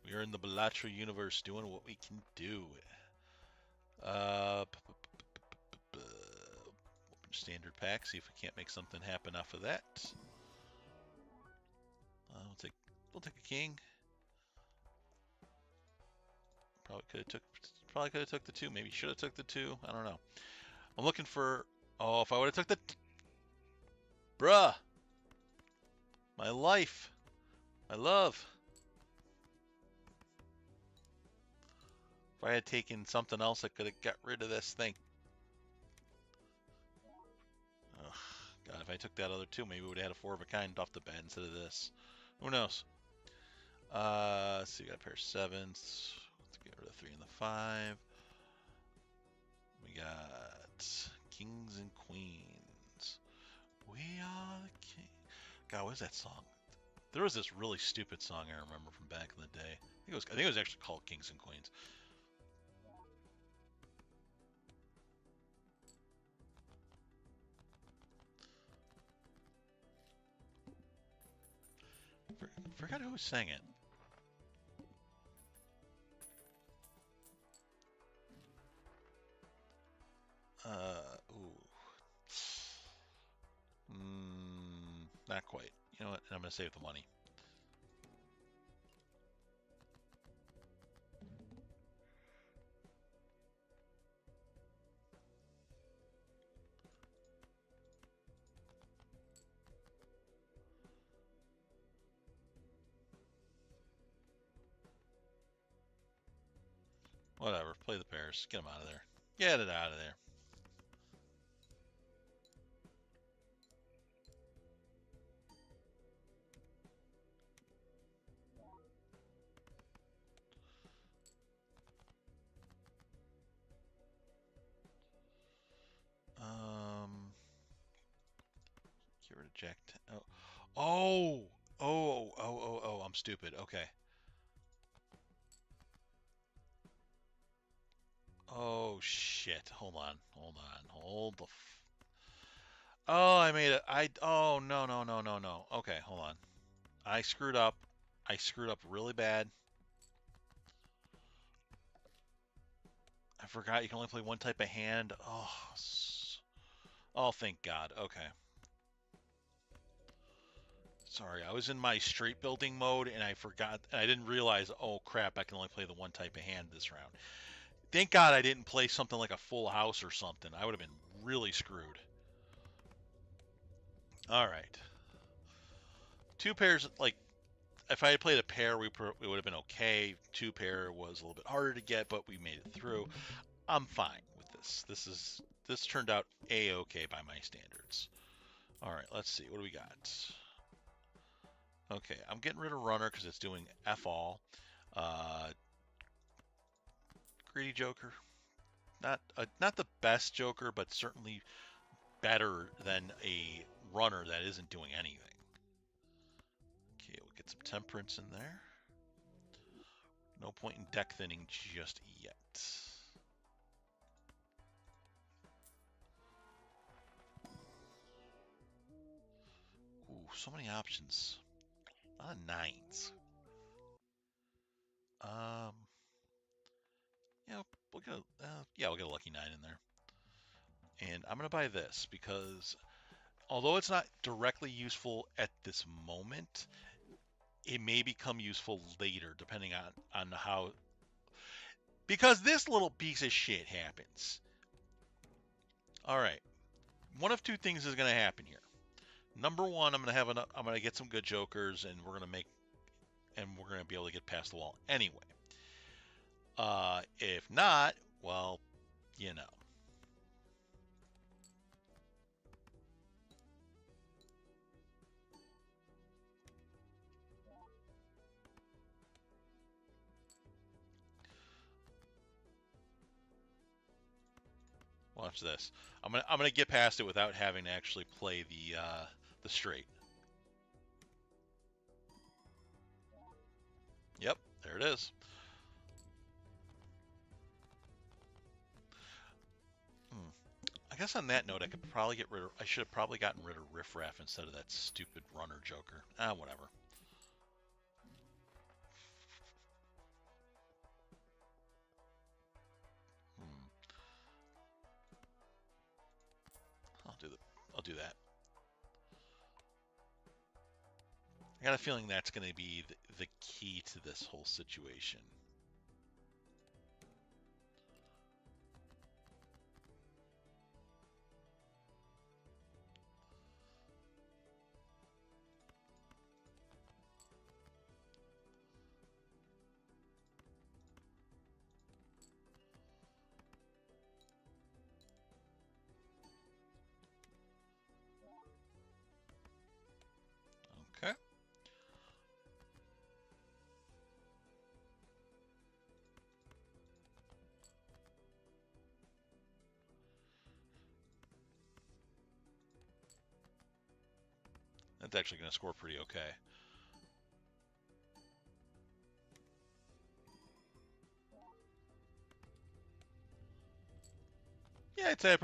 We are in the Balatro universe doing what we can do. Open standard pack. See if we can't make something happen off of that. We'll take a king. Probably could have took the 2. Maybe should have took the 2. I don't know. I'm looking for. Oh, if I would have took the. Bruh. My life. My love. If I had taken something else, I could have got rid of this thing. Ugh, God, if I took that other 2, maybe we would have had a 4 of a kind off the bat instead of this. Who knows? Let's see, we got a pair of 7s. Let's get rid of 3 and the 5. We got kings and queens. We are the king. God, what is that song? There was this really stupid song I remember from back in the day. I think it was actually called Kings and Queens. Forgot who sang it. Ooh. Not quite. You know what? I'm gonna save the money. Whatever. Play the pairs. Get them out of there. Get it out of there. Get rid of Jack. Oh. I'm stupid. Okay. Oh shit. Hold on. Hold the. Oh, I made it. Oh no. Okay, hold on. I screwed up. I screwed up really bad. I forgot you can only play one type of hand. Oh, thank God. Okay. Sorry, I was in my street building mode and I forgot. And I didn't realize, oh crap, I can only play the one type of hand this round. Thank God I didn't play something like a full house or something. I would have been really screwed. All right. 2 pairs, like, if I had played a pair, we would have been okay. 2 pair was a little bit harder to get, but we made it through. I'm fine with this. This turned out a-okay by my standards. All right, let's see. What do we got? Okay, I'm getting rid of runner because it's doing F all. Greedy Joker. Not the best Joker, but certainly better than a runner that isn't doing anything. Okay, we'll get some temperance in there. No point in deck thinning just yet. Ooh, so many options. A lot of nines. Yeah, we'll get a lucky 9 in there. And I'm gonna buy this because although it's not directly useful at this moment, it may become useful later, depending on how. Because this little piece of shit happens. All right, one of two things is gonna happen here. Number one, I'm gonna get some good jokers, and we're gonna be able to get past the wall anyway. If not, well, you know. Watch this. I'm gonna get past it without having to actually play the straight. Yep, there it is. Hmm. I guess on that note, I should have probably gotten rid of Riff Raff instead of that stupid runner joker. Whatever. Hmm. I'll do that. I got a feeling that's going to be the key to this whole situation. Okay. That's actually going to score pretty okay. Yeah, I'd say that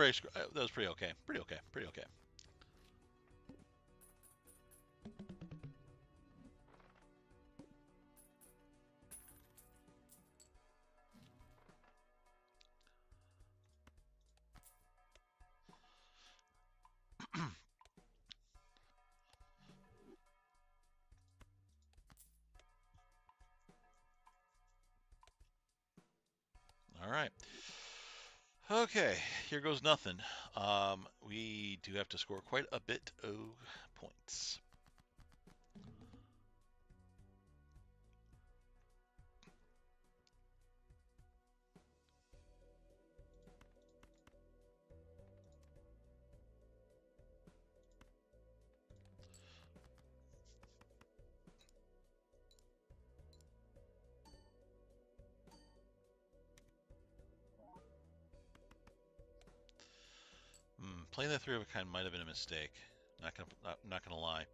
was pretty okay. Pretty okay. Pretty okay. All right. Okay, here goes nothing. We do have to score quite a bit of points. Playing the 3 of a kind might have been a mistake. Not gonna lie.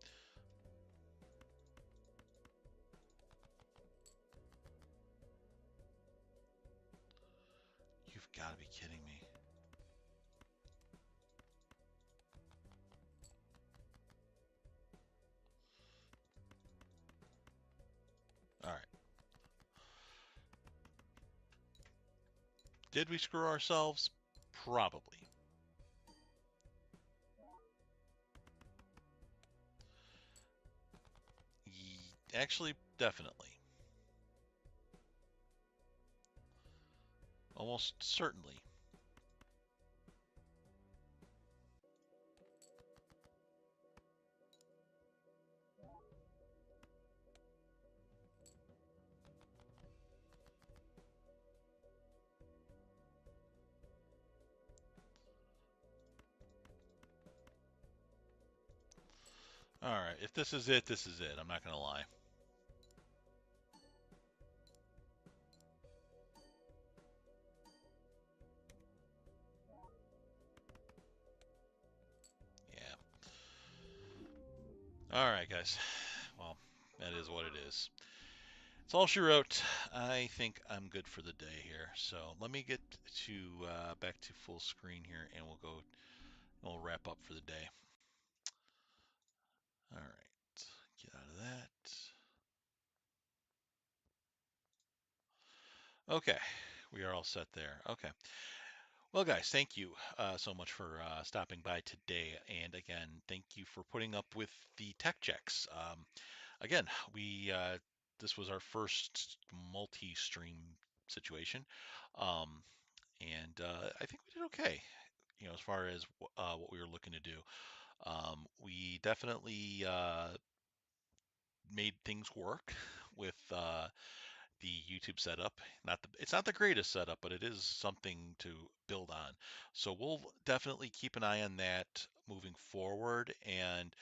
You've got to be kidding me. All right. Did we screw ourselves? Probably. Actually, definitely. Almost certainly. If this is it, this is it. I'm not gonna lie. Yeah. All right, guys. Well, that is what it is. It's all she wrote. I think I'm good for the day here. So let me get to back to full screen here, and we'll go. We'll wrap up for the day. All right. Get out of that. Okay. We are all set there. Okay. Well, guys, thank you so much for stopping by today. And again, thank you for putting up with the tech checks. Again, we this was our first multi-stream situation, um, and I think we did okay. You know, as far as what we were looking to do, we definitely made things work with the YouTube setup. It's not the greatest setup, but it is something to build on. So we'll definitely keep an eye on that moving forward, and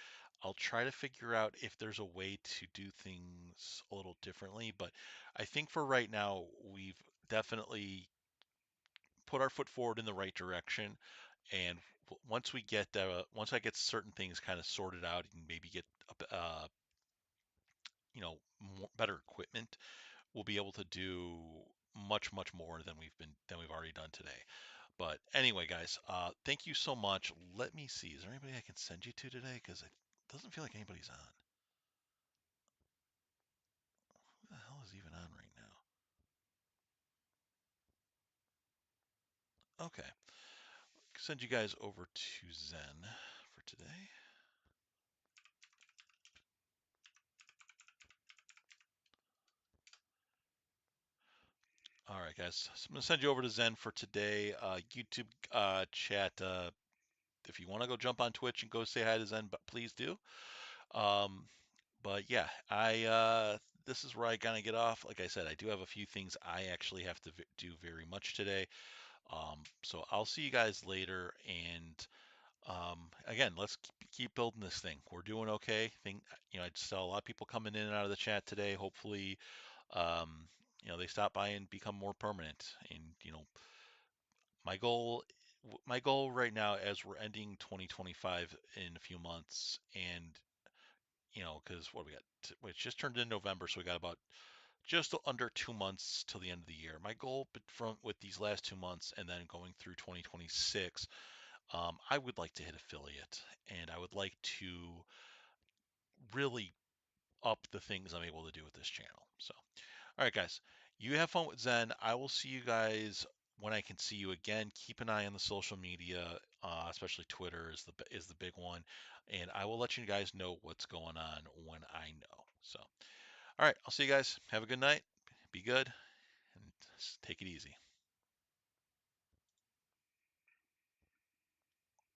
I'll try to figure out if there's a way to do things a little differently. But I think for right now, we've definitely put our foot forward in the right direction. And once I get certain things kind of sorted out and maybe get better equipment, we'll be able to do much more than we've already done today. But anyway, guys, thank you so much. Let me see. Is there anybody I can send you to today? Because it doesn't feel like anybody's on. Who the hell is even on right now? Okay, send you guys over to Zen for today. All right, guys. So I'm gonna send you over to Zen for today. YouTube chat. If you want to go jump on Twitch and go say hi to Zen, but please do. Um, But yeah, I this is where I kind of get off. Like I said, I do have a few things I actually have to do very much today. So I'll see you guys later. And again, let's keep building this thing. We're doing okay. I just saw a lot of people coming in and out of the chat today. Hopefully, um, they stop by and become more permanent. And my goal. My goal right now, as we're ending 2025 in a few months, and because what we got, it's just turned in November, so we got about just under 2 months till the end of the year. My goal from with these last 2 months and then going through 2026, I would like to hit affiliate, and I would like to really up the things I'm able to do with this channel. So, all right, guys, you have fun with Zen. I will see you guys when I can see you again. Keep an eye on the social media, especially Twitter is the big one, and I will let you guys know what's going on when I know. So, all right, I'll see you guys. Have a good night. Be good and take it easy.